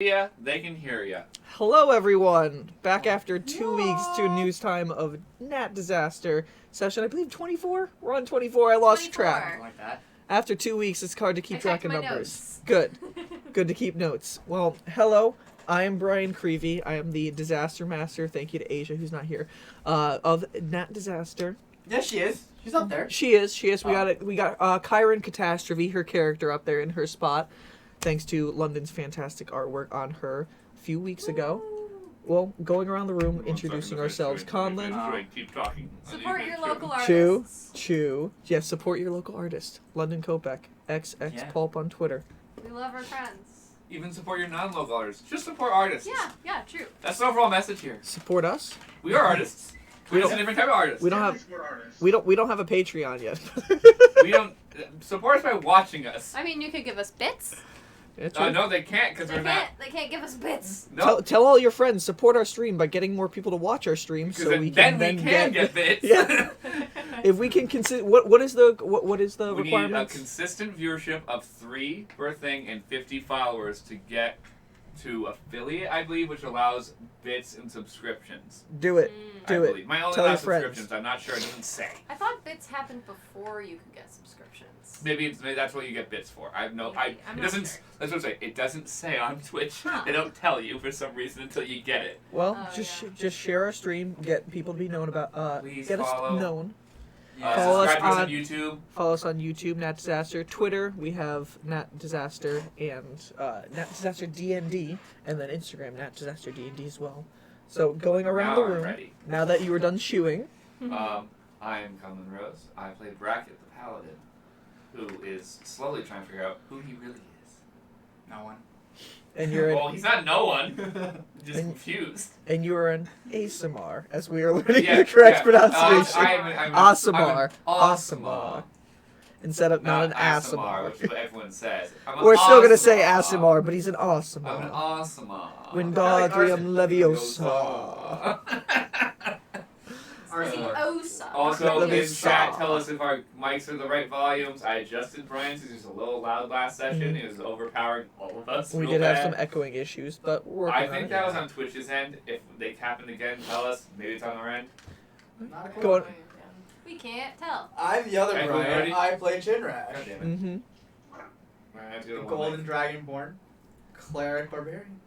Yeah, they can hear ya. Hello, everyone. Back after 2 weeks to news time of Nat Disaster session. I believe 24. We're on 24. I lost 24. track. Something like that. After 2 weeks, it's hard to keep track of my numbers. notes. Good. Good to keep notes. Well, hello. I am Brian Creevy. I am the Disaster Master. Thank you to Asia, who's not here. Of Nat Disaster. Yes, she is. She's up there. She is. We got it. We got Kyron Catastrophe, her character, up there in her spot, thanks to London's fantastic artwork on her a few weeks ago. Well, going around the room, introducing ourselves. Conlon. Keep talking. Support your local Chew. artists. Chew. Yes, support your local artist. London Kopek. XX Yeah. Pulp on Twitter. We love our friends. Even support your non-local artists. Just support artists. Yeah, true. That's the overall message here. Support us. We are artists. We're just a different type of artist. We don't have a Patreon yet. We don't support us by watching us. I mean, you could give us bits. No, they can't because we're not. They can't give us bits. No, Tell all your friends, support our stream by getting more people to watch our stream, so we can then we can get bits. Yeah. If we can what is the We need a requirement? consistent viewership of 3 per thing and 50 followers to get to affiliate, I believe, which allows bits and subscriptions. Do it. I Do believe. it. Mine only Tell your allows friends. subscriptions. I'm not sure. It doesn't say. I thought bits happened before you could get subscriptions. Maybe that's what you get bits for. I have no. I'm It not doesn't. sure. That's what I'm saying. It doesn't say on Twitch. Huh. They don't tell you for some reason until you get it. Well, Oh, just share our stream, get people to be known about. Please Get follow. us known. Subscribe Follow us to us on on- YouTube. Follow us on YouTube, Nat Disaster. Twitter, we have Nat Disaster and Nat Disaster DND, and then Instagram, Nat Disaster DND as well. So going around Now the I'm room, ready. now that you were done chewing, I am Conlon Rose. I played Bracket the Paladin, who is slowly trying to figure out who he really is. No one. and you're Well, an, he's not no one. Just And- confused. and you are an ASMR, as we are learning Yeah, the correct yeah. pronunciation. I'm Asamar. Asamar. Instead of not an Asamar, Asamar. which is what everyone says. I'm an We're still gonna say Asamar. Asamar, but he's an I'm an Asamar. Asamar. Wingardium Leviosa. Osa. Also, Let me in chat, stop. tell us if our mics are the right volumes. I adjusted Brian's because he was a little loud last session. It was overpowering all of us. We real did have bad. some echoing issues, but we're working I on think it. that was on Twitch's end. If they happen again, tell us. Maybe it's on our end. Not a Go on. We can't tell. I'm the other Okay, Brian. ready? I play God Chinrash. damn it. Mm-hmm. Brian, I have to go to one Golden mic. Dragonborn. Cleric Barbarian.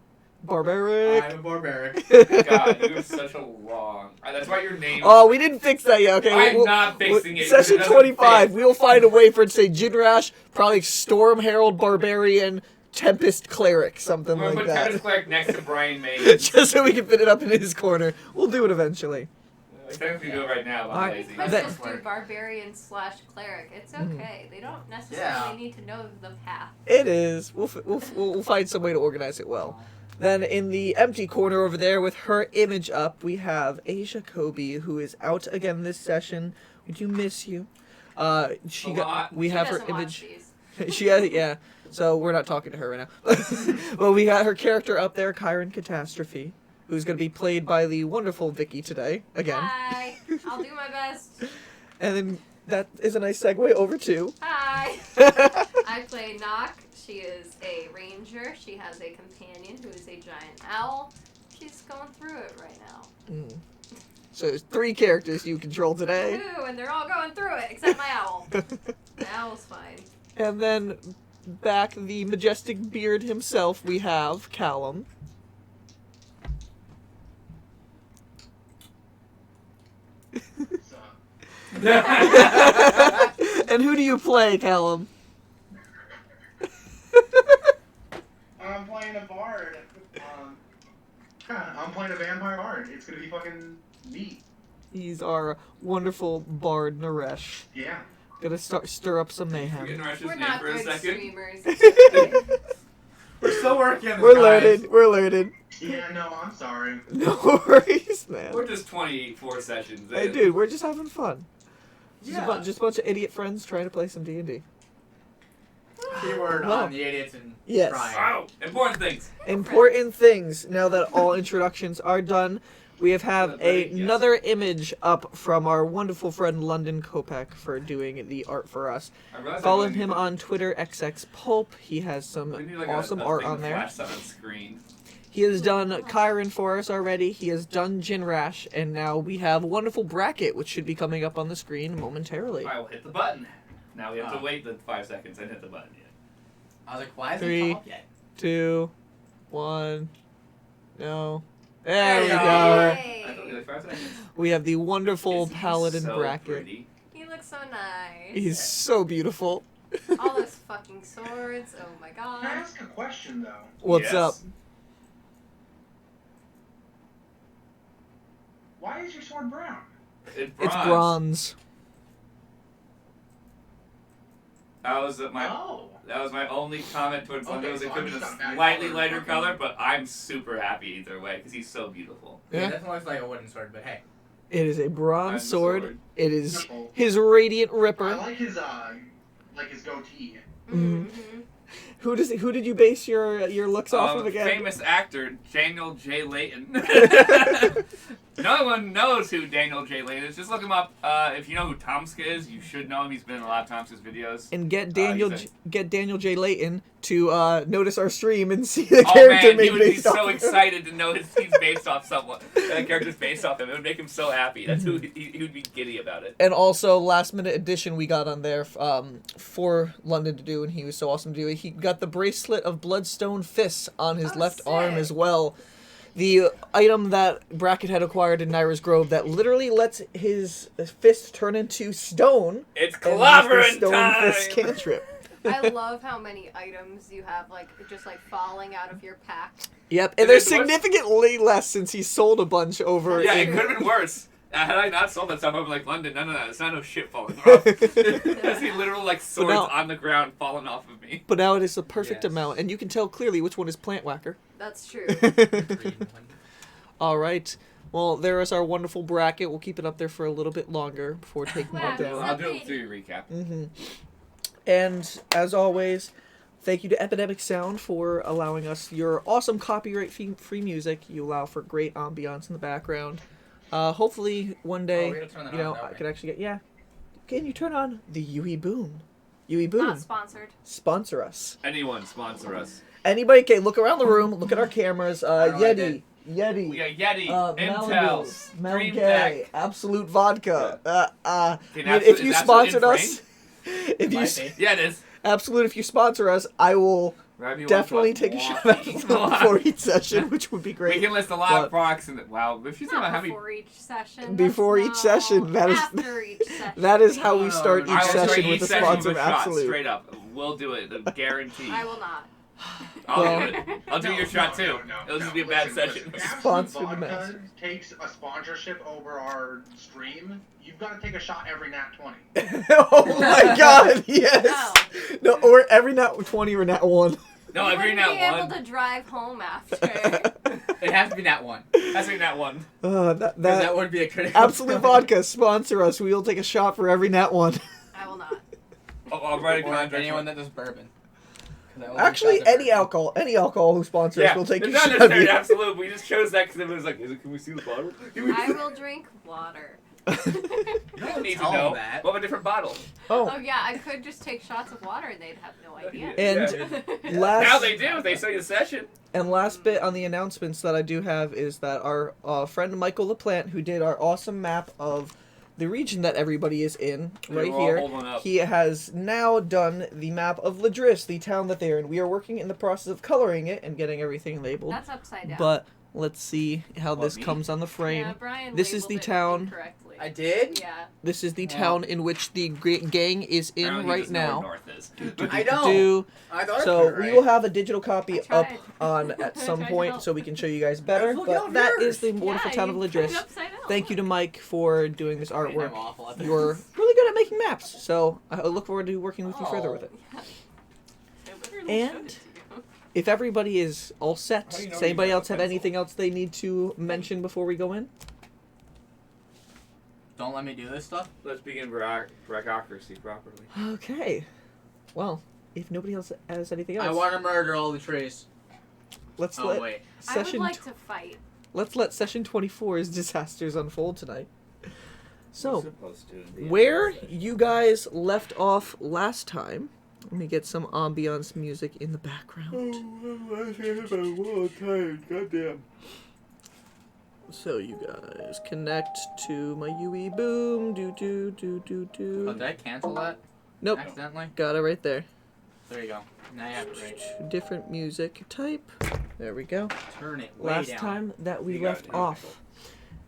Barbaric. I'm a barbaric. God, you have such a long. That's why your name. Oh, we didn't fix that yet. Okay, I'm we'll- not fixing it. Session It doesn't 25. fit. We'll find a way for it to say Jinrash, probably Storm Herald Barbarian, Tempest Cleric, something We're gonna like put Tempest that. Cleric next to Brian May. Just so we can fit it up in his corner. We'll do it eventually. Technically do it right now, but I'm Alright. lazy. Let's That- just do barbarian/cleric. It's Mhm. okay. They don't necessarily need to know the path. It is. We'll find some way to organize it well. Then in the empty corner over there with her image up, we have Asia Kobe, who is out again this session. We do miss you. We lot. have She her doesn't watch image. these. She has, yeah. So we're not talking to her right now. Well, we got her character up there, Kyron Catastrophe, who's going to be played by the wonderful Vicky today again. Hi. I'll do my best. And then that is a nice segue over to. Hi. I play Nock. She is a ranger. She has a companion who is a giant owl. She's going through it right now. Mm. So there's 3 characters you control today. Ooh, and they're all going through it except my owl. The owl's fine. And then back the majestic beard himself, we have Callum. And who do you play, Callum? I'm playing a bard. I'm playing a vampire bard. It's gonna be fucking neat. He's our wonderful bard Naresh. Yeah. Gonna stir up some We're mayhem. getting Rush's We're name not for a good second. streamers. We're still working on this, We're guys. learning. Yeah, no, I'm sorry. No worries, man. We're just 24 sessions in. Hey, dude, we're just having fun. Yeah. Just a bunch of idiot friends trying to play some D&D. Keyword Well, on the idiots and yes. Brian. Wow, important things. Important things, now that all introductions are done. We have Yes. another image up from our wonderful friend London Kopeck for doing the art for us. I realized I Follow really him need on Twitter, xxpulp. He has some we need, like, awesome a art thing on there. flashed on screen. He has done Kyron for us already. He has done Jinrash, and now we have a wonderful bracket, which should be coming up on the screen momentarily. Alright, we'll hit the button. Now we have Oh. to wait the 5 seconds and hit the button yet. I was like, why is 3, it come up yet? 2, 1. No. There we There we go. Yay. I thought it was 5 seconds. We have the wonderful Is he paladin so bracket. pretty? He looks so nice. He's so beautiful. All those fucking swords. Oh my Can I god. ask a question though? What's Yes. up? Why is your sword brown? It's It's bronze. That was my Oh. that was my only comment towards Okay, London. so It could I'm have been just a not mad slightly color. lighter Okay. color, but I'm super happy either way because he's so beautiful. Yeah, Yeah. it definitely looks like a wooden sword, but hey. It is a I'm bronze the sword. sword. It is Simple. his radiant I ripper. like his goatee. Mhm. Mhm. Who did you base your looks off of again? Famous actor Daniel J. Layton. No one knows who Daniel J. Layton is. Just look him up. If you know who Tomska is, you should know him. He's been in a lot of Tomska's videos. And get he's Daniel J. Layton to notice our stream and see the Oh character man, he made would be based off so of him. excited to know he's based off someone. That character's based off him. It would make him so happy. That's who he would be giddy about it. And also, last minute addition we got on there for London to do, and he was so awesome to do it. He got the bracelet of Bloodstone Fists on his Oh, left arm sick. as well. The item that Bracket had acquired in Naira's Grove that literally lets his fist turn into stone. It's and has the clobbering Stone Fist time. cantrip. I love how many items you have, like, just like falling out of your pack. Yep, And and there's it's what- significantly less since he sold a bunch over. Yeah, it in- could have been worse. Had I not sold that stuff, I'd be like, London, no, it's not no shit falling off. I see literal, like, swords now- on the ground falling off of me. But now it is the perfect Yes. amount, and you can tell clearly which one is Plant Whacker. That's true. Green one. All right. Well, there is our wonderful bracket. We'll keep it up there for a little bit longer before taking Wow, it that's down. I'll do it through your recap. Mm-hmm. And as always, thank you to Epidemic Sound for allowing us your awesome copyright-free music. You allow for great ambiance in the background. Hopefully one day, we gotta turn that you know, on, don't I we? could actually get Can you turn on the Yui Boom? Yui Boom, Not sponsored. sponsor us. Anyone sponsor us. Anybody? Okay, look around the room. Look at our cameras. don't like Yeti. We Yeti. got Yeti, Intel, Stream Melgay, Deck. Absolute Vodka. Can if Absolute- you is Absolute sponsored in us, if you Might be. Yeah, it is. Absolute, if you sponsor us, I will Grab you one definitely plus take a shot one. at Absolute before each session, which would be We great. can list a lot But- of products and wow, if you think about Not how many. before each session. Before That's each session, that is- after each session. That is how No, we no, start no, each no. I will start session each with a session sponsor with of shots, Absolute. straight up. We'll do it, a guarantee. I will not. I'll Well- do it. I'll do your shot too. It'll just be a bad session. If Sponsor Absolute the Vodka master. takes a sponsorship over our stream, you've got to take a shot every nat 20. Oh my god, yes! No, or every nat 20 or nat 1. No, You every wouldn't nat be able one. to drive home after. It has to be that one. That's a nat one. That would be a critical. Absolute Vodka, sponsor us. We will take a shot for every nat 1. I will not. I'll write a Or contract. anyone that does bourbon. 'Cause I will do Actually, shots of any bourbon. alcohol who sponsors Yeah, will take a it's not shot. necessarily absolute. We just chose that because it was like, can we see the bottle? I will drink water. You don't need to Tell know. them that. We'll have a different bottle. Oh Oh, yeah, I could just take shots of water and they'd have no idea. and Now last they do. They say the session. and last bit on the announcements that I do have is that our friend Michael LaPlante, who did our awesome map of the region that everybody is in, Yeah, right we're all here, holding up. he has now done the map of Ladris, the town that they're in. We are working in the process of coloring it and getting everything labeled. That's upside down. But let's see how What, this me? comes on the frame. yeah, Brian This is labeled the it town. incorrectly. I did? Yeah. This is the Wow. town in which the gang is in Apparently he right doesn't know now. where North is. I don't. Do I thought so it was we right. will have a digital copy I up tried. on at I some tried to point help. so we can show you guys better. I was looking But at that yours. is the wonderful Yeah, town of you put it Ladris. upside down. Thank you to Mike for doing this artwork. I'm awful at this. You're really good at making maps, so I look forward to working with you further with it. Yeah. I literally showed And it to you. if everybody is all set, How do you know does you anybody got else the have pencil? anything else they need to mention before we go in? Don't let me do this stuff. Let's begin bureaucracy properly. Okay. Well, if nobody else has anything else, I want to murder all the trees. let's Oh let wait. I would session like to fight. Let's let session 24's disasters unfold tonight. So, supposed to. where you guys left off last time, let me get some ambiance music in the background. Goddamn. So you guys connect to my UE boom. Do. Oh, did I cancel that? Nope, Accidentally? got it right there. There you go. Now you have it right. Different music type. There we go. Turn it way Last down. time that we You got left it, off,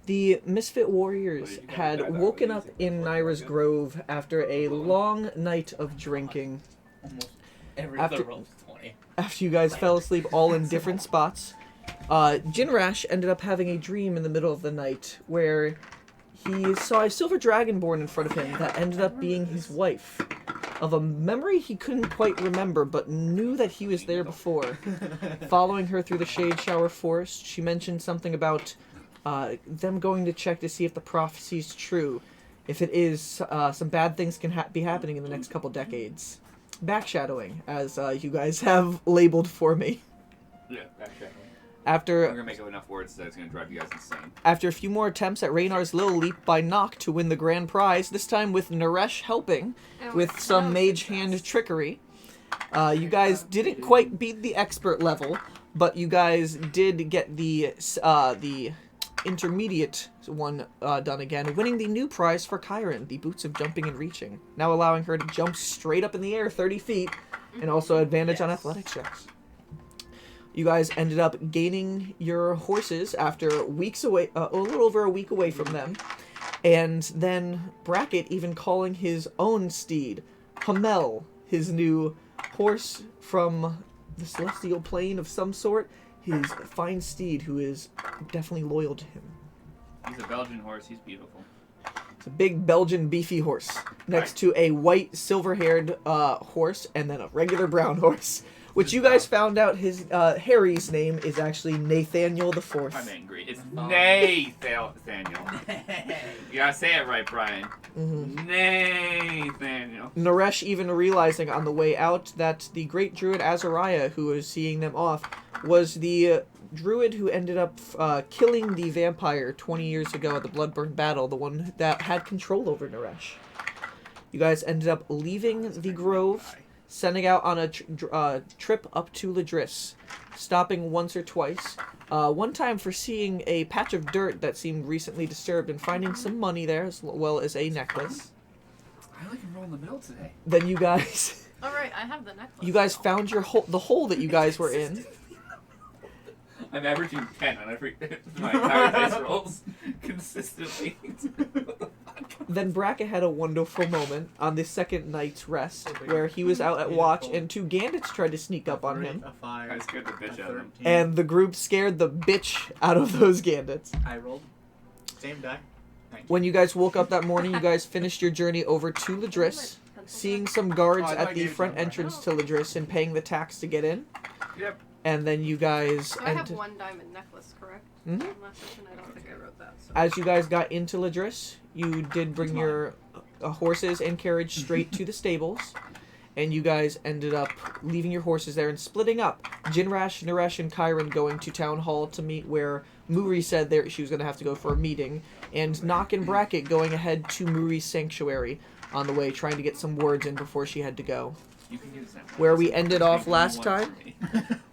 the Misfit Warriors had woken up in Nyra's Grove after a long night of drinking. Almost every After- other roll's 20. After you guys fell asleep all in different spots, Jinrash ended up having a dream in the middle of the night where he saw a silver dragonborn in front of him that ended up being his wife. Of a memory he couldn't quite remember, but knew that he was there before. Following her through the Shade Shower Forest, she mentioned something about them going to check to see if the prophecy's true. If it is, some bad things can be happening in the next couple decades. Backshadowing, as you guys have labeled for me. Yeah, backtracking. After I'm gonna make up enough words that it's gonna drive you guys insane. After a few more attempts at Raynar's Little Leap by Nock to win the grand prize, this time with Naresh helping with some mage hand trickery, you guys didn't quite beat the expert level, but you guys did get the intermediate one done again, winning the new prize for Kyron, the Boots of Jumping and Reaching, now allowing her to jump straight up in the air 30 feet, and also advantage on athletics checks. You guys ended up gaining your horses after weeks away, a little over a week away from them. And then Brackett even calling his own steed, Hamel, his new horse from the celestial plane of some sort, his fine steed who is definitely loyal to him. He's a Belgian horse. He's beautiful. It's a big Belgian beefy horse next to a white silver-haired horse and then a regular brown horse. Which you guys found out his Harry's name is actually Nathaniel the Fourth. I'm angry. It's Nathaniel. You gotta say it right, Brian. Mm-hmm. Nathaniel. Naresh even realizing on the way out that the great druid Azariah, who was seeing them off, was the druid who ended up killing the vampire 20 years ago at the Bloodburn battle, the one that had control over Naresh. You guys ended up leaving the grove, sending out on a trip up to Ladris, stopping once or twice. One time for seeing a patch of dirt that seemed recently disturbed and finding some money there, as well as a necklace. I like him roll in the middle today. Then you guys... Alright, I have the necklace. You guys found your the hole that you guys were in. I'm averaging 10 on every my entire dice rolls consistently. Then Brackett had a wonderful moment on the second night's rest, where he was out at watch and two Gandits tried to sneak up on him. I scared the bitch out of him. And the group scared the bitch out of those Gandits. I rolled. Same die. 19. When you guys woke up that morning, you guys finished your journey over to Ladris, seeing some guards at the front entrance to Ladris and paying the tax to get in. Yep. And then you guys... So I have one diamond necklace, correct? Mhm. From last session, I don't think I wrote that. So. As you guys got into Ladris, you did bring your horses and carriage straight to the stables, and you guys ended up leaving your horses there and splitting up. Jinrash, Naresh, and Kyron going to Town Hall to meet where Muri said there she was going to have to go for a meeting, and Nock and Brackett going ahead to Muri's sanctuary on the way, trying to get some words in before she had to go. You can use that. Where we ended off last time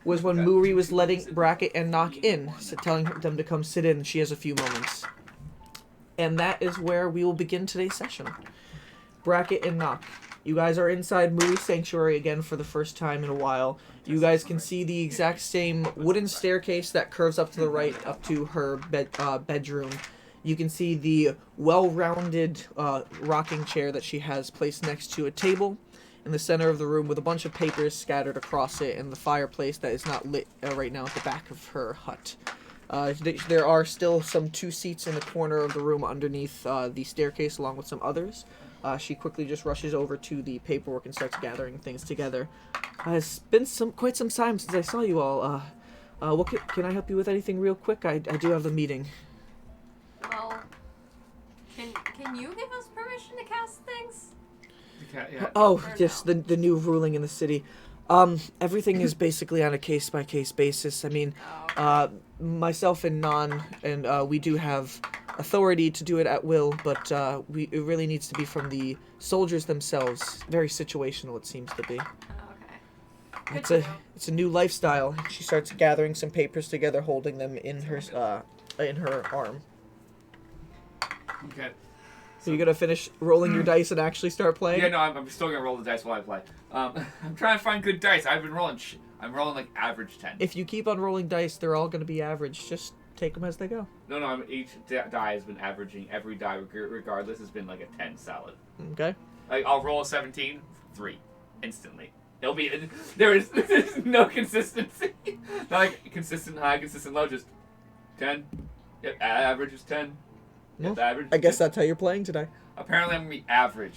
was when Muri was letting Brackett and Nock in, so telling them to come sit in. She has a few moments. And that is where we will begin today's session. Brackett and Nock. You guys are inside Muri's sanctuary again for the first time in a while. You guys can see the exact same wooden staircase that curves up to the right, up to her bedroom. You can see the well-rounded rocking chair that she has placed next to a table in the center of the room with a bunch of papers scattered across it, and the fireplace that is not lit right now at the back of her hut. There are still some 2 seats in the corner of the room underneath the staircase, along with some others. She quickly just rushes over to the paperwork and starts gathering things together. It's been quite some time since I saw you all. Can I help you with anything real quick? I do have a meeting. Well, can you give us permission to cast things? Yeah. Oh, Or yes, no? the new ruling in the city. Everything is basically on a case-by-case basis. I mean, Oh. myself and Non, and we do have authority to do it at will, but it really needs to be from the soldiers themselves. Very situational, it seems to be. Okay. Good It's to a know. it's a new lifestyle. She starts gathering some papers together, holding them in her arm. Okay. So you gonna finish rolling your dice and actually start playing? Yeah, no, I'm still gonna roll the dice while I play. I'm trying to find good dice. I've been rolling. I'm rolling like average 10. If you keep on rolling dice, they're all gonna be average. Just take them as they go. No, each die has been averaging. Every die, regardless, has been like a 10 solid. Okay. Like I'll roll a 17, 3, instantly. It'll be there's no consistency. Not like consistent high, consistent low. Just 10. Yep, average is 10. Well, Yep, average. I guess that's how you're playing today. Apparently, I'm gonna be average.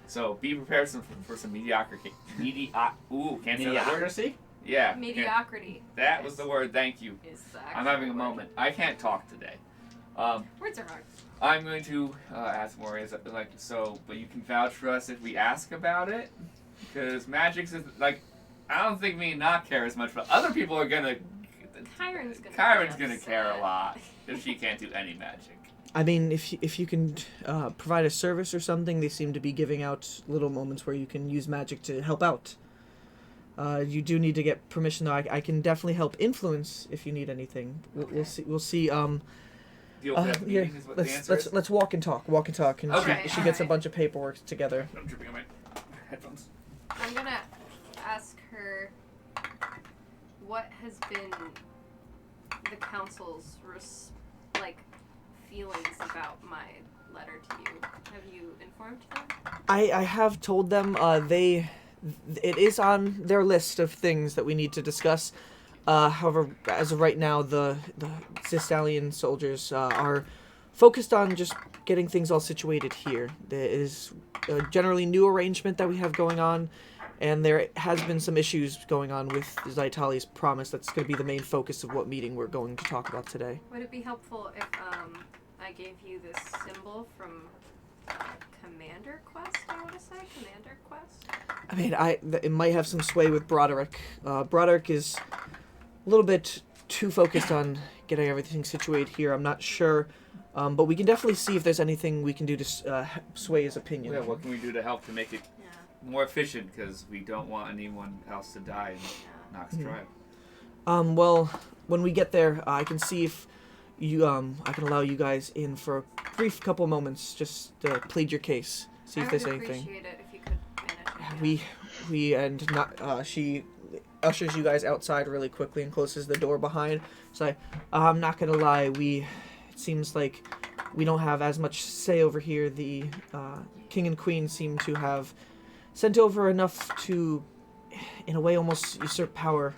So be prepared for some mediocrity. Ooh, can't say that word. Mediocrity? Yeah. Mediocrity. That was the word. Thank you. Is the I'm actual having a word. moment. I can't talk today. Words are hard. I'm going to ask Muri, but you can vouch for us if we ask about it, because magic's like, I don't think me and Nock care as much, but other people are gonna. Kyron's gonna. Kyron's be gonna upset. care a lot if she can't do any magic. I mean, if you can provide a service or something, they seem to be giving out little moments where you can use magic to help out. You do need to get permission, though. I can definitely help influence if you need anything. We'll see. We'll see. Deal with that Yeah, meeting is what the answer is. let's walk and talk. Walk and talk, and Okay, she gets a alright. bunch of paperwork together. I'm tripping on my headphones. I'm gonna ask her what has been the council's feelings about my letter to you. Have you informed them? I have told them it is on their list of things that we need to discuss. However, as of right now, the Xystalian soldiers are focused on just getting things all situated here. There is a generally new arrangement that we have going on, and there has been some issues going on with Zytali's promise. That's going to be the main focus of what meeting we're going to talk about today. Would it be helpful if I gave you this symbol from Commander Quest? I want to say Commander Quest. I mean, it might have some sway with Broderick. Broderick is a little bit too focused on getting everything situated here. I'm not sure, but we can definitely see if there's anything we can do to sway his opinion. Yeah, what can we do to help to make it Yeah. more efficient? Because we don't want anyone else to die in Yeah. Nock's Mhm. tribe. Well, when we get there, I can see if you, I can allow you guys in for a brief couple moments, just to plead your case. See if I there's would anything. appreciate it if you could manage it. We and not she ushers you guys outside really quickly and closes the door behind. So I'm not gonna lie, it seems like we don't have as much say over here. The king and queen seem to have sent over enough to, in a way, almost usurp power.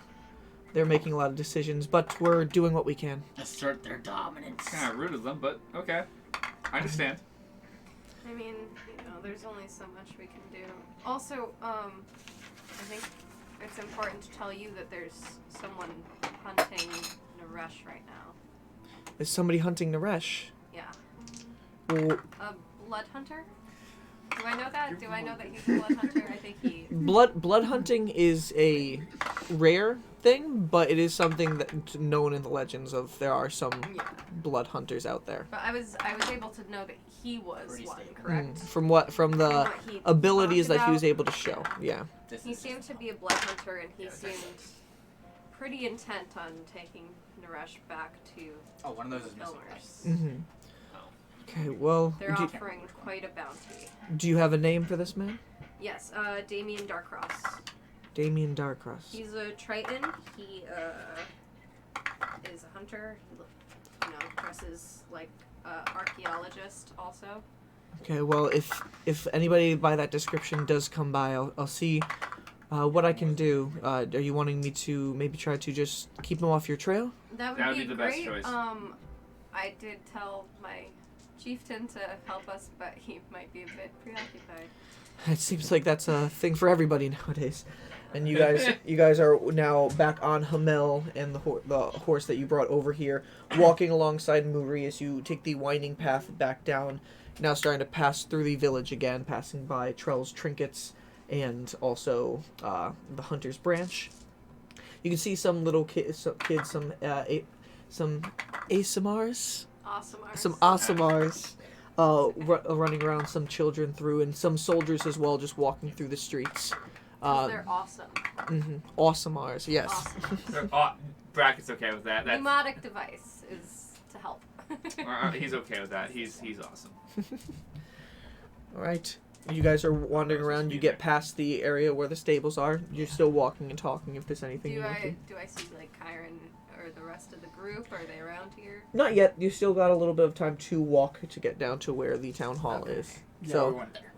They're making a lot of decisions, but we're doing what we can. Assert their dominance. Kind of rude of them, but okay. I understand. I mean, there's only so much we can do. Also, I think it's important to tell you that there's someone hunting Naresh right now. Is somebody hunting Naresh? Yeah. Well, A blood hunter? Do I know that? Do I know that he's a blood hunter? I think he... blood hunting is a rare thing, but it is something that known in the legends of there are some Yeah. blood hunters out there. But I was able to know that he was Pretty one, stable. correct? From the What he abilities talked that he was about. able to show. Yeah. This He is seemed to be a blood hunter, and he Yeah, seemed pretty intent on taking Naresh back to Oh, one of those is the missing. Pillars. Mm-hmm. Okay. Well, They're offering quite a bounty. do you have a name for this man? Yes, Damien Darkross. Damien Darkross. He's a Triton. He is a hunter. Dresses like archaeologist also. Okay. Well, if anybody by that description does come by, I'll see what I can do. Are you wanting me to maybe try to just keep him off your trail? That That would would be be the best great. choice. I did tell my chieftain to help us, but he might be a bit preoccupied. It seems like that's a thing for everybody nowadays. And you guys are now back on Hamel and the horse that you brought over here, walking alongside Muri as you take the winding path back down. Now starting to pass through the village again, passing by Trell's trinkets and also the Hunter's Branch. You can see some little kids, some ASMRs, some ASMRs, running around. Some children through, and some soldiers as well, just walking through the streets. They're awesome. ASMRs, yes. Awesome. Bracket's okay with that. That's, Pneumatic device is to help. he's okay with that. He's awesome. All right. You guys are wandering around. You get past the area where the stables are. You're still walking and talking. If there's anything you want to. Do I see like Kyron or the rest of the group? Are they around here? Not yet. You still got a little bit of time to walk to get down to where the town hall is. Yeah, So, we went there.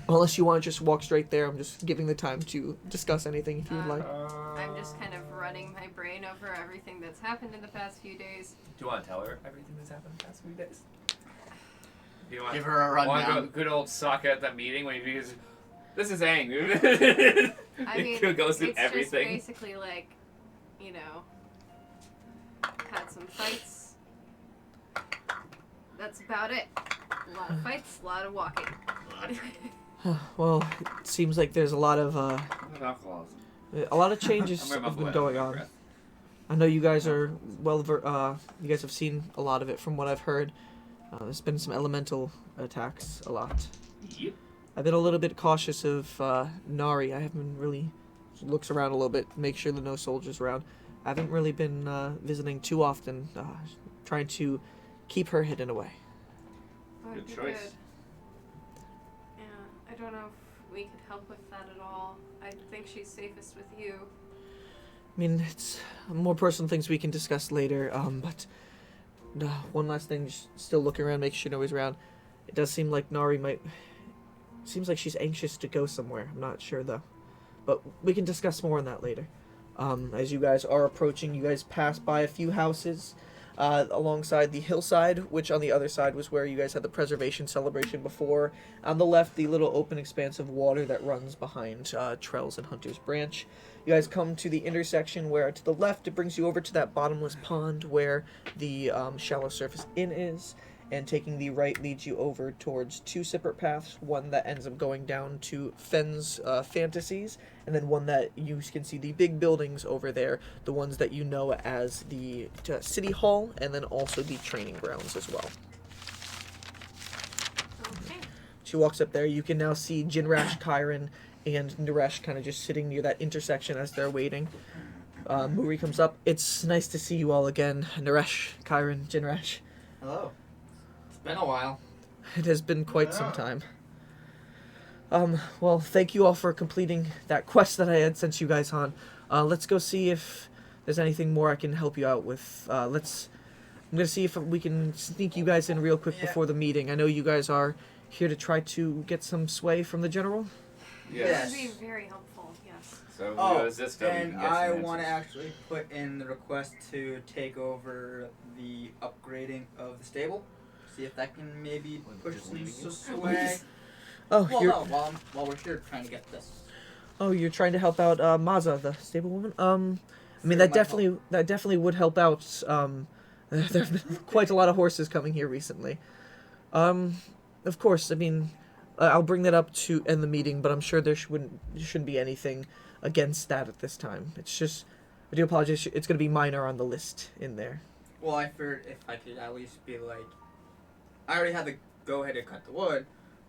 unless you want to just walk straight there, I'm just giving the time to discuss anything if you would like. I'm just kind of running my brain over everything that's happened in the past few days. Do you want to tell her everything that's happened in the past few days? Do you want, Give her a want to go rundown. good old sock at that meeting when you just, this is Aang. I mean, It goes through it's everything. just basically like, you know, had some fights. That's about it. A lot of fights, a lot of walking. Well, it seems like there's a lot of changes I'm have been going on. breath. I know you guys are you guys have seen a lot of it from what I've heard. There's been some elemental attacks a lot. Yep. I've been a little bit cautious of Nari. I haven't really looks around a little bit, make sure there are no soldiers around. I haven't really been visiting too often, trying to keep her hidden away. Good choice. Yeah, I don't know if we could help with that at all. I think she's safest with you. I mean, it's more personal things we can discuss later, but one last thing, just still looking around, making sure nobody's around. It does seem like Nari might... Seems like she's anxious to go somewhere. I'm not sure, though. But we can discuss more on that later. As you guys are approaching, you guys pass by a few houses alongside the hillside, which on the other side was where you guys had the preservation celebration before. On the left, the little open expanse of water that runs behind Trells and Hunter's Branch. You guys come to the intersection where to the left it brings you over to that bottomless pond where the shallow surface inn is, and taking the right leads you over towards two separate paths, one that ends up going down to Fenn's Fantasies, and then one that you can see the big buildings over there, the ones that you know as the City Hall, and then also the training grounds as well. Okay. She walks up there. You can now see Jinrash, Kyron, and Naresh kind of just sitting near that intersection as they're waiting. Muri comes up. It's nice to see you all again. Naresh, Kyron, Jinrash. Hello. It's been a while. It has been quite some time. Well, thank you all for completing that quest that I had sent you guys on. Let's go see if there's anything more I can help you out with. I'm gonna see if we can sneak you guys in real quick before the meeting. I know you guys are here to try to get some sway from the general. That would be very helpful, yes. So Oh, and I want to actually put in the request to take over the upgrading of the stable. See if that can maybe push some sway. Oh, Well, you're no, while we're here trying to get this. you're trying to help out Maza, the stable woman. I mean Sure, that might definitely would help out. There have been quite a lot of horses coming here recently. Of course, I mean, I'll bring that up to end the meeting, but I'm sure there shouldn't be anything against that at this time. It's just, I do apologize. It's going to be minor on the list in there. Well, I figured if I could at least be like, I already had the go ahead to cut the wood.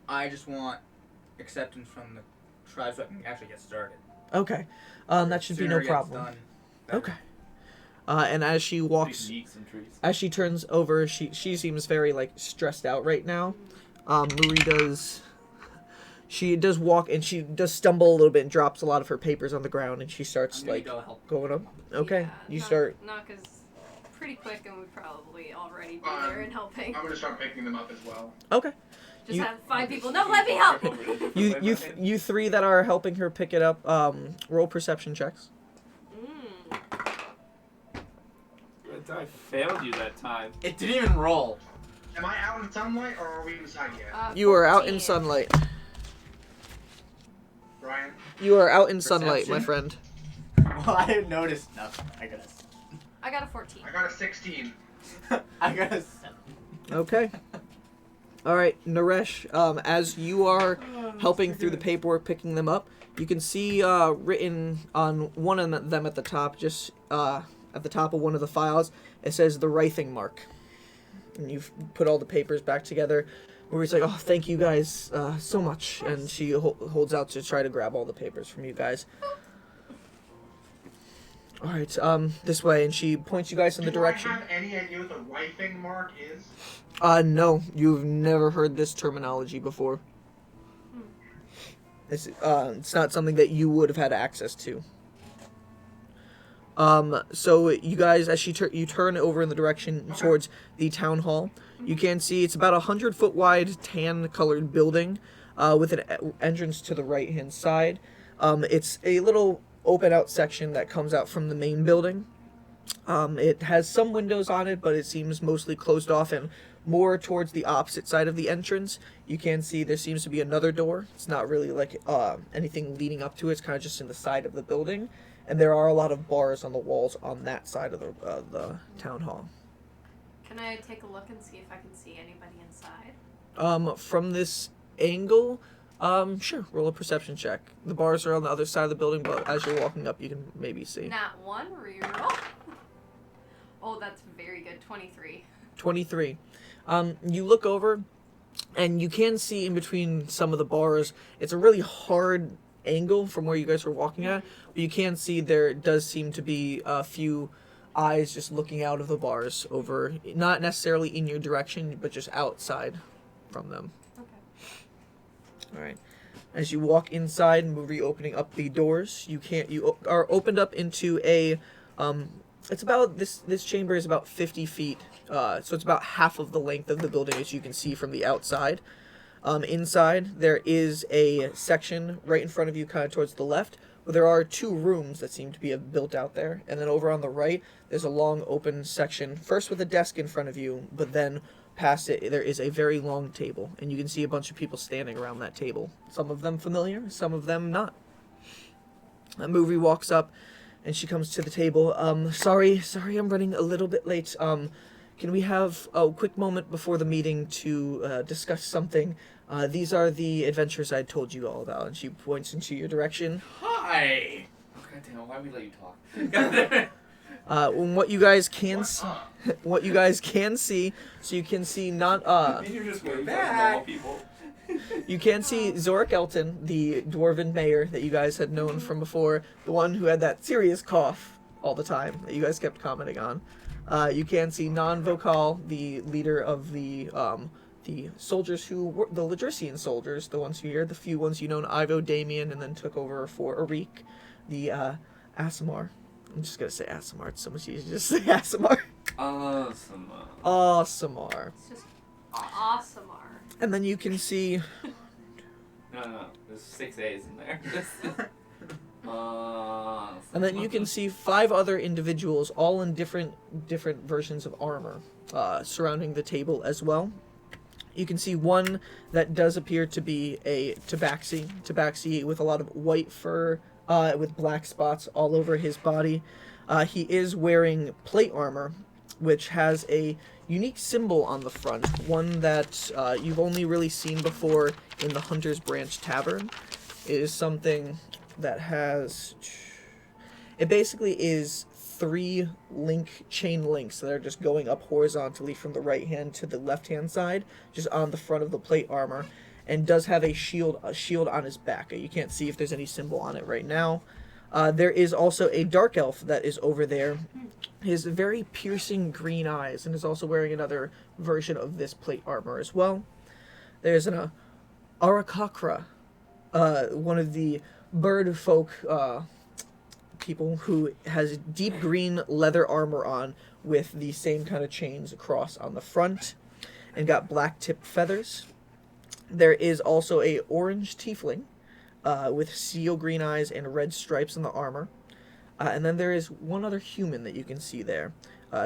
I just want acceptance from the tribe so I can actually get started. Okay, that should be no Sooner it gets problem. done, better. Okay. And as she walks, as she turns over, she seems very like stressed out right now. Muri does. She does walk and she does stumble a little bit and drops a lot of her papers on the ground and she starts I'm gonna like go help. going up. Okay, Yeah, you Nock- start. Nock is pretty quick and would probably already be Um, there and helping. I'm gonna start picking them up as well. Okay. Just you- have 5 people. No, let me help! You three that are helping her pick it up. Roll perception checks. I failed you that time. It didn't even roll. Am I out in sunlight or are we inside yet? You are out in 14. sunlight. Brian? You are out in sunlight, my Perception? friend. Well, I didn't notice nothing. I got a 14. I got a 16. I got a 7. Okay. All right, Naresh. As you are helping through the paperwork, picking them up. You can see written on one of them at the top, just at the top of one of the files, it says the Writhing Mark. And you've put all the papers back together. Muri's like, oh, thank you guys so much. And she holds out to try to grab all the papers from you guys. All right, this way. And she points you guys in the direction. Do I have any idea what the Writhing Mark is? No, you've never heard this terminology before. It's not something that you would have had access to. So you guys, as you turn over in the direction towards the town hall, you can see it's about 100-foot wide, tan-colored building, with an entrance to the right-hand side. It's a little open-out section that comes out from the main building. It has some windows on it, but it seems mostly closed off, and more towards the opposite side of the entrance, you can see there seems to be another door. It's not really like anything leading up to it. It's kind of just in the side of the building. And there are a lot of bars on the walls on that side of the town hall. Can I take a look and see if I can see anybody inside? From this angle, sure, roll a perception check. The bars are on the other side of the building, but as you're walking up, you can maybe see. Nat 1, reroll. Oh, that's very good. 23. 23. You look over, and you can see in between some of the bars, it's a really hard angle from where you guys were walking at, but you can see there does seem to be a few eyes just looking out of the bars over, not necessarily in your direction, but just outside from them. Okay. All right. As you walk inside and Muri opening up the doors, you are opened up into a it's about this chamber is about 50 feet, so it's about half of the length of the building, as you can see from the outside. Inside, there is a section right in front of you, kind of towards the left, where there are 2 rooms that seem to be built out there. And then over on the right, there's a long open section, first with a desk in front of you, but then past it, there is a very long table. And you can see a bunch of people standing around that table. Some of them familiar, some of them not. A movie walks up, and she comes to the table. Sorry, I'm running a little bit late. Can we have a quick moment before the meeting to discuss something? These are the adventures I told you all about. And she points into your direction. Hi! Oh, God damn, why we let you talk? What you guys can what you guys can see, so you can see not You're just waiting for normal people. you can see Zorik Elton, the dwarven mayor that you guys had known from before, the one who had that serious cough all the time that you guys kept commenting on. You can see Non-Vocal, the leader of the soldiers who were the Ladrisian soldiers, the ones who you're the few ones you know, Ivo, Damien, and then took over for Arik, the Asimar. I'm just gonna say Asimar. It's so much easier to just say Asimar. Asimar. It's just awesome. And then you can see. No. There's 6 A's in there. And then you can see 5 other individuals, all in different versions of armor, surrounding the table as well. You can see one that does appear to be a tabaxi with a lot of white fur, with black spots all over his body. He is wearing plate armor, which has a unique symbol on the front, one that you've only really seen before in the Hunter's Branch Tavern. It is something that has... It basically is 3 chain links that are just going up horizontally from the right hand to the left hand side, just on the front of the plate armor, and does have a shield on his back. You can't see if there's any symbol on it right now. There is also a dark elf that is over there. He has very piercing green eyes and is also wearing another version of this plate armor as well. There's an Arakakra, one of the bird folk people who has deep green leather armor on with the same kind of chains across on the front and got black tipped feathers. There is also a orange tiefling with seal green eyes and red stripes on the armor. And then there is one other human that you can see there.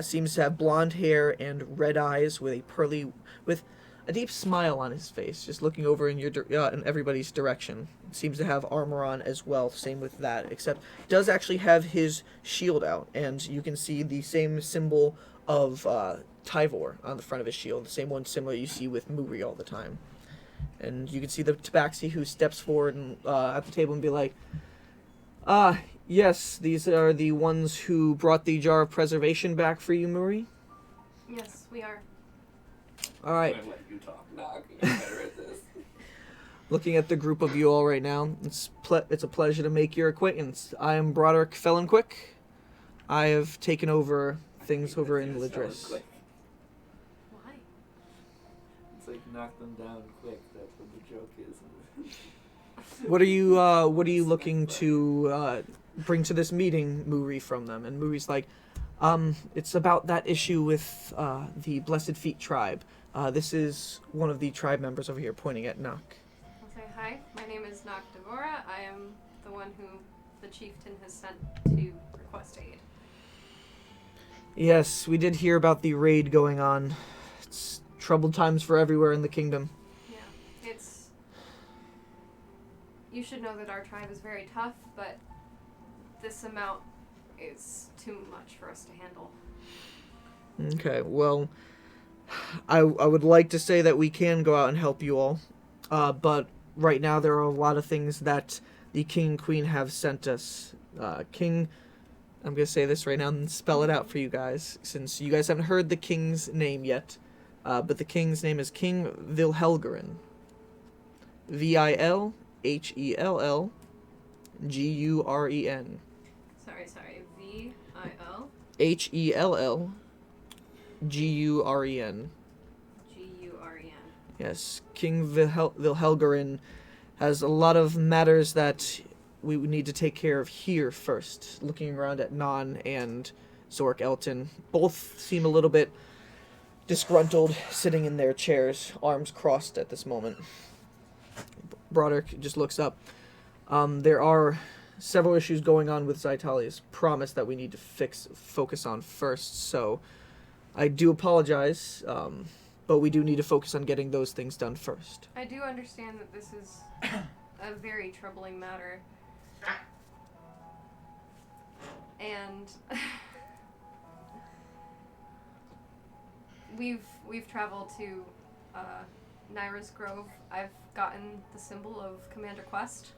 Seems to have blonde hair and red eyes with a deep smile on his face, just looking over in in everybody's direction. Seems to have armor on as well, same with that, except does actually have his shield out, and you can see the same symbol of Tyvor on the front of his shield, the same one similar you see with Muri all the time. And you can see the tabaxi who steps forward and at the table and be like, yes, these are the ones who brought the jar of preservation back for you, Muri. Yes, we are. All right. I'm gonna let you talk, Nock. You're better at this. Looking at the group of you all right now, it's a pleasure to make your acquaintance. I am Royal Fellenquick. I have taken over things over in Ladris. Quick. Why? It's like knock them down quick. That's what the joke is. What are you looking to bring to this meeting, Muri, from them? And Muri's like, it's about that issue with the Blessed Feet tribe. This is one of the tribe members over here, pointing at Nock. I'll say hi. My name is Nock Devora. I am the one who the chieftain has sent to request aid. Yes, we did hear about the raid going on. It's troubled times for everywhere in the kingdom. Yeah, it's... You should know that our tribe is very tough, but this amount is too much for us to handle. Okay, well, I would like to say that we can go out and help you all, but right now there are a lot of things that the king and queen have sent us. I'm going to say this right now and spell it out for you guys, since you guys haven't heard the king's name yet, but the king's name is King Vilhelgren. Vilhelguren. Sorry, V-I-L... Hellguren. G-U-R-E-N. Yes, King Vilhelgren has a lot of matters that we would need to take care of here first. Looking around at Non and Zork Elton, both seem a little bit disgruntled, sitting in their chairs, arms crossed at this moment. Broderick just looks up. There are several issues going on with Zytalia's promise that we need to focus on first, so I do apologize, but we do need to focus on getting those things done first. I do understand that this is a very troubling matter. And we've traveled to Nyra's Grove. I've gotten the symbol of Commander Quest,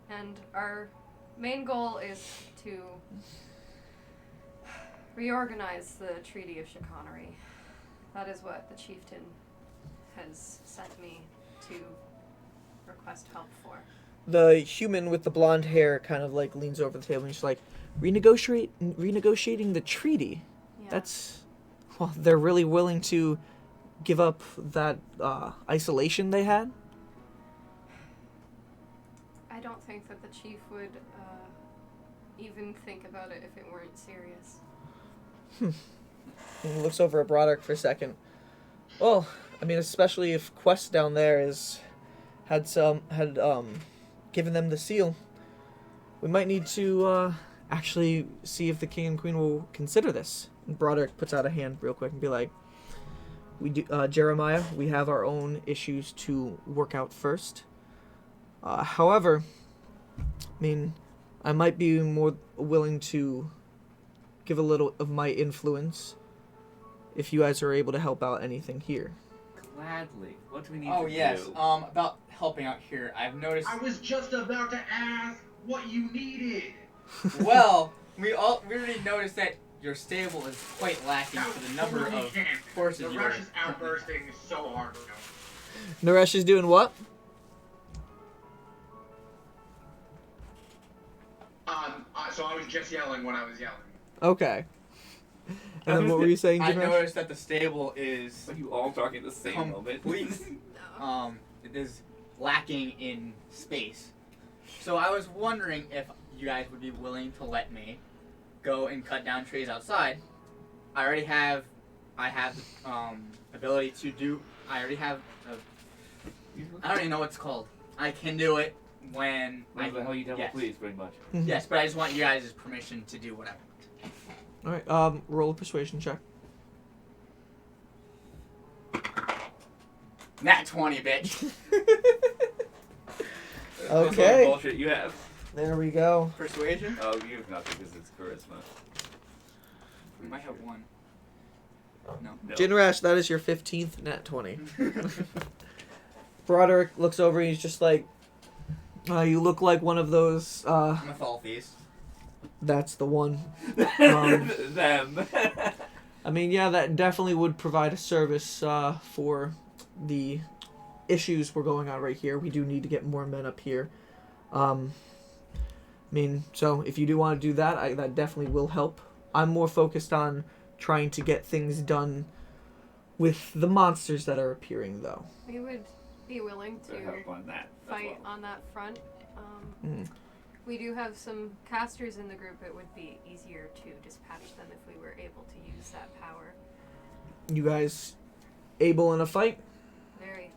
and our main goal is to reorganize the Treaty of Chicanery. That is what the chieftain has sent me to request help for. The human with the blonde hair kind of like leans over the table and she's like, renegotiating the treaty. Yeah. That's, well, they're really willing to give up that isolation they had. I don't think that the chief would even think about it if it weren't serious. And he looks over at Broderick for a second. Well, I mean, especially if Quest down there had given them the seal, we might need to actually see if the king and queen will consider this. And Broderick puts out a hand real quick and be like, Jeremiah, we have our own issues to work out first. However, I mean, I might be more willing to give a little of my influence if you guys are able to help out anything here. Gladly. What do we need Oh to yes. do? About helping out here, I've noticed. I was just about to ask what you needed. Well, we already noticed that your stable is quite lacking for the number Totally of can't. horses The you rush are. is outbursting so hard. Naresh is doing what? So I was just yelling when I was yelling. Okay. And then what were you saying, I Naresh? noticed that the stable is Are you all talking at the same moment? complete. No. It is lacking in space. So I was wondering if you guys would be willing to let me go and cut down trees outside. I have ability to do. I already have. I don't even know what it's called. I can do it when I. Whatever the hell you devil yes. please, pretty much. Yes, but I just want you guys' permission to do whatever. Alright, roll a persuasion check. Nat 20, bitch. What sort of Okay. bullshit you have? There we go. Persuasion? Oh, you have nothing because it's charisma. We might have one. No. No. Jinrash, that is your 15th nat 20. Broderick looks over and he's just like, you look like one of those, Mythalthes. That's the one. Them. I mean, yeah, that definitely would provide a service for the issues we're going on right here. We do need to get more men up here. I mean, so if you do want to do that, that definitely will help. I'm more focused on trying to get things done with the monsters that are appearing, though. We would be willing to Help on that as fight well. on that front. Mm. We do have some casters in the group. It would be easier to dispatch them if we were able to use that power. You guys able in a fight? Very.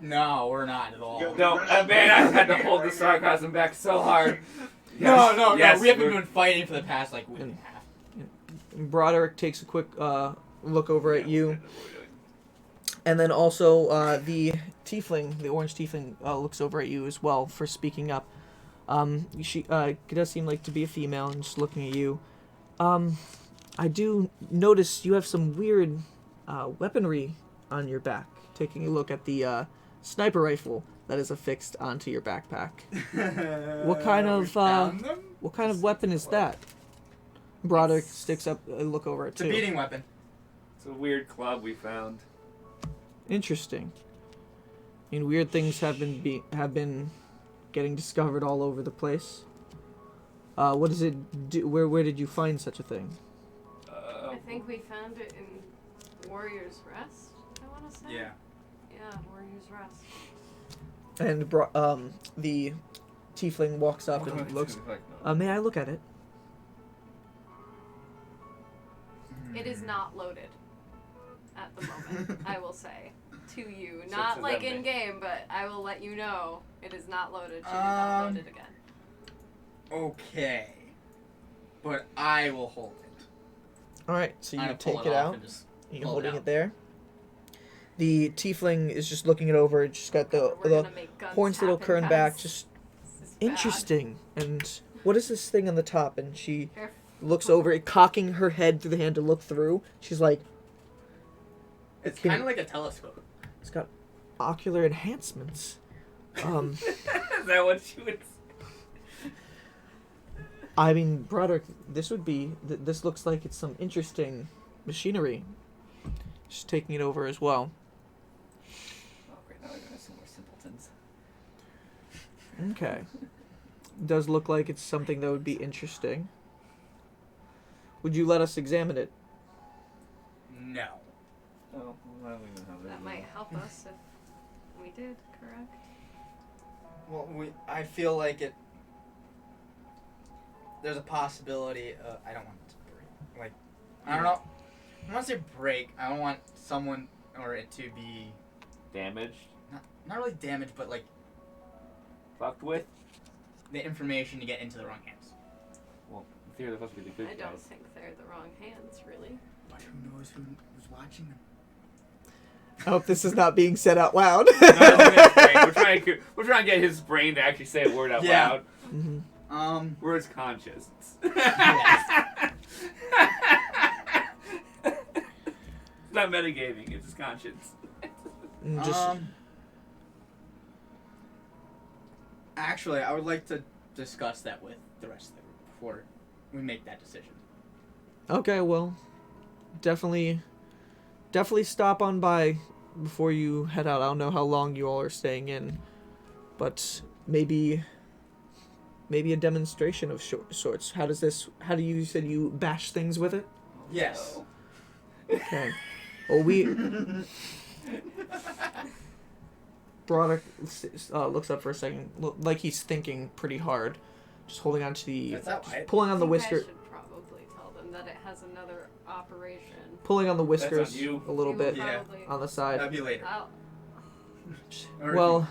No, we're not at all. Yo, No, man, I had to hold the sarcasm back so hard. No, Yes, we haven't we're- been fighting for the past, like, week and a half. Broderick takes a quick look over at you. And then also the tiefling, the orange tiefling, looks over at you as well for speaking up. She does seem like to be a female and just looking at you. I do notice you have some weird weaponry on your back. Taking a look at the sniper rifle that is affixed onto your backpack. What kind We of found them? what kind of weapon is that? Broderick sticks up a look over it It's a too. beating weapon. It's a weird club we found. Interesting. I mean, weird things have been getting discovered all over the place. What does it do? Where did you find such a thing? I think we found it in Warrior's Rest, I want to say. Yeah. Yeah, Warrior's Rest. And the tiefling walks up and looks. May I look at it? It is not loaded at the moment, I will say. To you. So Not to like them, in game, but I will let you know it is not loaded. She did Um, not load it again. Okay. But I will hold it. All right, so I'm you gonna pull take it off out. and just You're pull it holding out. it there. The tiefling is just looking it over. It's just got the We're gonna make guns horns that'll happen, turn guys. back. Just This is bad. interesting. And what is this thing on the top? And she Here. looks over it, cocking her head through the hand to look through. She's like, It's Can- kind of like a telescope. it's got ocular enhancements. Is that what you would I mean, Broderick, this would be. This looks like it's some interesting machinery. Just taking it over as well. Oh, great. Now I got some more simpletons. Okay. Does look like it's something that would be interesting. Would you let us examine it? No. Oh, well, I don't even have That might help us if we did, correct? Well, I feel like it. There's a possibility. I don't want it to break. Like, I don't know. I want to say break. I don't want someone or it to be damaged, not really damaged, but like fucked with. the information to get into the wrong hands. Well, in theory, they're supposed to be the good I don't guys. think they're the wrong hands, really. But who knows who's watching them? I hope this is not being said out loud. No, it's great. We're trying to get his brain to actually say a word out Yeah. loud. hmm We're his conscience. It's not metagaming, it's his conscience. Just Actually, I would like to discuss that with the rest of the group before we make that decision. okay. Well, definitely stop on by before you head out. I don't know how long you all are staying in, but maybe a demonstration of sorts. How do you said you bash things with it? Yes. Okay. Well, we. Broderick looks up for a second, like he's thinking pretty hard, just holding on to the, That's how I- pulling on the I think whisker, I should probably tell them that it has another operation. pulling on the That's on whiskers you. a little You bit will Yeah. probably- on the side. That'll be later. I'll- Or if Well,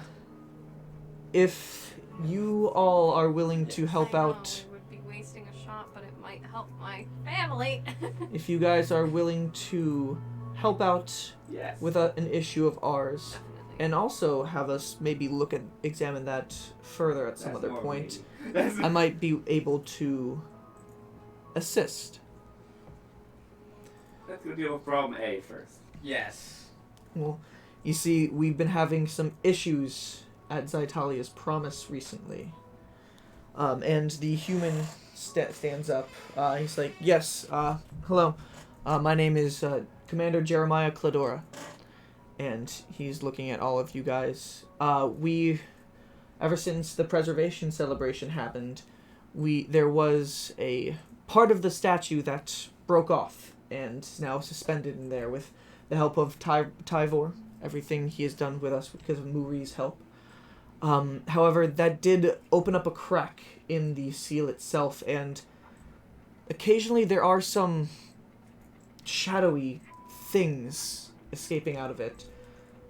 if you all are willing to help I know, out, we would be wasting a shot, but it might help my family. if you guys are willing to help out Yes. with an issue of ours, Definitely. and also have us maybe examine that further at some That's other more point, me. That's- I might be able to assist. Let's go deal with problem A first. Yes. Well, You see, we've been having some issues at Zytalia's Promise recently. And the human stands up. He's like, yes, hello. My name is Commander Jeremiah Cladora. And he's looking at all of you guys. Ever since the preservation celebration happened, there was a part of the statue that broke off and is now suspended in there with the help of Tyvor. Everything he has done with us because of Muri's help. However, that did open up a crack in the seal itself, and occasionally there are some shadowy things escaping out of it.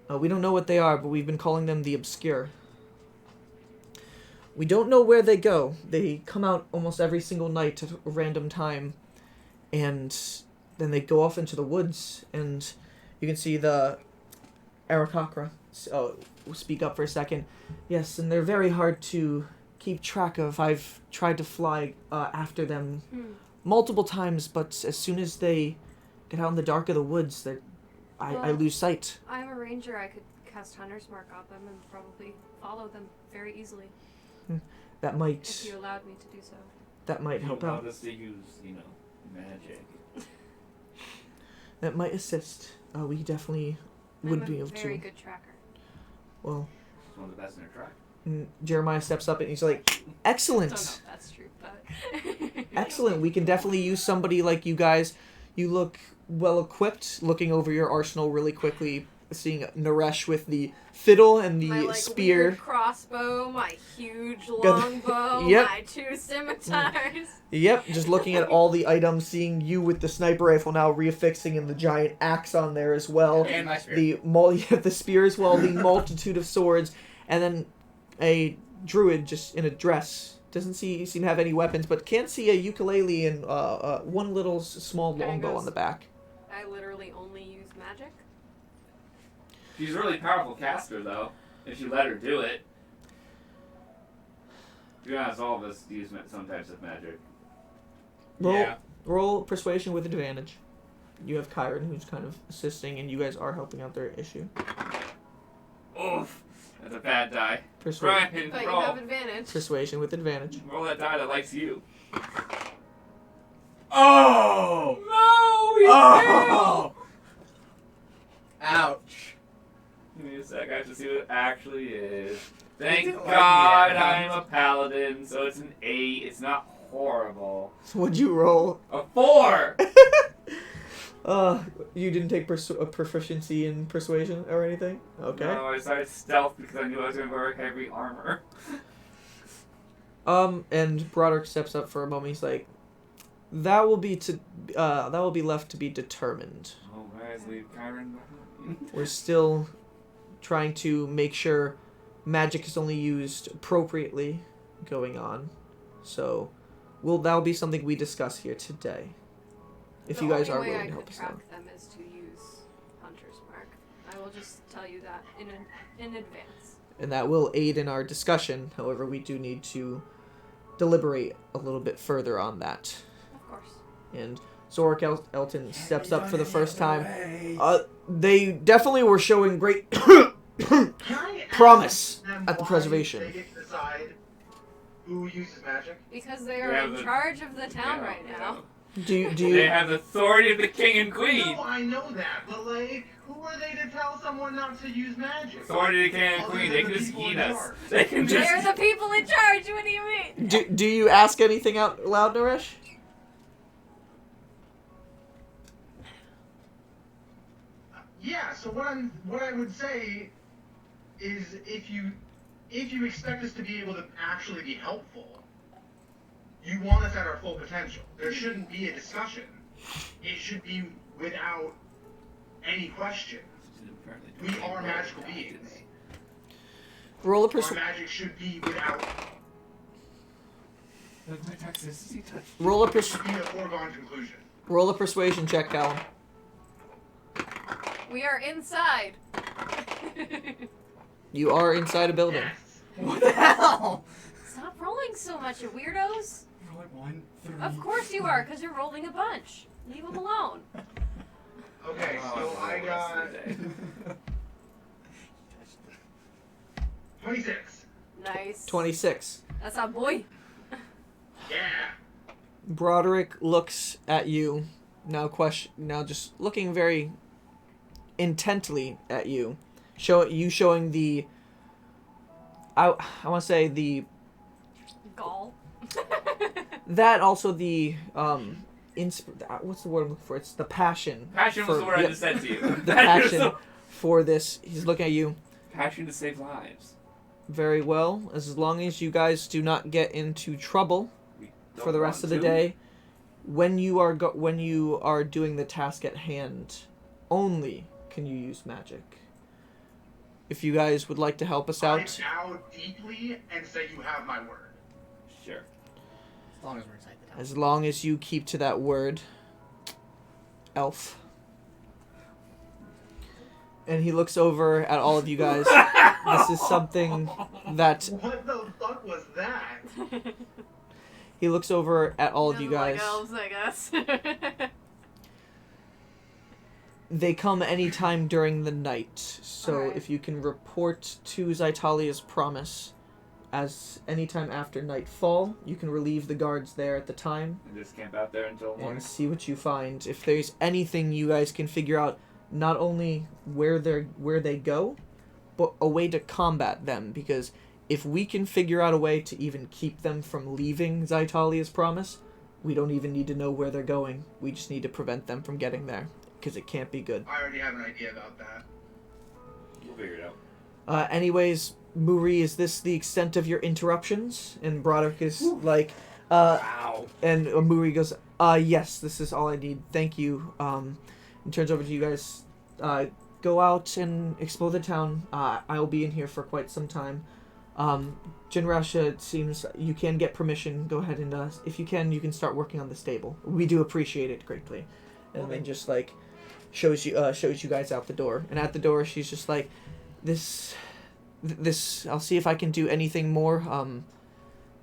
We don't know what they are, but we've been calling them the Obscure. We don't know where they go. They come out almost every single night at a random time, and then they go off into the woods, and you can see the Arakakra speak up for a second. Yes, and they're very hard to keep track of. I've tried to fly after them multiple times, but as soon as they get out in the dark of the woods, I lose sight. I'm a ranger. I could cast Hunter's Mark on them and probably follow them very easily. That might... If you allowed me to do so. That might help out. You want us to use, magic. That might assist. We definitely would be able to. I'm a very good tracker. Well... He's one of the best in our track. Jeremiah steps up and he's like, excellent! I don't know if that's true, but... Excellent. We can definitely use somebody like you guys. You look well equipped, looking over your arsenal really quickly, seeing Naresh with the fiddle and the my, spear. Weird crossbow, my huge longbow, Yep. my 2 scimitars. Yep, just looking at all the items, seeing you with the sniper rifle now reaffixing and the giant axe on there as well. And my spear. The spear as well, the multitude of swords, and then a druid just in a dress. Doesn't seem to have any weapons, but can see a ukulele and one little small longbow on the back. I literally only use magic. She's a really powerful caster, though, if you let her do it. To be honest, all of us use some types of magic. Roll persuasion with advantage. You have Kyron, who's kind of assisting, and you guys are helping out their issue. Oof. That's a bad die. Persuasion. Brian, But roll. you have advantage. Persuasion with advantage. Roll that die that likes you. Oh! No! He Oh! Ouch. Give me a sec, I have to see what it actually is. Thank didn't like God me, I'm a paladin, so it's an 8. It's not horrible. So what'd you roll? A 4! You didn't take proficiency in persuasion or anything? Okay. No, I decided stealth because I knew I was going to wear heavy armor. And Broderick steps up for a moment. He's like, that will be left to be determined. Oh, guys, leave Kyron. We're still trying to make sure magic is only used appropriately going on. So, that'll be something we discuss here today. If you guys are willing to help us out. The only way I could track them is to use Hunter's Mark. I will just tell you that in advance. And that will aid in our discussion. However, we do need to deliberate a little bit further on that. Of course. And Zorik Elton steps up for the first time. They definitely were showing great promise at the preservation. They get to decide who uses magic. Because they are in charge of the town right now. Do you They have the authority of the king and queen. No, I know that, but who are they to tell someone not to use magic? Authority of the king and queen. They can just eat us. They can just. They're the people in charge. What do you mean? Do you ask anything out loud, Naresh? Yeah. So what I would say is if you expect us to be able to actually be helpful, you want us at our full potential. There shouldn't be a discussion. It should be without any question. We are magical beings. Roll a Our magic should be without. roll a Should be a foregone conclusion. roll a persuasion check, Callum. We are inside. You are inside a building. Yes. What the hell? Stop rolling so much, you weirdos. Roll it 1, 3. Of course you are, because you're rolling a bunch. Leave them alone. Okay, so I got 26. Nice. 26. That's our boy. Yeah. Broderick looks at you now. Now, just looking very intently at you, showing the. I want to say the. Gall. That also the what's the word I'm looking for? It's the passion. Passion was the word I just said to you. The passion for this. He's looking at you. Passion to save lives. Very well. As long as you guys do not get into trouble for the rest of the day, when you are doing the task at hand, only can you use magic. If you guys would like to help us out, I bow deeply and say you have my word. Sure. As long as we're inside the town. as long as you keep to that word, elf. And he looks over at all of you guys. This is something that What the fuck was that? he looks over at all of you Doesn't guys. Like elves, I guess. They come anytime during the night. So Alright. if you can report to Zytalia's promise as anytime after nightfall, you can relieve the guards there at the time And just camp out there until morning. and see what you find. If there's anything you guys can figure out, not only where they go, but a way to combat them, because if we can figure out a way to even keep them from leaving Zytalia's promise, we don't even need to know where they're going. We just need to prevent them from getting there, because it can't be good. I already have an idea about that. We'll figure it out. Anyways, Muri, is this the extent of your interruptions? And Broderick is like, Wow. and Muri goes, yes, this is all I need. Thank you. And turns over to you guys. Go out and explore the town. I will be in here for quite some time. Jinrasha, it seems you can get permission. Go ahead and, if you can start working on the stable. We do appreciate it greatly. And then just like shows you guys out the door. And at the door, she's just like, this. I'll see if I can do anything more.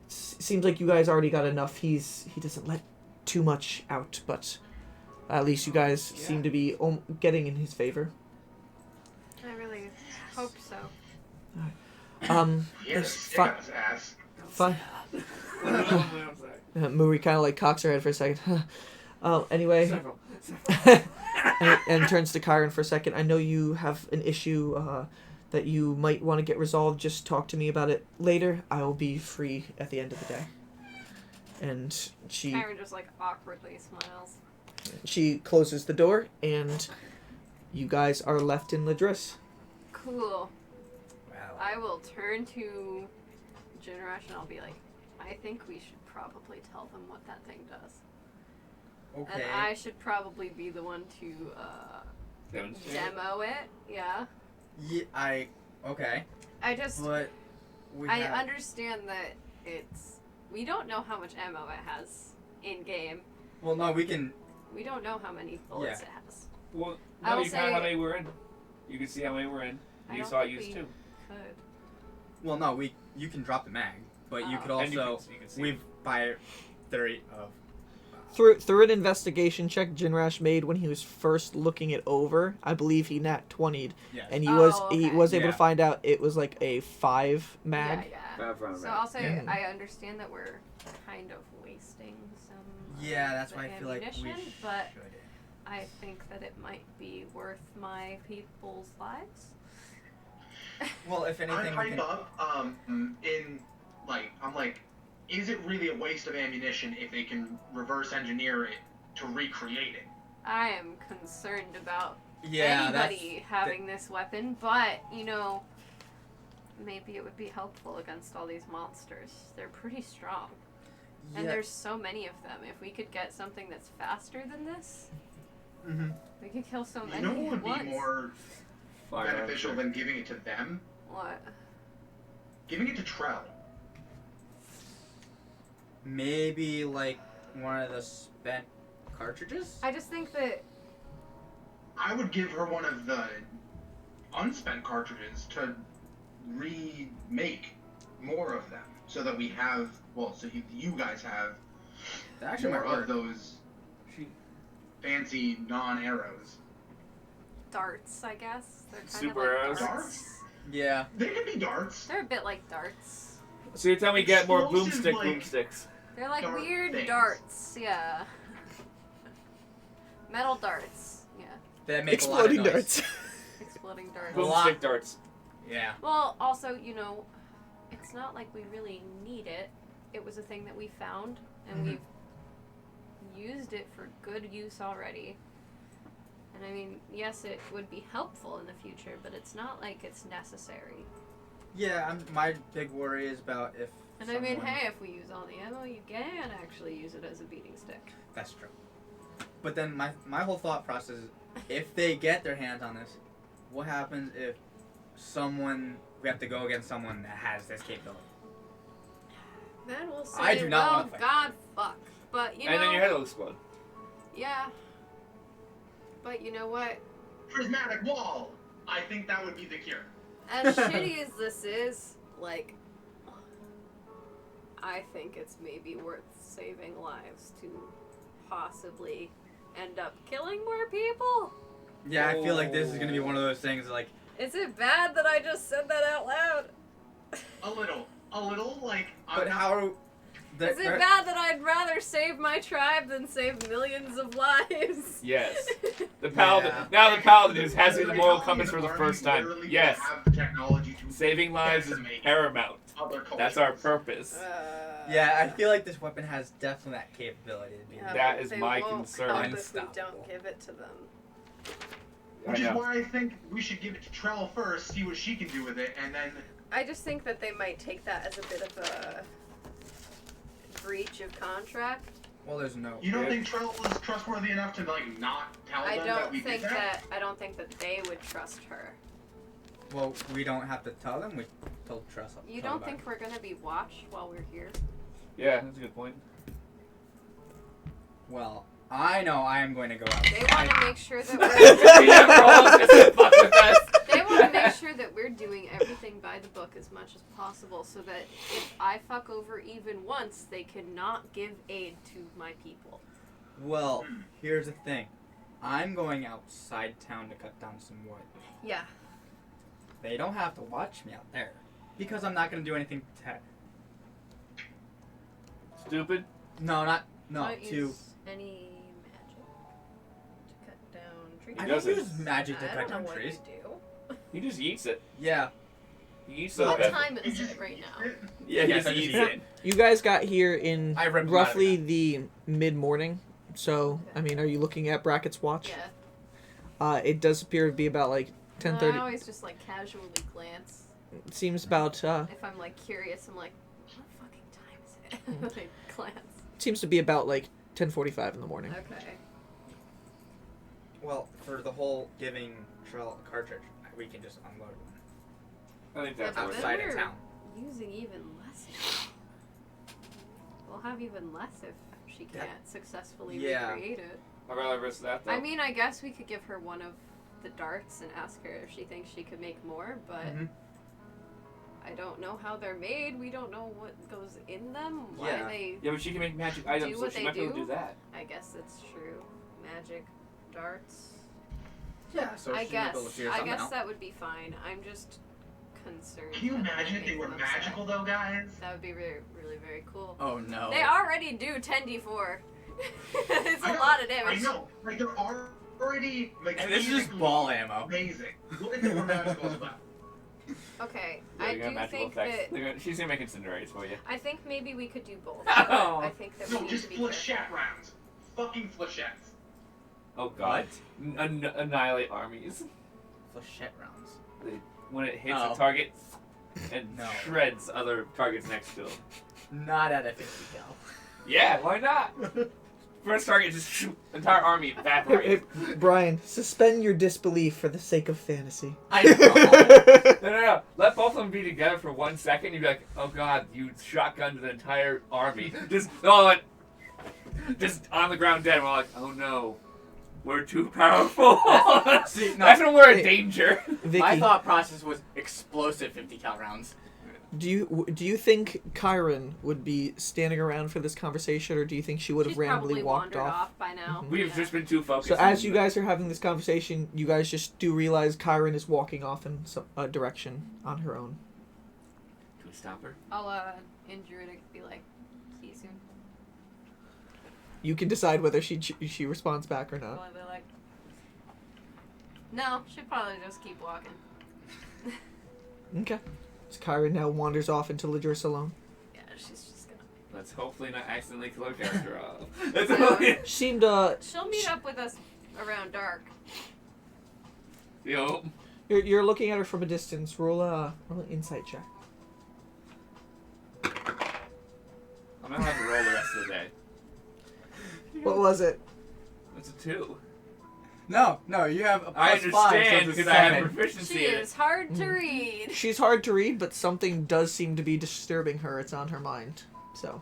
Seems like you guys already got enough. He doesn't let too much out, but at least you guys seem to be getting in his favor. I really hope so. Yes, Fi- stick up his ass. Fine. I'm sorry. Muri kind of like cocks her head for a second. Anyway, Several. and turns to Kyron for a second. I know you have an issue that you might want to get resolved. Just talk to me about it later. I will be free at the end of the day. And Kyron just like awkwardly smiles. she closes the door, and you guys are left in Ladris. Cool. Wow. I will turn to Jinrash and I'll be like, I think we should probably tell them what that thing does. Okay. And I should probably be the one to Demonstrate. demo it. Yeah. Yeah, okay. I just But I understand that we don't know how much ammo it has in game. Well, no, we can. We don't know how many bullets Yeah. it has. Well, I no, will you can how say- many we're in. You can see how many we're in. I You don't saw it think used we too. could. Well, no, you can drop the mag, but you Oh. could And also you can see. we've by 30 of. Through an investigation check Jinrash made when he was first looking it over, I believe he nat 20'd, Yeah. and he Oh, was okay. able Yeah. to find out it was like a 5 mag. Yeah. So I'll say Yeah. I understand that we're kind of wasting some. Yeah, of that's the why I feel like we ammunition, but should. I think that it might be worth my people's lives. Well, if anything, I we pipe can. up, I'm like, is it really a waste of ammunition if they can reverse engineer it to recreate it? I am concerned about Yeah, anybody having this weapon, but maybe it would be helpful against all these monsters. They're pretty strong. And Yeah. there's so many of them. If we could get something that's faster than this, Mhm. we could kill so You many know what at would be once. more beneficial than giving it to them? What? Giving it to Trell. Maybe like one of the spent cartridges. I just think that I would give her one of the unspent cartridges to remake more of them, so that we have, you guys have That actually more might of work. those fancy non-arrows. darts, I guess. They're kind Super of like arrows? darts. Yeah. They can be darts. They're a bit like darts. So you're telling me get more Explosive, boomsticks. They're like Dart weird things. darts. Yeah. Metal darts. Yeah. That make a lot of Exploding noise. darts. Exploding darts. Cool. lot. Boomstick darts. Yeah. Well, also, it's not like we really need it. It was a thing that we found, and Mhm. we've used it for good use already. And I mean, yes, it would be helpful in the future, but it's not like it's necessary. Yeah, my big worry is about if. And I mean, someone- hey, if we use all the ammo, you can actually use it as a beating stick. That's true. But then my whole thought process is, if they get their hands on this, what happens if we have to go against someone that has this capability? Then we'll say, I do not well, wanna fight. God, fuck. But, And then your head will explode. Yeah. But you know what? Prismatic wall. I think that would be the cure. As shitty as this is, like, I think it's maybe worth saving lives to possibly end up killing more people. Yeah, I feel like this is gonna be one of those things like. Is it bad that I just said that out loud? A little, like. But how? Is it bad that I'd rather save my tribe than save millions of lives? Yes. The paladin. Now the paladin has the moral compass for the first time. Literally Yes. Have the technology to Saving lives is decimate paramount. other cultures. That's our purpose. Yeah, I feel like this weapon has definitely that capability to be. Yeah, That but is they my won't concern. help if we Unstoppable. don't give it to them. Which I is know. why I think we should give it to Trell first, see what she can do with it, and then. I just think that they might take that as a bit of a breach of contract. Well, there's no. You don't think Trell was trustworthy enough to like not tell I them that don't we think did that? I don't think that they would trust her. Well, we don't have to tell them. We told Trust. You don't think we're gonna be watched while we're here? Yeah, that's a good point. Well, I know I am going to go out. They want to make sure that we're Yeah, Roll just fuck with us. they want to make sure that we're doing everything by the book as much as possible, so that if I fuck over even once, they cannot give aid to my people. Well, here's the thing. I'm going outside town to cut down some wood. Yeah. They don't have to watch me out there because I'm not going to do anything Stupid. No, not no. Don't To use any magic to cut down trees. I He don't doesn't. use magic to I cut don't know down what trees. you do. He just eats it. Yeah. He eats What those. time is it right now? Yeah, he Yes, just I just eats eat it. You guys got here in I ripped them out of roughly that. the mid-morning. So, I mean, are you looking at Brackett's watch? Yeah. It does appear to be about like I 10:30. always just like casually glance. It seems about If I'm like curious, I'm like, what fucking time is it? Like, glance. seems to be about like 10:45 in the morning. Okay. Well, for the whole giving Trell a cartridge, we can just unload one I think that's Yeah, what but we're then outside of we're town. using even less now. We'll have even less if she can't successfully Yeah. recreate it. I'd rather risk that though. I mean, I guess we could give her one of the darts and ask her if she thinks she could make more, but Mhm. I don't know how they're made. We don't know what goes in them. Why Yeah. they... Yeah, but she can make magic items, so what she they might be able to do? do that. I guess that's true. Magic darts. Yeah, so I she may be able to guess. figure I something guess out. that would be fine. I'm just concerned. Can you that imagine might if they make were them upset. magical though, guys? That would be really, really very cool. Oh no. They already do 10d4. It's I a know, lot of I damage. know. Like they're already like. And this is just physically ball ammo. Amazing. What if they were magical as well? Okay, Yeah, I you got do magical think effects. that. They're gonna, she's gonna make incinerators for you. I think maybe we could do both. Oh. I think that we No, need just to be careful. flechette rounds. Fucking flechettes. Oh god. Annihilate armies. Flechette rounds. When it hits Oh. a target and No. shreds other targets next to them. Not at a 50 cal. Yeah, why not? First target, just shoot. Entire army Hey, evaporates. Brian, suspend your disbelief for the sake of fantasy. I know. No. Let both of them be together for 1 second. You'd be like, oh god, you shotgunned the entire army. Just on the ground dead. We're like, oh no. We're too powerful. See, no. That's when we're in Hey. danger. Vicky, My thought process was explosive 50 cal rounds. Do you think Kyron would be standing around for this conversation, or do you think she would have She's randomly probably walked wandered off? by now. Mhm. We've just been too focused. So as on you guys are having this conversation, you guys just do realize Kyron is walking off in a direction on her own. Do we stop her? I'll injure it and be like, see you soon. You can decide whether she responds back or not. I'll be like, no, she'll probably just keep walking. Okay. So Kyron now wanders off into Ladris alone. Yeah, she's just gonna. Let's hopefully not accidentally kill her character off. That's all. Seemed She'll meet up with us around dark. Yo. you're looking at her from a distance. Roll an insight check. I'm gonna have to roll the rest of the day. What was it? It's a 2. No, you have a I plus 5, so understand it's a because I have 7. proficiency She in it. is hard to read. She's hard to read, but something does seem to be disturbing her. It's on her mind. So.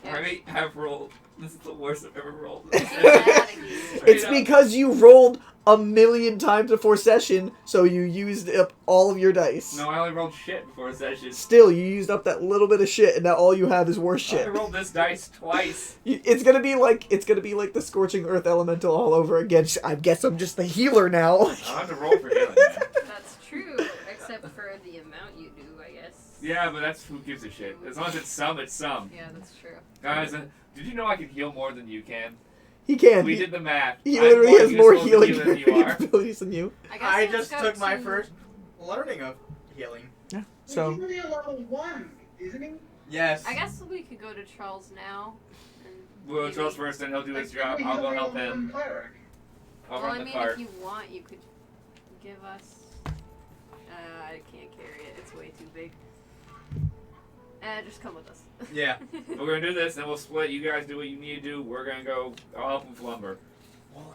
I have rolled. This is the worst I've ever rolled. It's because you rolled 1,000,000 times before session, so you used up all of your dice. No, I only rolled shit before a session. Still, you used up that little bit of shit, and now all you have is worse I shit. rolled this dice twice. It's gonna be like the Scorching Earth Elemental all over again. I guess I'm just the healer now. I'll have to roll for healing. That's true, except for the amount you do, I guess. Yeah, but that's who gives a shit. As long as it's some, it's some. Yeah, that's true. Guys, did you know I can heal more than you can? He can. We did the math. He I'm literally more has more useful as a healing healer than you are. abilities than you. I, guess I let's just go took my to- first learning of healing. Yeah. He's So only a level 1, isn't he? Yes. I guess we could go to Charles now. And We'll maybe- Charles first, and he'll do his job. He's I'll go only a help level 1 him. cleric. I'll Well, run I the mean, cart. if you want, you could give us. I can't carry it. It's way too big. Just come with us. Yeah. We're gonna do this, and we'll split. You guys do what you need to do. We're gonna go. I'll help with lumber. Well,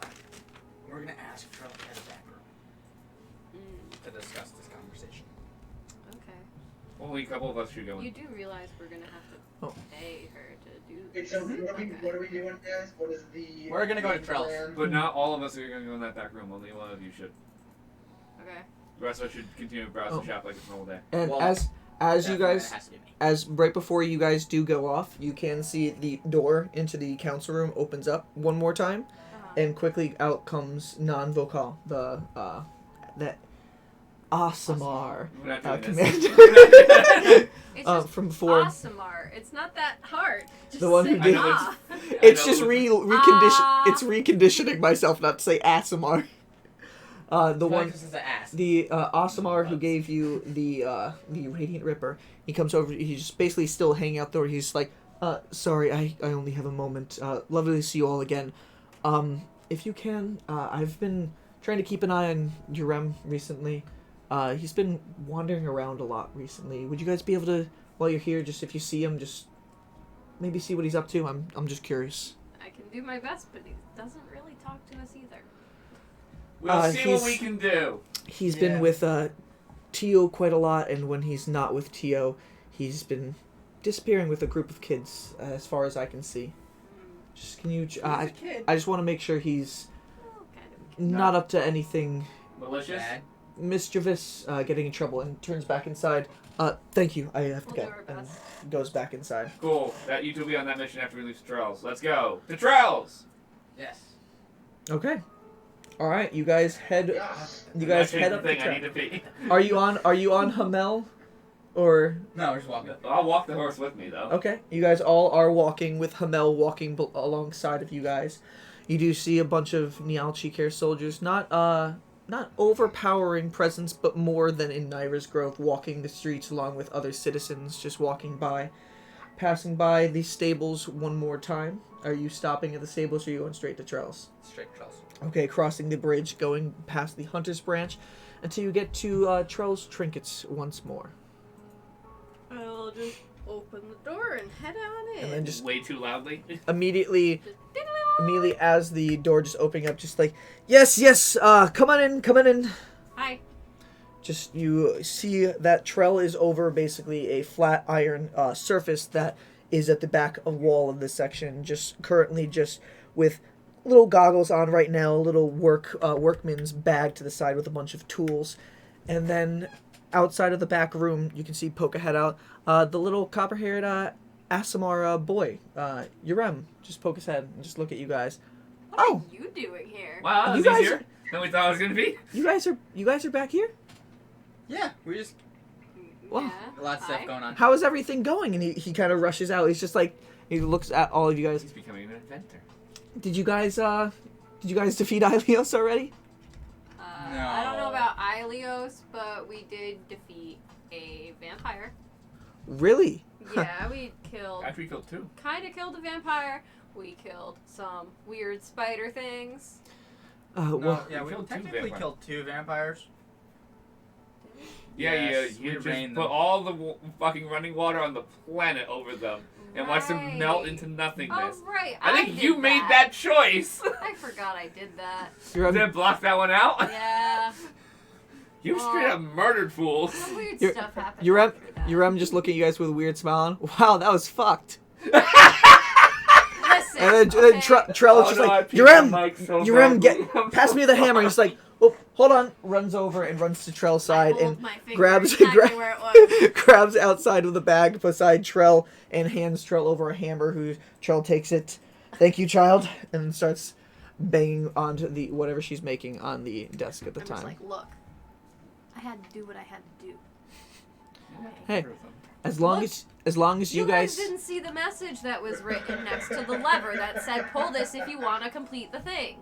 we're gonna ask Charles to have a back room Mm, to discuss this conversation. okay. Only a couple of us should go You in. do realize we're gonna have to Oh. pay her to do Wait, this. so what are we doing, guys? What is the... We're gonna go to Trell's. plan? But not all of us are gonna go in that back room. Only one of you should. Okay. The rest of us should continue to browse the shop like it's a normal day. and Well, as you guys It has to be me. as right before you guys do go off, you can see the door into the council room opens up one more time, and quickly out comes non-vocal, that Asamar We're not doing this. commander It's just from before. Asamar. It's not that hard. Just The one who say did- ah. It's I just know. recondition. It's reconditioning myself not to say Asamar. The one. This is the ass. The Asamar who gave you the Radiant Ripper, he comes over. He's just basically still hanging out there. He's like, sorry, I only have a moment. Lovely to see you all again. If you can, I've been trying to keep an eye on Jurem recently. He's been wandering around a lot recently. Would you guys be able to, while you're here, just if you see him, just maybe see what he's up to? I'm just curious. I can do my best, but he doesn't really talk to us either. We'll see what he's- we can do. He's Yeah. been with Tio quite a lot, and when he's not with Tio, he's been disappearing with a group of kids, as far as I can see. Just can you? He's a kid. I just want to make sure he's Well, kind of. not up to anything Malicious? Bad. mischievous, getting in trouble, and turns back inside. Thank you. I have to We'll go. do our And best. goes back inside. Cool. That you two will be on that mission after we leave Trells. Let's go. To Trells! Yes. Okay. All right, you guys head. Yes. You guys That's head the up the thing I track. need to be. Are you on Hamel, or No, we're just walking. I'll walk the horse with me, though. okay? You guys all are walking with Hamel walking alongside of you guys. You do see a bunch of Nialchi care soldiers, not overpowering presence, but more than in Nyra's Grove, walking the streets along with other citizens, just walking by. Passing by the stables one more time. Are you stopping at the stables, or are you going straight to Trells? Straight Charles. Okay, crossing the bridge, going past the Hunter's Branch, until you get to Trell's Trinkets once more. I'll just open the door and head on in. And then just Way too loudly. immediately as the door just opening up, just like, yes, come on in. Hi. Just you see that Trell is over basically a flat iron surface that is at the back of wall of this section, just currently just with little goggles on right now, a little workman's bag to the side with a bunch of tools. And then outside of the back room, you can see poke a head out. The little copper-haired Asimar boy, Yurem, just poke his head and just look at you guys. What Oh. are you doing here? Wow, that You was guys easier than we thought it was gonna be. You guys are back here? Yeah, we just Well, Yeah. a lot of stuff Hi. going on. How is everything going? And he kind of rushes out. He's just like, he looks at all of you guys. He's becoming an inventor. Did you guys defeat Ilios already? I don't know about Ilios, but we did defeat a vampire. Really? Yeah, we killed, After we killed 2. kind of killed a vampire. We killed some weird spider things. Well, No, yeah, we we killed two technically vampires. killed 2 vampires. Yeah, Yes, you we just rained put them. all the fucking running water on the planet over them and watch them melt Right. into nothingness. Oh, right. I think did you made that choice. I forgot I did that. Yurem, Did block that one out? Yeah. You straight up murdered fools. Some weird You're- stuff happened. Yurem, after that. Yurem just looking at you guys with a weird smile on. Wow, that was fucked. Listen, And then okay. Trell is just Oh, no, I like, peeked the Yurem, mic so Yurem, badly. pass me the hammer. He's like, oh, hold on. Runs over and runs to Trell's side I hold and my finger grabs exactly where it was. grabs outside of the bag beside Trell and hands Trell over a hammer. Who Trell takes it. Thank you, child, and starts banging onto the whatever she's making on the desk at the I'm time. just like, look, I had to do what I had to do. Hey, as long as you guys didn't see the message that was written next to the lever that said, pull this if you want to complete the thing.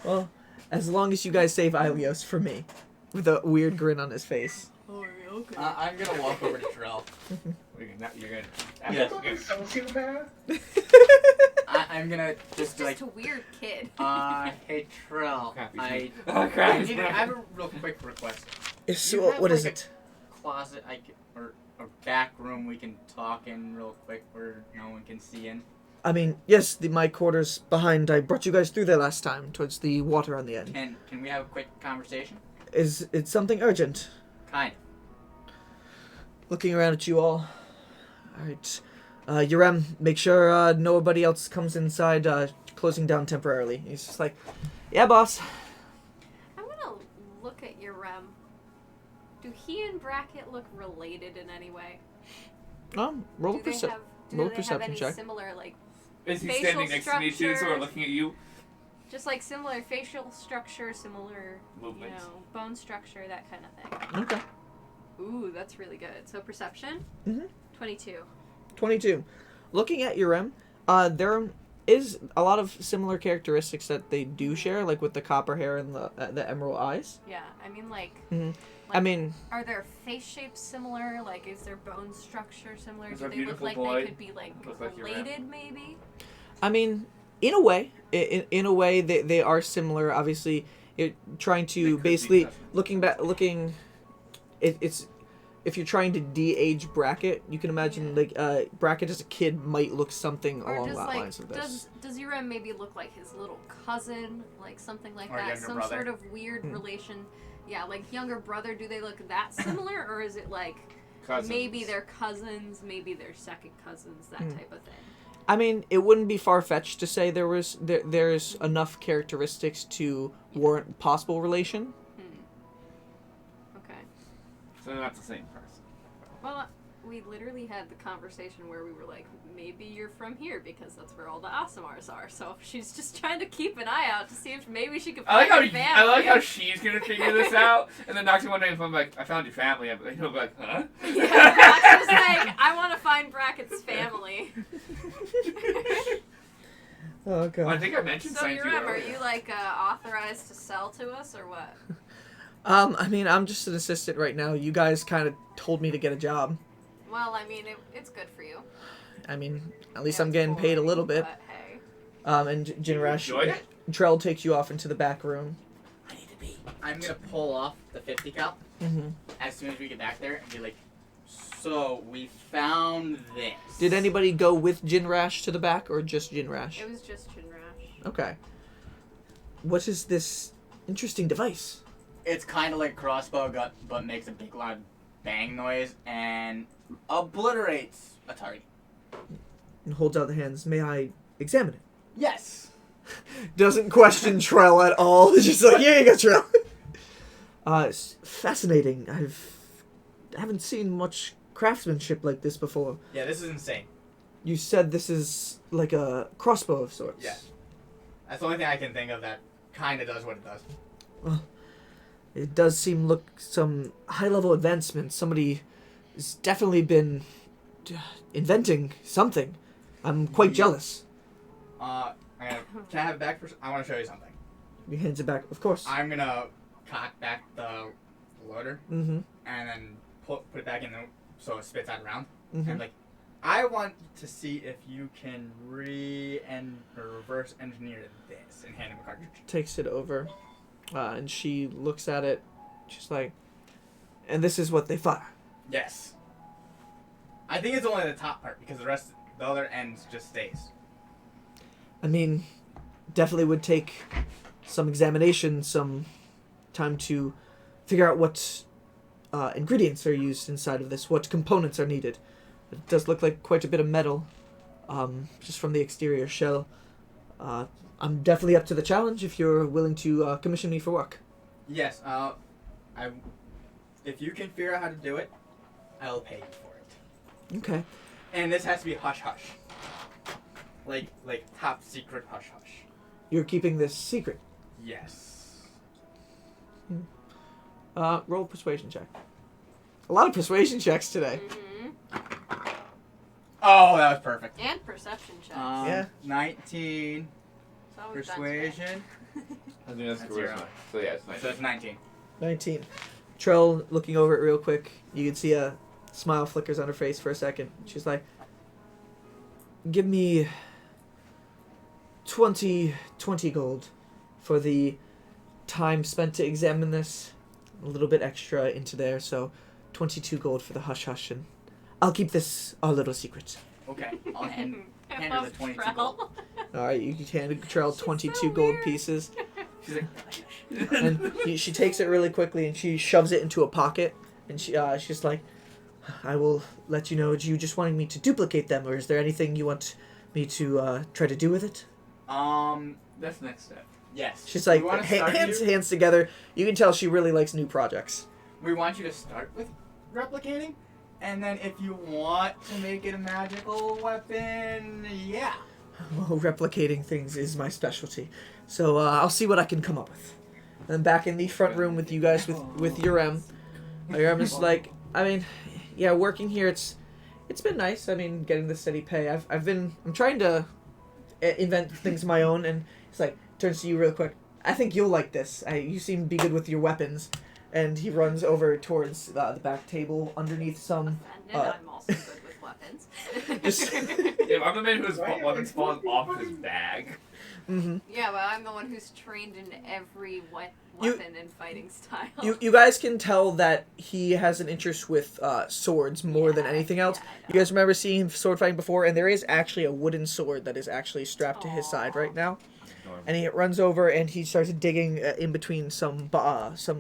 well, as long as you guys save Ilios for me, with a weird grin on his face. Oh, okay. I'm gonna walk over to Trell. You're gonna. Yes. Fucking sociopath. I'm gonna just be like, Just a weird kid. hey Trell, Crap, I Oh crap! I have a real quick request. Yes, You what, have, what is like, it? Closet or a back room we can talk in real quick where no one can see in. I mean, yes, my quarters behind. I brought you guys through there last time, towards the water on the end. Can we have a quick conversation? Is it something urgent? Kind. Looking around at you all. Alright. Yurem, make sure nobody else comes inside, closing down temporarily. He's just like, yeah, boss. I'm gonna look at your Do he and Brackett look related in any way? Roll a Do they perception. have, do roll a they have perception any check. similar, like, Is he facial standing next to me too, so we're structures? looking at you? just like similar facial structure, similar, Movements. bone structure, that kind of thing? Okay. Ooh, that's really good. So perception? Mhm. 22. 22. Looking at Yurem, there is a lot of similar characteristics that they do share, like with the copper hair and the emerald eyes. Yeah, I mean, like, Mhm. like, I mean, are their face shapes similar? Like, is their bone structure similar? Is Do our they look beautiful like boy they could be, like, look like your related, maybe? in a way, in a way, they are similar. Obviously, trying They to could be basically cousins. it's if you're trying to de-age Brackett, you can imagine Brackett as a kid might look something Or along just, that like, lines of this. does Yurem maybe look like his little cousin? Like, something like Or that? younger Some brother. sort of weird Hmm. relation? Yeah, like, younger brother, do they look that similar? Or is it, like, Cousins. maybe they're cousins, maybe they're second cousins, that Hmm. type of thing? I mean, it wouldn't be far-fetched to say there's enough characteristics to warrant possible relation. Okay. So they're not the same person. Well, we literally had the conversation where we were like, maybe you're from here because that's where all the Asimars are. So she's just trying to keep an eye out to see if maybe she could I find like her family. I like how she's gonna figure this out, and then knocks me one day and I'm like, I found your family. I'm like, huh? Yeah, Max was like, I want to find Brackett's family. Oh I god. think I mentioned So something to you Yurem, are earlier. you like authorized to sell to us or what? I mean, I'm just an assistant right now. You guys kind of told me to get a job. Well, I mean, it's good for you. I mean, at least Yeah, I'm it's getting paid a boring, little bit. But hey. And You Jinrash, enjoyed it? Trell takes you off into the back room. I need to be. I'm gonna pull off the 50 cal Mm-hmm. as soon as we get back there and be like, so we found this. Did anybody go with Jinrash to the back, or just Jinrash? It was just Chinrash. Okay. What is this interesting device? It's kind of like crossbow but makes a big loud bang noise and obliterates a target. And holds out the hands. May I examine it? Yes. Doesn't question Trell at all. It's just like, here you go, Trell. It's fascinating. I haven't seen much craftsmanship like this before. Yeah, this is insane. You said this is like a crossbow of sorts. Yeah. That's the only thing I can think of that kind of does what it does. Well, it does seem look some high-level advancement. Somebody has definitely been inventing something. I'm quite jealous. Can I have it back for? I want to show you something. He hands it back. Of course. I'm gonna cock back the loader Mm-hmm. and then put it back in so it spits out around. Mm-hmm. And like, I want to see if you can reverse engineer this and hand him a cartridge. Takes it over, and she looks at it. She's like, and this is what they fire. Yes. I think it's only the top part because the other end just stays. I mean, definitely would take some examination, some time to figure out what ingredients are used inside of this, what components are needed. It does look like quite a bit of metal, just from the exterior shell. I'm definitely up to the challenge if you're willing to commission me for work. Yes. If you can figure out how to do it, I'll pay you for it. Okay. And this has to be hush hush. Like top secret hush hush. You're keeping this secret. Yes. Roll a persuasion check. A lot of persuasion checks today. Mm-hmm. Oh, that was perfect. And perception checks. Yeah. 19 So we've done today. persuasion. I think that's That's charisma. zero. So yeah, it's nice. So it's 19. 19. Trell, looking over it real quick, you can see a smile flickers on her face for a second. She's like, give me 20 gold for the time spent to examine this. A little bit extra into there, so 22 gold for the hush hush, and I'll keep this our little secret. Okay. I'll hand I her the love 22 Trell. gold. Alright, you can hand Trell 22 so gold weird. pieces. She's like, And she takes it really quickly and she shoves it into a pocket, and she's like, I will let you know. Do you just wanting me to duplicate them, or is there anything you want me to try to do with it? that's the next step. Yes. She's like, We wanna start hands together. You can tell she really likes new projects. We want you to start with replicating, and then if you want to make it a magical weapon, yeah. Well, replicating things is my specialty, so I'll see what I can come up with. And then back in the front room with you guys, with Urem. Urem is like, I mean, yeah, working here, it's been nice. I mean, getting the steady pay. I'm trying to invent things of my own, and it's like, turns to you real quick. I think you'll like this. You seem to be good with your weapons. And he runs over towards the back table underneath some. Offended, I'm also good with weapons. Just- Yeah, I'm the man whose weapons falling off of his bag. Mm-hmm. Yeah, but I'm the one who's trained in every You- weapon and fighting style. You guys can tell that he has an interest with swords more than anything else. Yeah, I know. You guys remember seeing him sword fighting before, and there is actually a wooden sword that is actually strapped to his side right now. And he runs over and he starts digging in between some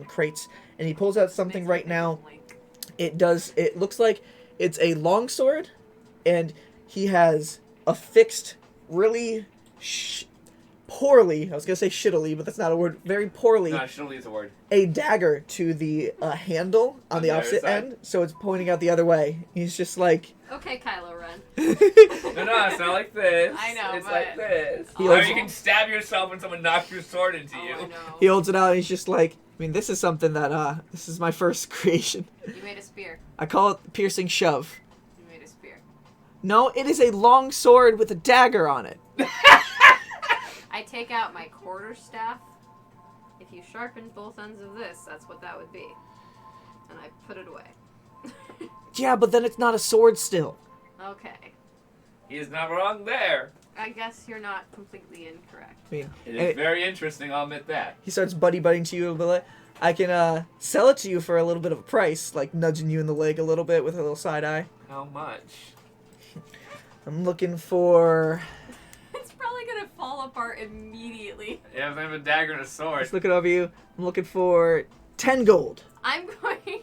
crates, and he pulls out something right now. It looks like it's a long sword, and he has affixed really poorly, I was gonna say shittily, but that's not a word, very poorly, No, shouldn't use a word. a dagger to the handle on the other opposite side. end, so it's pointing out the other way. He's just like, Okay, Kylo Ren. No, it's not like this. I know, It's but- like this. He Or also- you can stab yourself when someone knocks your sword into Oh, you. I know. he holds it out, and he's just like, I mean, this is something that, this is my first creation. You made a spear. I call it piercing shove. You made a spear. No, it is a long sword with a dagger on it. I take out my quarterstaff. If you sharpened both ends of this, that's what that would be. And I put it away. Yeah, but then it's not a sword still. Okay. He's not wrong there. I guess you're not completely incorrect. I mean, It Hey. is very interesting, I'll admit that. he starts buddy-buddying to you a little bit. I can sell it to you for a little bit of a price, like nudging you in the leg a little bit with a little side eye. How much? I'm looking for... It's probably gonna fall apart immediately. Yeah, if I have a dagger and a sword. Just looking over you. I'm looking for 10 gold. I'm going.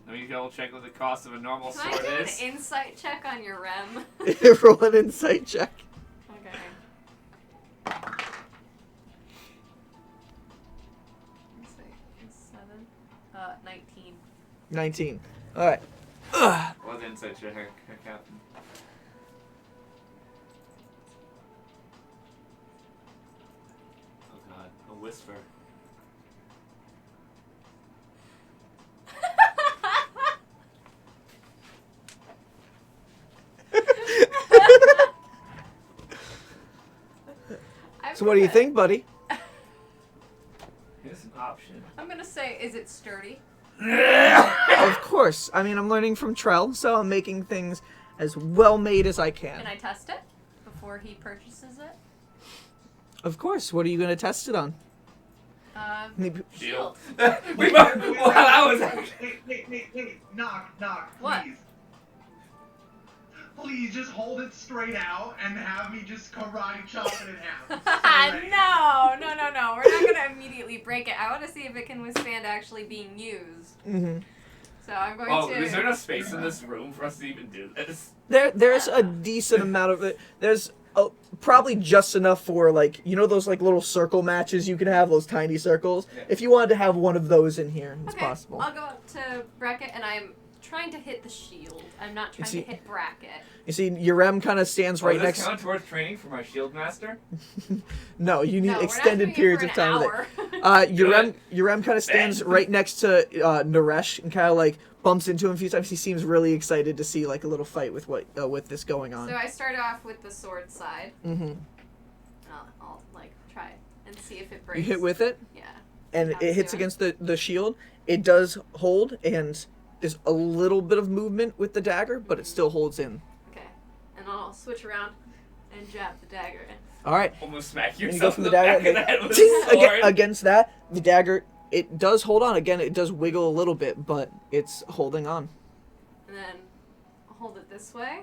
I mean, you can all check what the cost of a normal Can I sword do an is. insight check on your rem? Roll an insight check. Okay. 19. 19. All right. Well, then, such a her captain. Oh God, a whisper. So what do you think, buddy? Here's an option. I'm gonna say, is it sturdy? Of course. I mean, I'm learning from Trell, so I'm making things as well made as I can. Can I test it before he purchases it? Of course. What are you going to test it on? Shield. Shield. We both. Well, I was actually. Wait. Knock, What? please. Please just hold it straight out and have me just karate chop it in half. No. We're not gonna immediately break it. I want to see if it can withstand actually being used. Mm-hmm. So I'm going Oh, to. is there enough space in this room for us to even do this? There's a decent amount of it. There's probably just enough for, like, you know those, like, little circle matches you can have, those tiny circles? Yeah. If you wanted to have one of those in here, it's Okay, possible. I'll go up to bracket, and I'm trying to hit the shield. I'm not trying see- to hit bracket. You see, Urem kind of stands right does next... this count towards training for my shield master? No, you need No, we're not extended doing it periods for of time an with hour. it. Urem kind of stands right next to Naresh and kind of, like, bumps into him a few times. He seems really excited to see, like, a little fight with with this going on. So I start off with the sword side. Mm-hmm. I'll like try and see if it breaks. You hit with it, Yeah. and How's it it hits doing? against the shield. It does hold, and there's a little bit of movement with the dagger, but it still holds in. Okay. And I'll switch around and jab the dagger in. All right. Almost smack And you go yourself from in the the dagger. back of the head with a Ting! sword. Against that, the dagger, it does hold on. Again, it does wiggle a little bit, but it's holding on. And then I'll hold it this way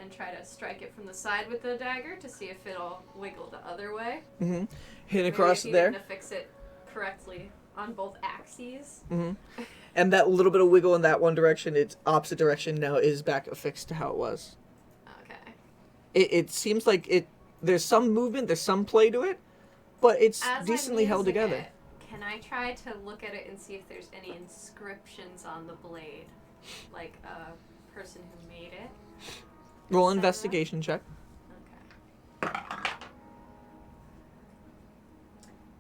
and try to strike it from the side with the dagger to see if it'll wiggle the other way. Mm-hmm. Hit Maybe across if there. To fix it correctly on both axes. Mm-hmm. And that little bit of wiggle in that one direction, its opposite direction now is back affixed to how it was. Okay. It seems like there's some movement, there's some play to it, but it's As decently I'm held using together. it, can I try to look at it and see if there's any inscriptions on the blade? Like a person who made it? Roll Etc. investigation check. Okay.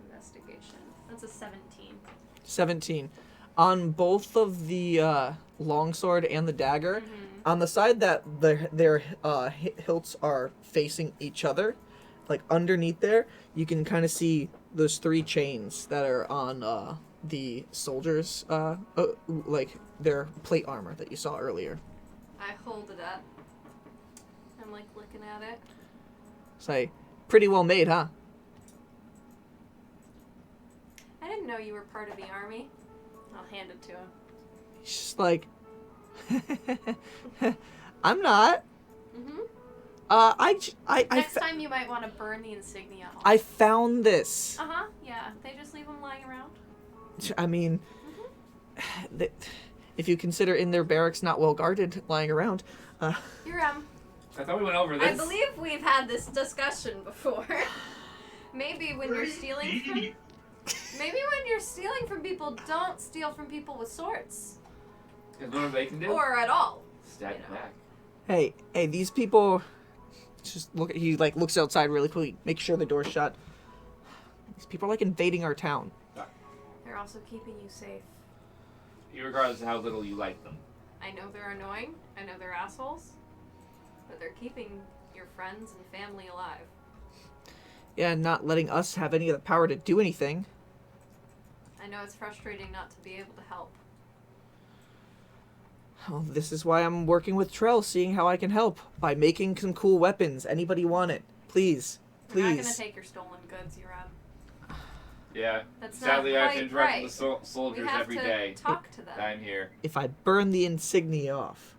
Investigation. That's a 17. 17. On both of the longsword and the dagger, Mm-hmm. on the side that their hilts are facing each other, like underneath there, you can kind of see those 3 chains that are on the soldiers, like their plate armor that you saw earlier. I hold it up. I'm like looking at it. Say, pretty well made, huh? I didn't know you were part of the army. I'll hand it to him. He's just like, I'm not. Mm-hmm. I Next time you might want to burn the insignia off. I found this. Uh-huh, yeah. They just leave them lying around. I mean, if you consider in their barracks not well guarded, lying around. You're, I thought we went over this. I believe we've had this discussion before. Maybe when you're stealing from... Maybe when you're stealing from people, don't steal from people with swords. Is what they can do? Or at all. Stab you know. back. Hey, these people. Just look. He like looks outside really quickly, make sure the door's shut. These people are like invading our town. They're also keeping you safe. Regardless of how little you like them. I know they're annoying. I know they're assholes. But they're keeping your friends and family alive. Yeah, not letting us have any of the power to do anything. I know it's frustrating not to be able to help. Well, this is why I'm working with Trell, seeing how I can help by making some cool weapons. Anybody want it? Please, We're not gonna please. take your stolen goods, Yoram. Yeah. That's Sadly, not I have to quite interact right. with the soldiers We have every to day. talk to them. I'm here. If I burn the insignia off,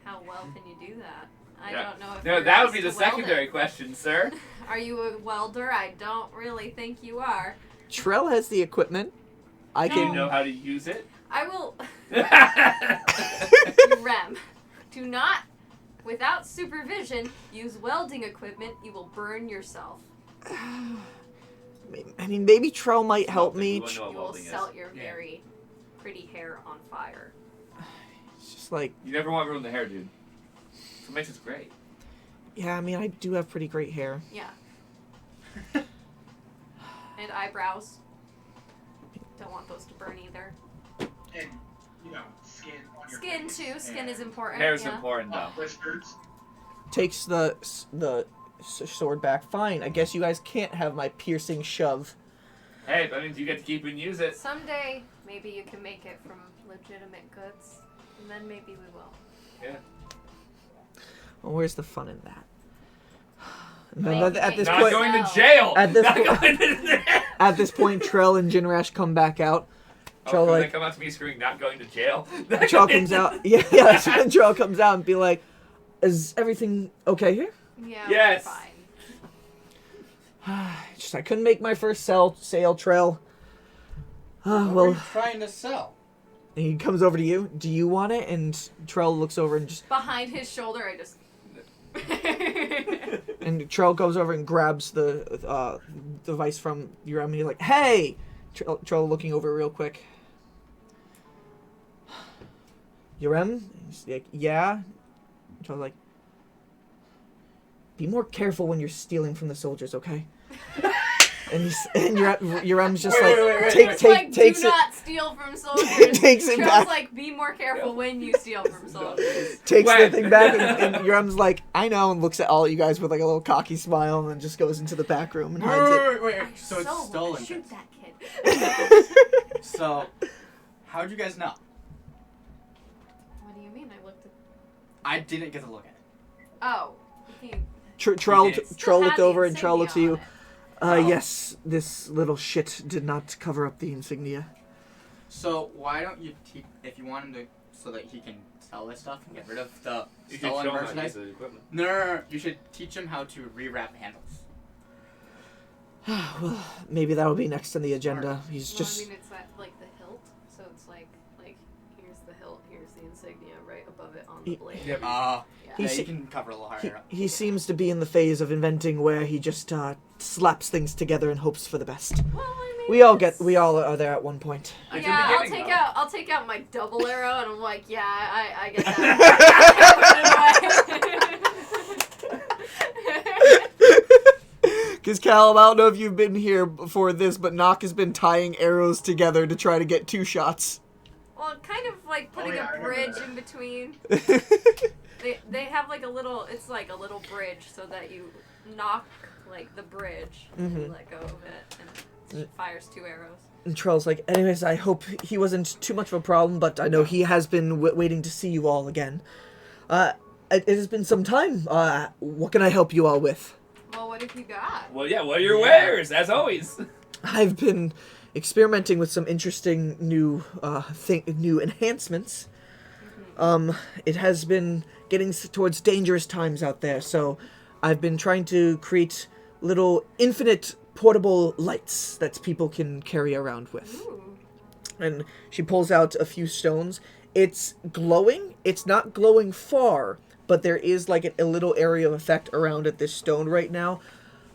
How well can you do that? I Yeah. don't know if No, you're that would used be the to welding. secondary question, sir. Are you a welder? I don't really think you are. Trell has the equipment. I Do you can. know how to use it? I will... Rem, do not, without supervision, use welding equipment. You will burn yourself. I mean, maybe Trell might help me. No, You will welding is. sell your Yeah. very pretty hair on fire. It's just like, You never want to ruin the hair, dude. That's what makes us great. yeah, I mean, I do have pretty great hair. Yeah. And eyebrows. Don't want those to burn either. And, you know, skin on your Skin face too. Skin and is important. Hair is yeah. important, though. blisters. Takes the sword back. Fine, I guess you guys can't have my piercing shove. Hey, that means you get to keep and use it. Someday, maybe you can make it from legitimate goods, and then maybe we will. Yeah. Well, where's the fun in that? And Make then it at this Not point, going to jail. At this Not point- going to jail. at this point, Trell and Jinrash come back out. Oh, Trell they like come out to me screaming, "Not going to jail." Trell comes out. Yeah, yeah. Trell comes out and be like, "Is everything okay here?" Yeah, Yes. we're fine. Just I couldn't make my first sale, Trell. What are Well, you trying to sell? and he comes over to you. Do you want it? And Trell looks over and just Behind his shoulder, I just. and Trell goes over and grabs the device from Yurem and he's like, "Hey!" Trell looking over real quick. Yurem? He's like, "Yeah?" Trell's like, "Be more careful when you're stealing from the soldiers, okay?" And Yurem's just Wait, like, wait, wait, take, wait. take, like, takes do it, not steal from soldiers. Takes it Trell's back. like, be more careful when you steal from soldiers. takes Wait. the thing back, and Yurem's like, "I know," and looks at all you guys with like a little cocky smile, and then just goes into the back room and hides it. Wait. I So it's wanna stolen. shoot that kid. So, how'd you guys know? What do you mean? I looked at. I didn't get to look at it. Oh. He Trell Still Trell had looked the over and Trell insignia looked to you. on it. Oh. Yes, this little shit did not cover up the insignia. So why don't you teach if you want him to, so that he can sell this stuff and get rid of the You should stolen show them how to merchandise? use the equipment. No. You should teach him how to rewrap handles. Well, maybe that'll be next on the agenda. He's Well, just I mean, it's that, like the hilt, so it's like here's the hilt, here's the insignia right above it on the blade. Yeah, Yeah, He's- you can cover a little higher up. he seems to be in the phase of inventing where he just slaps things together and hopes for the best. Well, I mean, We all are there at one point. It's Yeah, the beginning, though. I'll take out my double arrow, and I'm like, yeah, I get that. Because Cal, I don't know if you've been here before this, but Nock has been tying arrows together to try to get 2 shots. Well, kind of like putting yeah, I a remember bridge that. in between. They have like a little, it's like a little bridge so that you knock like the bridge and you Mhm. let go of it and it fires 2 arrows. And Trell's like, anyways, I hope he wasn't too much of a problem, but I know he has been waiting to see you all again. It has been some time. What can I help you all with? Well, what have you got? Well, yeah, what are your Yeah. wares, as always? I've been experimenting with some interesting new new enhancements. It has been getting towards dangerous times out there, so I've been trying to create little infinite portable lights that people can carry around with. Ooh. And she pulls out a few stones. It's glowing. It's not glowing far, but there is like a little area of effect around at this stone right now.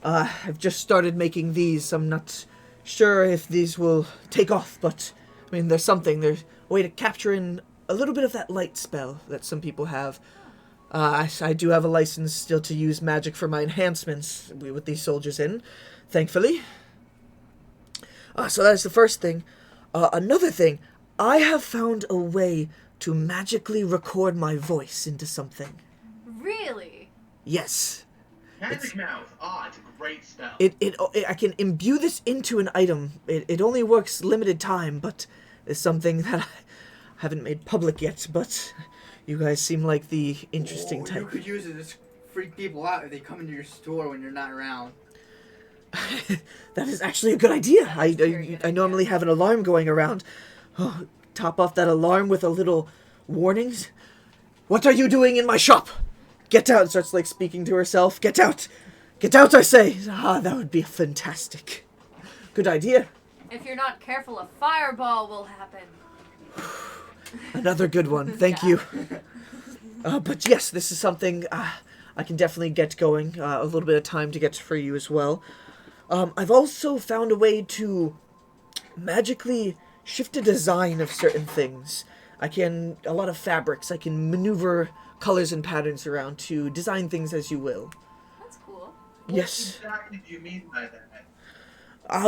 I've just started making these. I'm not sure if these will take off, but I mean, there's a way to capture in a little bit of that light spell that some people have. I do have a license still to use magic for my enhancements with these soldiers in, thankfully. So that's the first thing. Another thing, I have found a way to magically record my voice into something. Really? Yes. Magic Mouth. It's a great spell. I can imbue this into an item. It only works limited time, but it's something that I haven't made public yet, but you guys seem like the interesting You type. could use it to freak people out if they come into your store when you're not around. That is actually a good idea. That's a very good I normally idea. have an alarm going around. Oh, top off that alarm with a little warnings. What are you doing in my shop? Get out! Starts like speaking to herself. Get out! Get out! I say. That would be fantastic. Good idea. If you're not careful, a fireball will happen. Another good one. Thank Yeah. you. But yes, this is something I can definitely get going. A little bit of time to get for you as well. I've also found a way to magically shift the design of certain things. A lot of fabrics. I can maneuver colors and patterns around to design things as you will. That's cool. Yes. What exactly do you mean by that?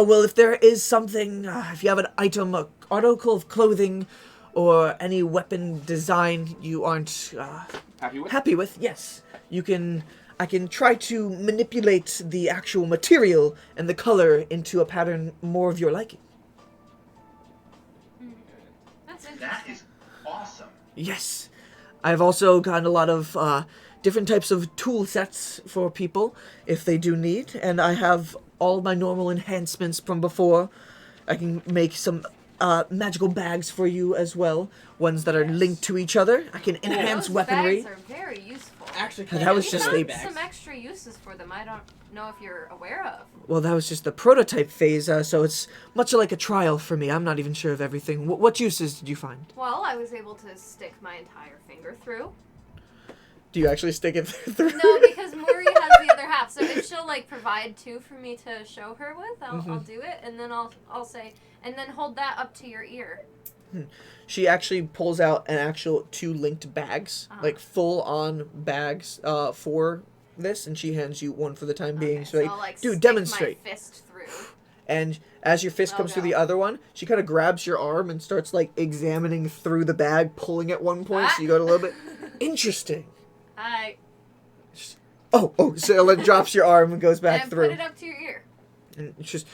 Well, if there is something, if you have an item, an article of clothing, or any weapon design you aren't Happy with? yes, I can try to manipulate the actual material and the color into a pattern more of your liking. That's interesting. That is awesome. Yes. I've also gotten a lot of different types of tool sets for people if they do need, and I have all my normal enhancements from before. I can make some magical bags for you as well, ones that are linked to each other. I can enhance Those weaponry. bags are very useful. Actually, That was You just found a- some extra uses for them. I don't know if you're aware of. Well, that was just the prototype phase, so it's much like a trial for me. I'm not even sure of everything. What uses did you find? Well, I was able to stick my entire finger through. Do you actually stick it through? No, because Muri has the other half. So if she'll like provide two for me to show her with, I'll do it, and then I'll say, and then hold that up to your ear. She actually pulls out an actual 2 linked bags, like full-on bags for this, and she hands you one for the time being. Okay, So, like, I'll, like, dude, stick demonstrate. my fist through. And as your fist Oh, comes through no. the other one, she kind of grabs your arm and starts, like, examining through the bag, pulling at one point, so you go to a little bit. Interesting. I Oh, so it drops your arm and goes back and through. put it up to your ear. And it's just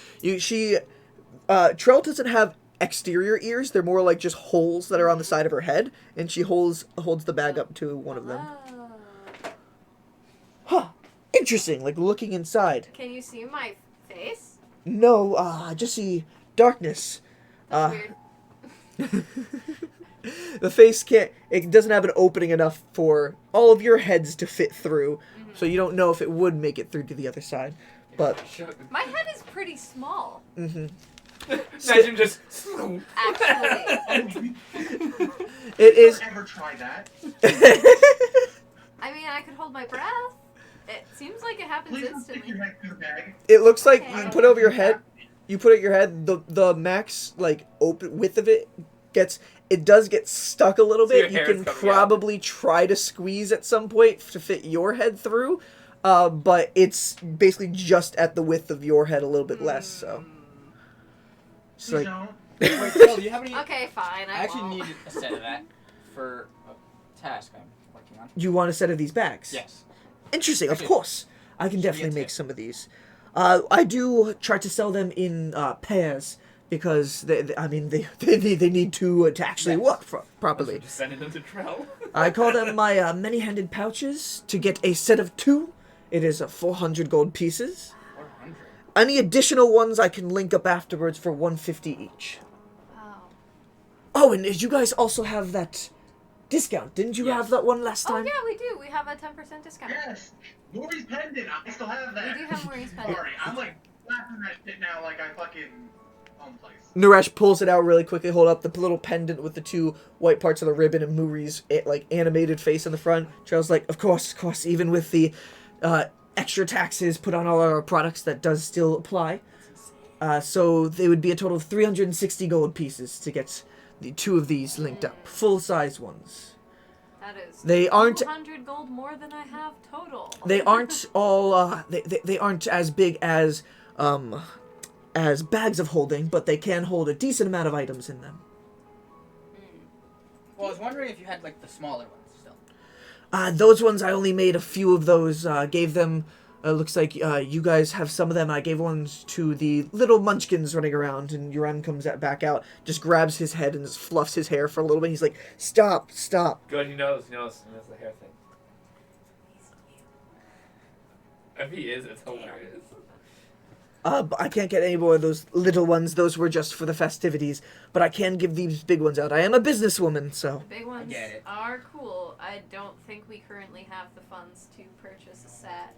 Trell doesn't have exterior ears. They're more like just holes that are on the side of her head, and she holds the bag up to one of them. Oh. Huh. Interesting, like looking inside. Can you see my face? No, I just see darkness. That's weird. The face it doesn't have an opening enough for all of your heads to fit through, so you don't know if it would make it through to the other side. But My head is pretty small, Imagine just. actually. it is. Ever try that? I mean, I could hold my breath. It seems like it happens Please don't stick instantly. your head through the bag. It looks like Okay. you put it over your head. You put it at your head. The max like open width of it does get stuck a little So your bit. You hair can is coming probably try to squeeze at some point to fit your head through, but it's basically just at the width of your head, a little bit less. So, it's Please like don't. Wait, Phil, do you have any? Okay, fine. I actually won't. need a set of that for a task I'm working on. you want a set of these bags? Yes. Interesting. Of Actually, course, I can should be a definitely make tip. some of these. I do try to sell them in pairs because they need to actually Yes. work properly. Just sending them to Trell. I call them my many-handed pouches. To get a set of 2, it is 400 gold pieces. 400. Any additional ones I can link up afterwards for 150 each. Oh. Oh, and did you guys also have that discount? Didn't you Yes. have that one last Oh time? yeah, we do. We have a 10% discount. Yes. Muri's pendant. I still have that. We do have Muri's pendant. Sorry, I'm like laughing that shit now like I fucking own the place. Naresh pulls it out really quickly, hold up the little pendant with the 2 white parts of the ribbon and Muri's like animated face in the front. Charles like, of course, even with the extra taxes put on all our products, that does still apply. So they would be a total of 360 gold pieces to get the 2 of these linked up, full-size ones. That is. They aren't 200 gold more than I have total. They aren't all they aren't as big as bags of holding, but they can hold a decent amount of items in them. Well, I was wondering if you had like the smaller ones still. Those ones I only made a few of those. Gave them. Looks like you guys have some of them. I gave ones to the little munchkins running around, and Yuran comes back out, just grabs his head and just fluffs his hair for a little bit. He's like, "Stop! Good, he knows the hair thing. If he is, it's hilarious. But I can't get any more of those little ones. Those were just for the festivities. But I can give these big ones out. I am a businesswoman, so." The big ones get it. are cool. I don't think we currently have the funds to purchase a set,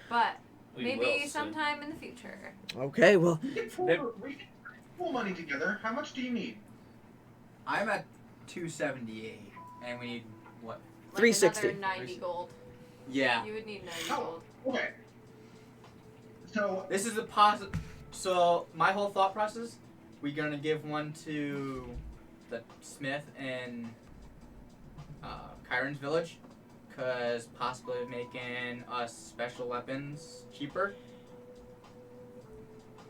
but We maybe will soon. sometime in the future. Okay, well, We get full money together. How much do you need? I'm at 278, and we need what? Like 360. Another 90 gold. Yeah. You would need 90 Oh, gold. okay. So This is a positive. So my whole thought process we gonna give one to the smith in Chiron's village, cause possibly making us special weapons cheaper.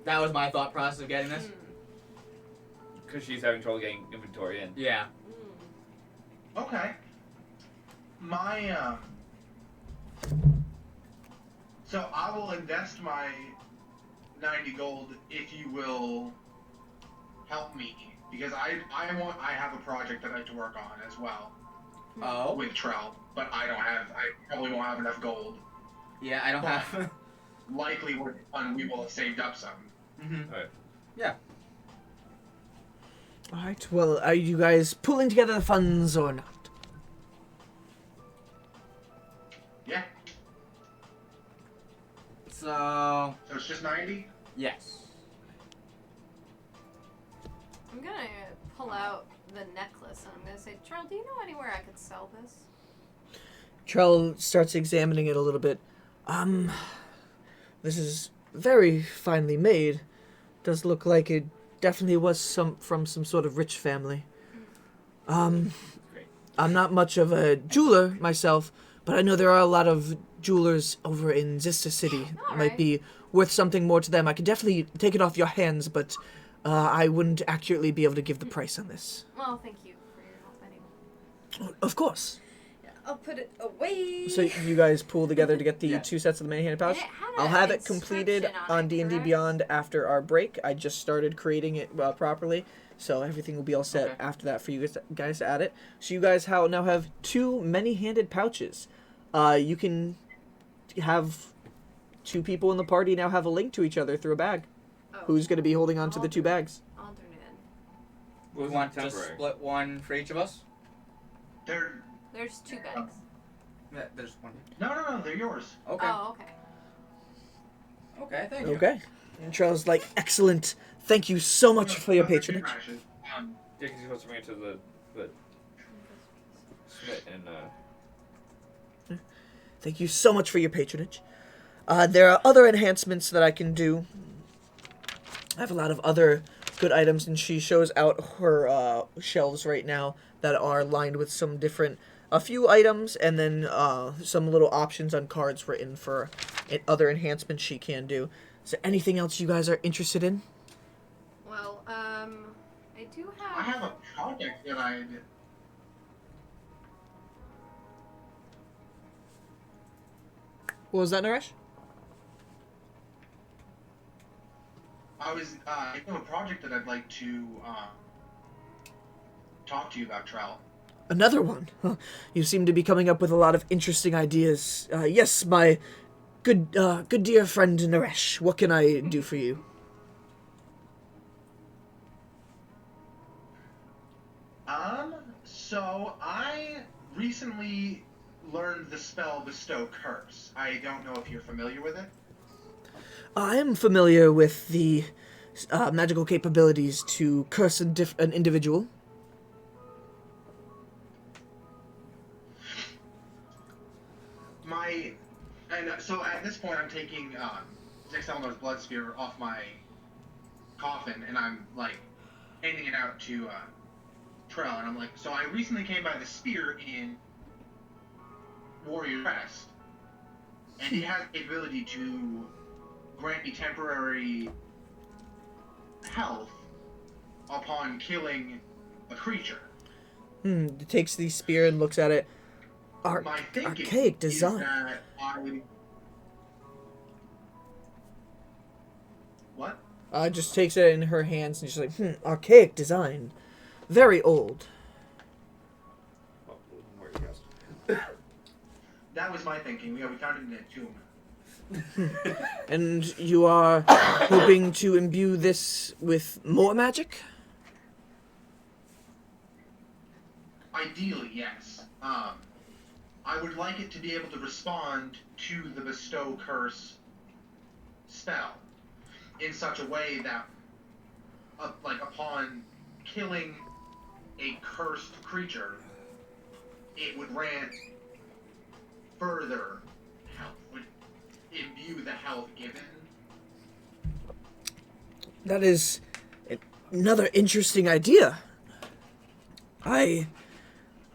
That was my thought process of getting this. Because she's having trouble getting inventory in. Yeah. Okay. My So I will invest my 90 gold if you will help me, because I have a project that I have to work on as well Oh. with Trell, but I probably won't have enough gold. Yeah, I don't But have. likely we're done, we will have saved up some. Mm-hmm. Alright. Yeah. All right. Well, are you guys pulling together the funds or not? Yeah. So. So it's just 90? Yes. I'm gonna pull out the necklace and I'm gonna say, Charles, do you know anywhere I could sell this? Trell starts examining it a little bit. This is very finely made. Does look like it definitely was from some sort of rich family. I'm not much of a jeweler myself, but I know there are a lot of jewelers over in Xysta City. It might be worth something more to them. I could definitely take it off your hands, but I wouldn't accurately be able to give the price on this. Well, thank you for your help anyway. Of course. I'll put it away. So you guys pool together to get the Yeah. 2 sets of the many-handed pouch? And it had I'll a have it completed inscription on it, D&D correct? Beyond after our break. I just started creating it properly, so everything will be all set Okay. after that for you guys to add it. So you guys now have 2 many-handed pouches. You can have 2 people in the party now have a link to each other through a bag. Oh. Who's going to be holding on to the 2 bags? Alderned. We Was want to temporary. split one for each of us. There's 2 bags. Yeah, there's one. No, they're yours. Okay. Oh, okay. Okay. Thank you. Okay. And Charles like, excellent. Thank you so much for your They're two patronage. matches. Yeah, because you're supposed to bring it to the Smith and Thank you so much for your patronage. There are other enhancements that I can do. I have a lot of other good items, and she shows out her shelves right now that are lined with some different, a few items, and then some little options on cards written for other enhancements she can do. Is there anything else you guys are interested in? Well, I do have. I have a project that What was that, Naresh? I have a project that I'd like to talk to you about, Trell. Another one. Huh. You seem to be coming up with a lot of interesting ideas. Yes, my good dear friend Naresh. What can I do for you? So I recently learned the spell Bestow Curse. I don't know if you're familiar with it. I am familiar with the magical capabilities to curse an individual. So at this point, I'm taking Zexelnor's blood spear off my coffin, and I'm like handing it out to Trell, and I'm like, so I recently came by the spear in Warrior Rest, and it has the ability to grant me temporary health upon killing a creature. It takes the spear and looks at it. My thinking Archaic design. is that I would... What? Just takes it in her hands and she's like, archaic design. Very old. That was my thinking. We found it in a tomb. And you are hoping to imbue this with more magic? Ideally, yes. I would like it to be able to respond to the Bestow Curse spell in such a way that, like, upon killing a cursed creature, it would grant further health, would imbue the health given. That is Another interesting idea. I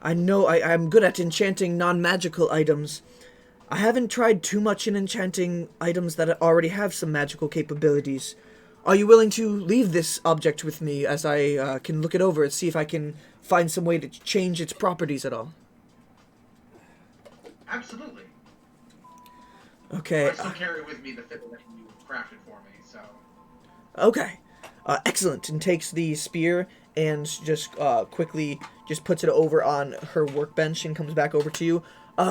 know I'm good at enchanting non-magical items. I haven't tried too much in enchanting items that already have some magical capabilities. Are you willing to leave this object with me as I can look it over and see if I can find some way to change its properties at all? Absolutely. Okay. I still carry with me the fiddle that you crafted for me, so. Okay. Excellent. And takes the spear and just quickly just puts it over on her workbench and comes back over to you.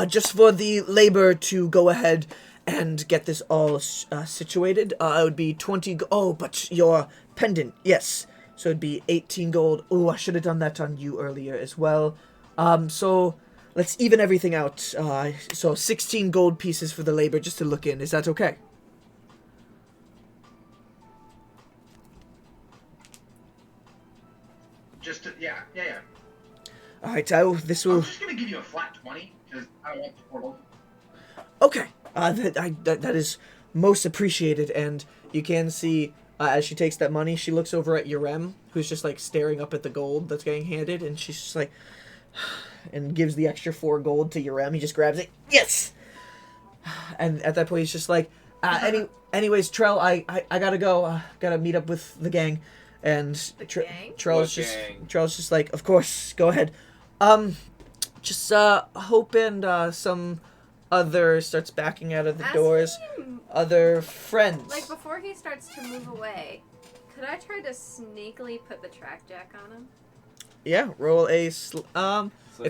Just for the labor to go ahead and get this all situated, it would be 20 oh, but your pendant, yes. So it'd be 18 gold. Oh, I should have done that on you earlier as well. So let's even everything out. So 16 gold pieces for the labor just to look in. Is that okay? Yeah. Alright, this will... I'm just gonna give you a flat 20, because I don't want the portal. Okay, that is most appreciated, and you can see, as she takes that money, she looks over at Yurem, who's just, like, staring up at the gold that's getting handed, and she's just like, and gives the extra 4 gold to Yurem. He just grabs it, yes! And at that point, he's just like, anyways, Trell, I gotta go, gotta meet up with the gang, and Trell's just like, of course, go ahead. Just Hope and some other starts backing out of the doors. Other friends. Like before he starts to move away, could I try to sneakily put the track jack on him? Yeah, roll a it's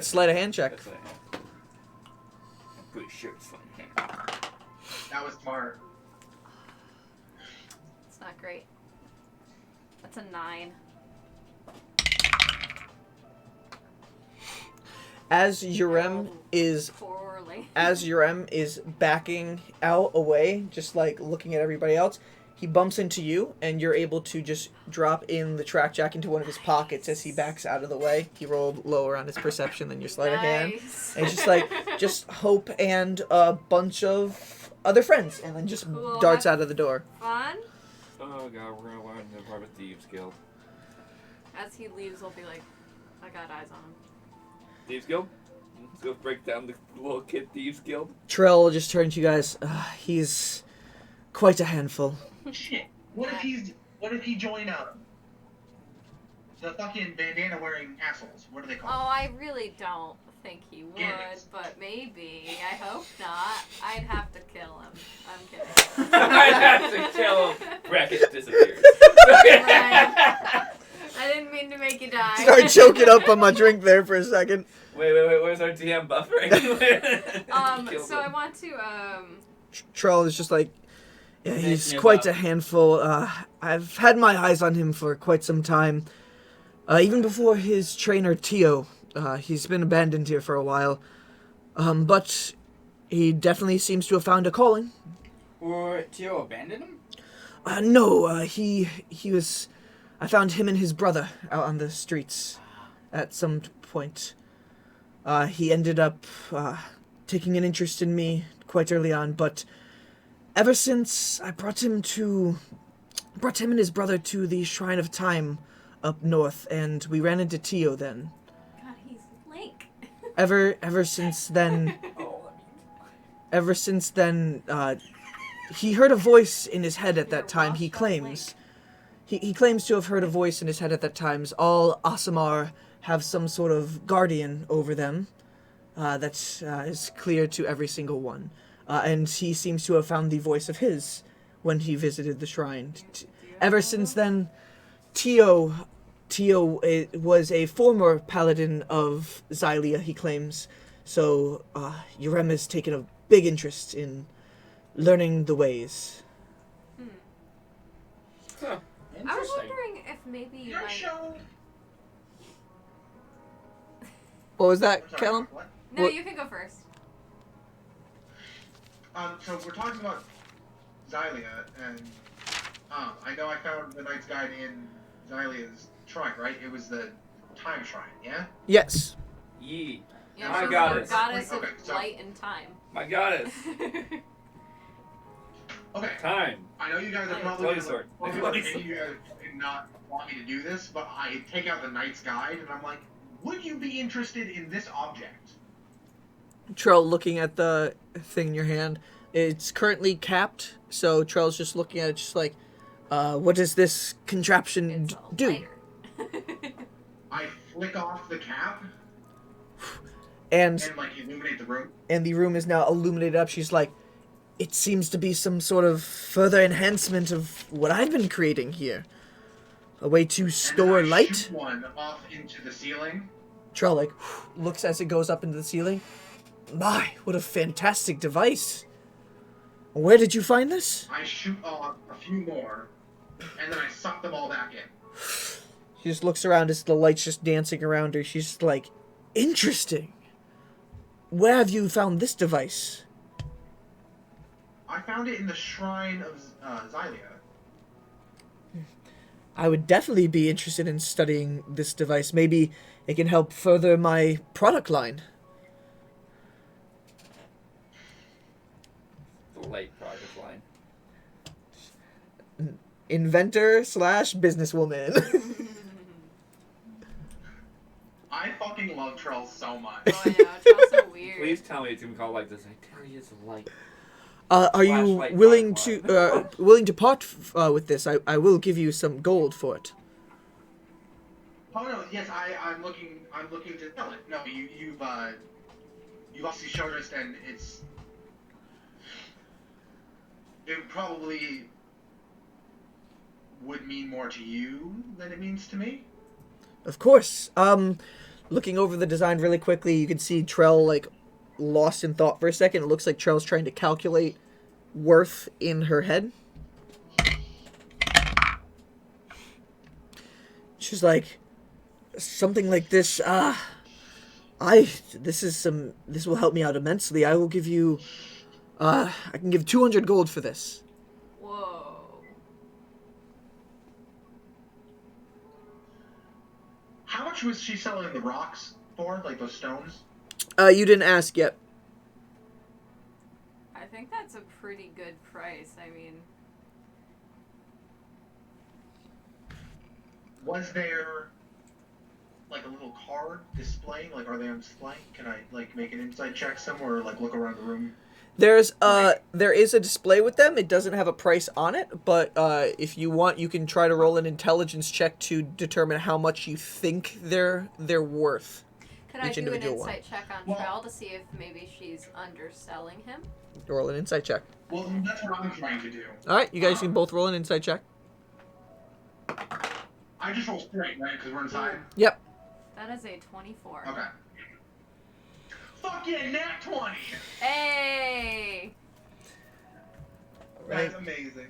sleight of hand check. I'm pretty sure it's sleight of hand. That was smart. It's not great. That's a 9. As Yurem is Poorly. as Yurem is backing out away, just like looking at everybody else, he bumps into you, and you're able to just drop in the track jack into one of his pockets as he backs out of the way. He rolled lower on his perception than your sleight of hand. And it's just like, just Hope and a bunch of other friends, and then just Cool. darts out of the door. Fun. Oh god, we're gonna learn the Private Thieves Guild. As he leaves, I'll be like, I got eyes on him. Thieves Guild? Let's go break down the little kid Thieves Guild. Trell will just turn to you guys. He's quite a handful. Shit. What if he joined the fucking bandana wearing assholes? What are they Oh, called? I really don't think he would, Gambits. but maybe. I hope not. I'd have to kill him. I'm kidding. I'd have to kill him. Bracket disappears. Right. I didn't mean to make you die. Start choking up on my drink there for a second. Wait, where's our DM buffering? So I want to, Trell is just like, yeah, he's Thinking quite about- a handful. I've had my eyes on him for quite some time. Even before his trainer, Tio. He's been abandoned here for a while. But he definitely seems to have found a calling. Or Tio abandoned him? No, he was... I found him and his brother out on the streets at some point. He ended up taking an interest in me quite early on, but ever since I brought him and his brother to the Shrine of Time up north, and we ran into Tio then. God, he's Link. Ever since then, he heard a voice in his head at that time. He claims. He claims to have heard a voice in his head at that time. All Aasimar have some sort of guardian over them that is clear to every single one. And he seems to have found the voice of his when he visited the shrine. Ever since then, Tio was a former paladin of Xylia, he claims. So Yurem has taken a big interest in learning the ways. Huh. I was wondering if maybe you Your might... show. What was that, Sorry, Callum? what? No, What- you can go first. So we're talking about Xylia, and I know I found the Knight's Guide in Xylia's shrine, right? It was the time shrine, yeah? Yes. Yee. Yeah, My she's goddess. the goddess Okay, of so- light and time. My goddess. Okay. Time. I know you guys are Hey, probably bloody gonna, sword. probably Bloody like, you guys are not want me to do this, but I take out the Knight's Guide and I'm like, would you be interested in this object? Trell looking at the thing in your hand. It's currently capped, so Trell's just looking at it, just like, what does this contraption It's a do? lighter. I flick off the cap And and like illuminate the room. the room is now illuminated up. She's like, it seems to be some sort of further enhancement of what I've been creating here. A way to store and then I light. shoot one off into the ceiling. Trell like looks as it goes up into the ceiling. My, what a fantastic device. Where did you find this? I shoot off a few more, and then I suck them all back in. She just looks around as the light's just dancing around her. She's just like, interesting. Where have you found this device? I found it in the shrine of Xylia. I would definitely be interested in studying this device. Maybe it can help further my product line. The light project line. Inventor / businesswoman. I fucking love Trell so much. Oh, I know. It's also weird. Please tell me it's gonna be called like this. I tell you, it's a light. Are you Flashlight willing firefly. to willing to part with this? I will give you some gold for it. Oh no, yes, I'm looking to sell it. No, you've obviously showed us, and it probably would mean more to you than it means to me. Of course. Looking over the design really quickly, you can see Trell like lost in thought for a second. It looks like Trell's trying to calculate worth in her head. She's like, something like this. This will help me out immensely. I will give you. I can give 200 gold for this. Whoa. How much was she selling the rocks for, like those stones? You didn't ask yet. I think that's a pretty good price. I mean, Was there like a little card displaying? Like, are they on display? Can I like make an insight check somewhere, or like look around the room? There is a display with them. It doesn't have a price on it, but if you want, you can try to roll an intelligence check to determine how much you think they're worth. could I Each do an individual one. insight check on Well- Trell to see if maybe she's underselling him? Roll an insight check. Well, that's what I'm trying to do. All right, you guys can both roll an insight check. I just roll straight, right? Because we're inside. Yep. That is a 24. Okay. Fuck yeah, nat 20! Hey! Right. That's amazing.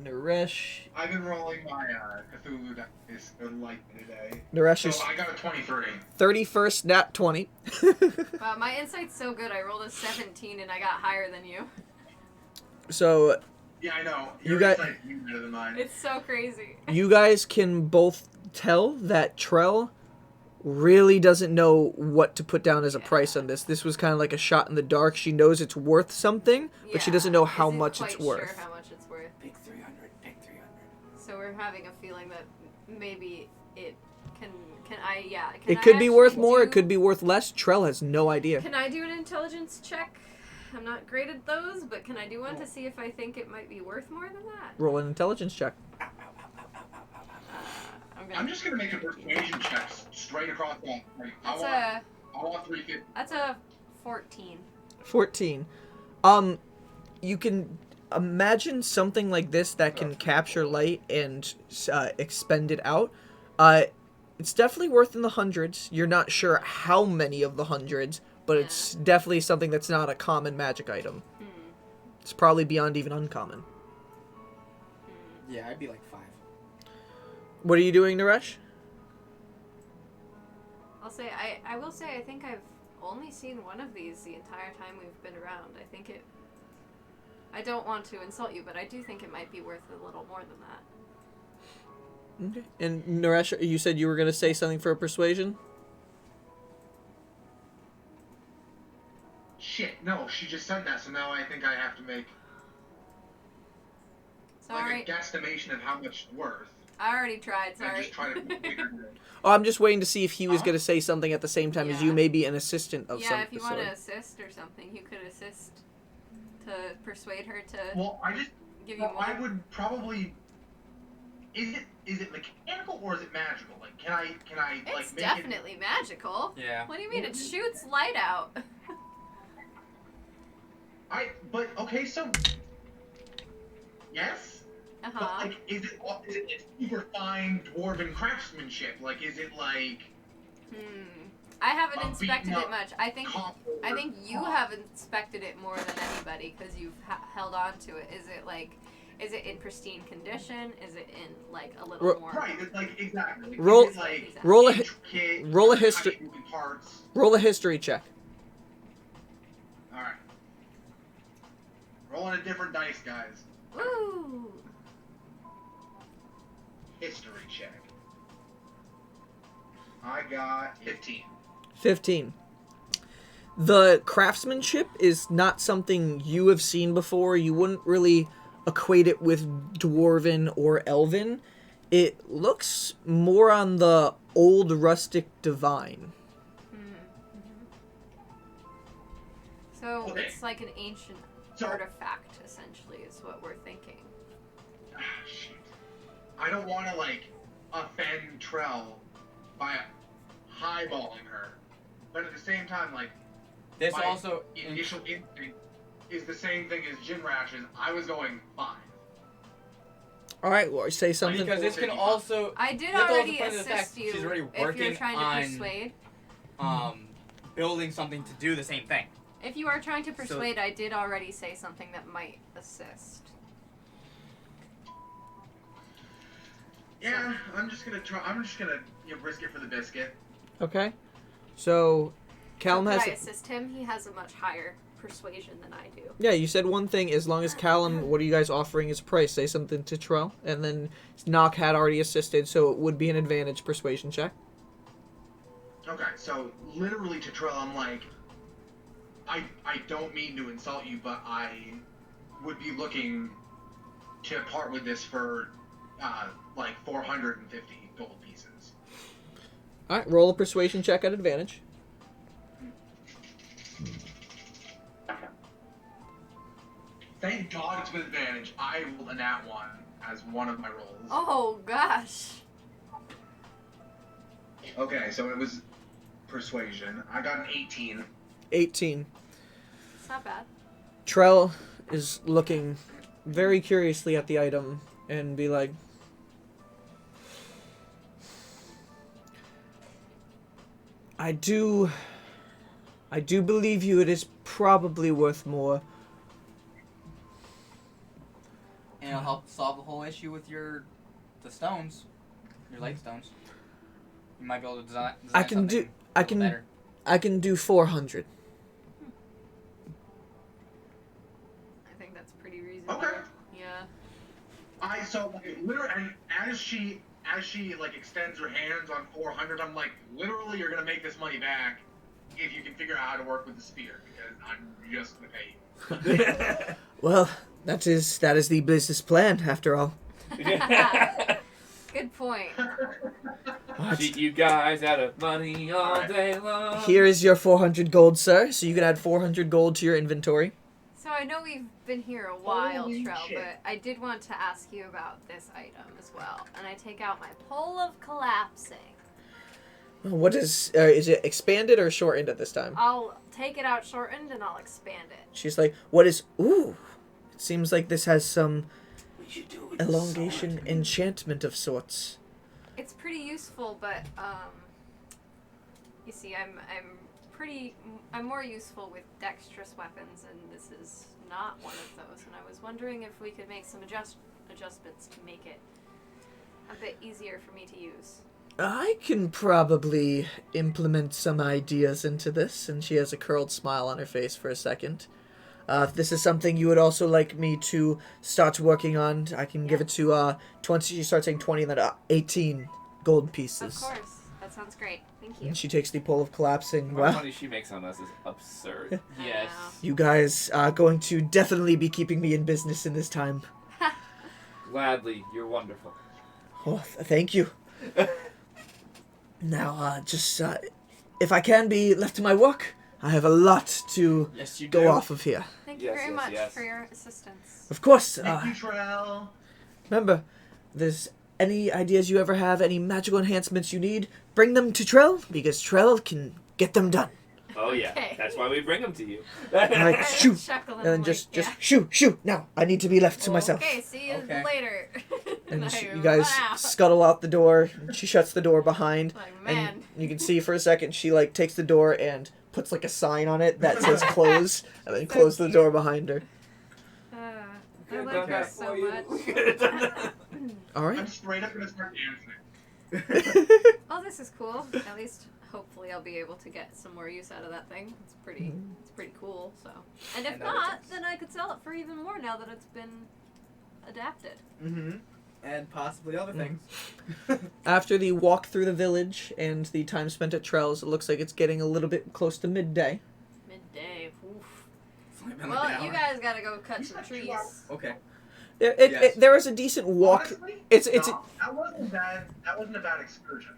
Naresh. I've been rolling my Cthulhu dice light today. Naresh So is I got a 23. 31st nat 20. Wow, my insight's so good. I rolled a 17 and I got higher than you. So Yeah, I know. You Your got- insight's better than mine. It's so crazy. you guys can both tell that Trell really doesn't know what to put down as a price on this. This was kind of like a shot in the dark. She knows it's worth something, but she doesn't know how isn't much quite it's worth. Sure how much it's worth. Pick 300. Pick 300. So we're having a feeling that maybe it can I It could be worth actually more, it do- could be worth less. Trell has no idea. Can I do an intelligence check? I'm not great at those, but can I do one to see if I think it might be worth more than that? Roll an intelligence check. I'm just gonna make a persuasion check straight across that. Like, I want 350. That's a 14. 14. You can imagine something like this that can capture light and expend it out. It's definitely worth in the hundreds. You're not sure how many of the hundreds, but it's definitely something that's not a common magic item. It's probably beyond even uncommon. Yeah, I'd be like 5. What are you doing, Naresh? I'll say I will say I think I've only seen one of these the entire time we've been around. I think it. I don't want to insult you, but I do think it might be worth a little more than that. Okay. And Naresh, you said you were going to say something for a persuasion? Shit, no, she just said that, so now I think I have to make. Sorry. like a guesstimation of how much it's worth. I already tried. And Sorry. just try to figure it. Oh, I'm just waiting to see if he was Huh? going to say something at the same time as Yeah. you, maybe an assistant of some Yeah, if you want sort. to assist or something, you could assist to persuade her to Well, give you more. I would probably. Is it mechanical or is it magical? Like, can I like It's make definitely magical. Yeah. What do you mean? It shoots light out. But okay, so. Yes. Uh But huh. like, is it super fine dwarven craftsmanship? Like, is it like? I haven't I'm inspected beating it up much. I think you have inspected it more than anybody because you've held on to it. Is it in pristine condition? Is it in like a little more? Right, it's like exactly. Roll- Is it, like, roll a- intricate, roll a tiny history- moving parts? Roll a history check. All right. Rolling a different dice, guys. Woo! History check. I got 15. 15. The craftsmanship is not something you have seen before. You wouldn't really equate it with dwarven or elven. It looks more on the old rustic divine. So Okay. it's like an ancient So- artifact, essentially, is what we're thinking. Ah, shit. I don't want to like offend Trell by highballing her, but at the same time, like This my also initial instinct is the same thing as Gin Rash's. I was going 5. All right, well, say something. because this can also I did You have to also already point to the fact assist you she's already if you're working trying to on- persuade. building something to do the same thing. If you are trying to persuade, I did already say something that might assist. Yeah, I'm just gonna try. I'm just gonna risk it for the biscuit. Okay. So, Callum so has. could I assist him? He has a much higher persuasion than I do. Yeah, you said one thing. As long as Callum, what are you guys offering as price? Say something to Trell, and then Nock had already assisted, so it would be an advantage persuasion check. Okay, so literally to Trell, I'm like, I don't mean to insult you, but I would be looking to part with this for like 450 gold pieces. All right, roll a persuasion check at advantage. Thank God it's with advantage. I rolled a nat 1 as one of my rolls. Oh gosh. Okay, so it was persuasion. I got an 18. 18. It's not bad. Trell is looking very curiously at the item and be like, I do believe you. It is probably worth more. And it'll help solve the whole issue with the stones, your light stones. You might be able to design I can do. something I a little can. better. I can do 400. I think that's pretty reasonable. Okay. Yeah. So like literally, and as she like extends her hands on 400, I'm like, literally, you're gonna make this money back if you can figure out how to work with the spear, because I'm just gonna pay you. Well, that is the business plan, after all. Good point. Cheat you guys out of money all day long. Here is your 400 gold, sir. So you can add 400 gold to your inventory. So I know we've been here a while, Holy Trell, shit. but I did want to ask you about this item as well. And I take out my pole of collapsing. What is it expanded or shortened at this time? I'll take it out shortened and I'll expand it. She's like, what is... Ooh. It seems like this has some elongation enchantment of sorts. It's pretty useful, but you see, I'm more useful with dexterous weapons, and this is not one of those. And I was wondering if we could make some adjustments to make it a bit easier for me to use. I can probably implement some ideas into this, and she has a curled smile on her face for a second. If this is something you would also like me to start working on, I can give it to 20. She starts saying 20, and then 18 gold pieces. Of course, that sounds great. Thank you. And she takes the pole of collapsing. The more Well, money she makes on us is absurd. Yes. you guys are going to definitely be keeping me in business in this time. gladly. You're wonderful. Oh, thank you. Now, if I can be left to my work, I have a lot to Yes, you go off of here. Thank you Yes, very yes, much yes. for your assistance. Of course. Thank you, Trell. Remember, if there's any ideas you ever have, any magical enhancements you need, bring them to Trell, because Trell can get them done. Oh yeah, Okay. that's why we bring them to you. Alright, shoot. Chuckle And then like, just yeah. shoot. Now, I need to be left to myself. Okay, see you Okay. later. And I you run guys out. scuttle out the door. She shuts the door behind. Like, man. And you can see for a second she like takes the door and puts like a sign on it that says close, and then So close the cute. door behind her. I like this so much. All I'm right. straight up gonna start dancing. Oh, this is cool. At least, hopefully, I'll be able to get some more use out of that thing. It's pretty cool. So, and if And other not, things. then I could sell it for even more now that it's been adapted. Mm-hmm. And possibly other things. After the walk through the village and the time spent at Trell's, it looks like it's getting a little bit close to midday. Midday. Oof. It's only been like Well, an you hour. guys gotta go cut some trees. Okay. There, there is a decent walk. Honestly, It's no, that wasn't bad. That wasn't a bad excursion.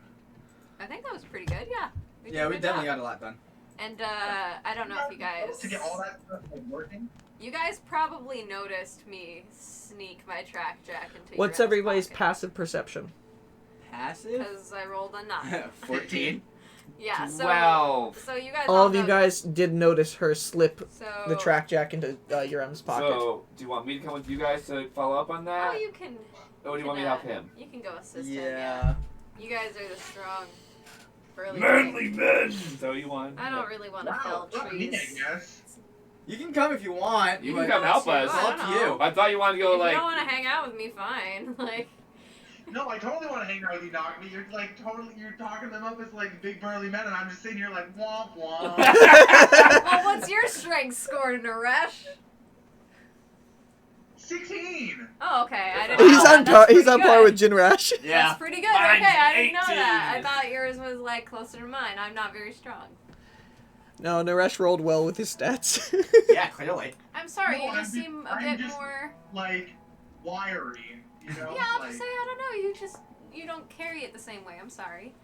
I think that was pretty good. Yeah. Yeah, did we a good definitely job. got a lot done. And I don't know if you guys. To get all that stuff like working. You guys probably noticed me sneak my track jack into. What's everybody's passive perception? Passive? Because I rolled a 9. 14. Yeah. So. 12. So you guys. All of you noticed. guys did notice her slip So. the track jack into Urem's pocket. So, do you want me to come with you guys to follow up on that? Oh, you can. Or do you want me to help him? You can go assist him. Yeah. You guys are the strong, burly. Manly team. men! So you want? I don't really want to Wow, fell not me, I trees. guess. You can come if you want. You but can come help want us. to, It's I up don't to know. you. I thought you wanted to go If like. you don't want to hang out with me, fine. Like. No, I totally want to hang out with you, Nock, but you're like totally, you're talking them up as like big burly men, and I'm just sitting here like womp womp. Well, what's your strength score, Naresh? 16. Oh, okay. I didn't know He's that. on That's par. He's pretty on par good. with Jinrash. Yeah. That's pretty good. Mine's Okay, I didn't know that. I 18. thought yours was like closer to mine. I'm not very strong. No, Naresh rolled well with his stats. Yeah, clearly. I'm sorry. No, You just seem a I'm bit just- more. Like wiry, you know. Yeah, I'll like, just say I don't know. You don't carry it the same way. I'm sorry.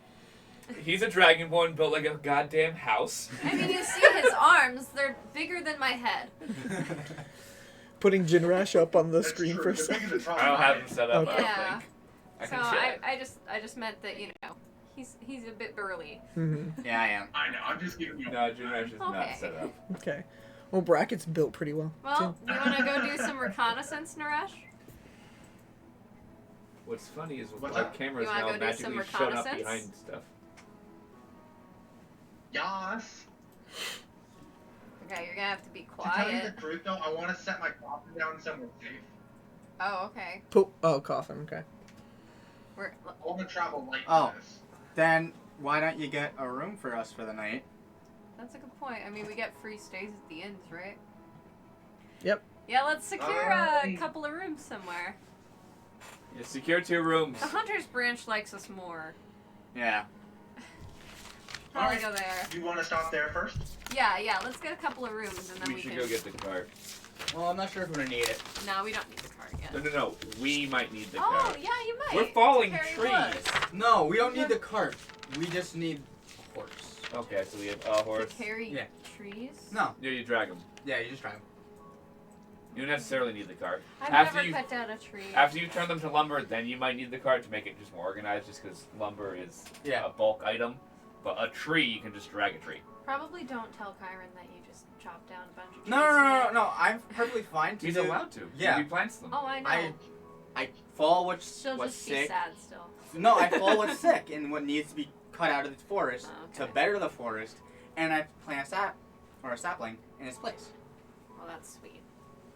He's a dragonborn built like a goddamn house. I mean, you see his arms. They're bigger than my head. Putting Jinrash up on the that's screen true. for a They're second. bigger than I don't have him set up. Okay. I Yeah. don't think. I So can check. I just meant that he's a bit burly. Mhm. Yeah, I am. I know. I'm just giving you. No, Junior is not Okay. set up. Okay. Well, Bracket's built pretty well. Well, you want to go do some reconnaissance, Naresh? What's funny is with What's our up? cameras You wanna now go do some magically showing up reconnaissance? behind stuff. Yas. Okay, you're gonna have to be To tell you the quiet. truth, though, I want to set my coffin down somewhere safe. Oh, okay. Oh, coffin. Okay. We're I want to travel light Oh. for this. Then why don't you get a room for us for the night? That's a good point. I mean, we get free stays at the inns, right? Yep. Yeah, let's secure a Um, couple of rooms somewhere. Yeah, secure 2 rooms. The Hunter's Branch likes us more. Yeah. Probably Alright. go there. You want to stop there first? Yeah, let's get a couple of rooms and then We we should can. go get the cart. Well, I'm not sure if we're gonna need it. No, we don't need the cart yet. No. We might need the Oh, cart. yeah, you might. We're falling Carry trees. wood. No, we don't need the cart. We just need a horse. Okay, so we have a To horse. carry Yeah. trees? No. Yeah, you drag them. Yeah, you just drive. You don't necessarily need the cart. I've After never you- cut down a tree. After you turn them to lumber, then you might need the cart to make it just more organized, just because lumber is Yeah. a bulk item. But a tree, you can just drag a tree. Probably don't tell Kyron that you just chopped down a bunch of trees. No. I'm perfectly fine to He's do. allowed to. Yeah. He plants them. Oh, I know. I follow what's She'll what's just be sick. sad still. No, I follow what's sick and what needs to be cut out of the forest Oh, to okay. better the forest, and I plant a sapling in its place. Well, that's sweet.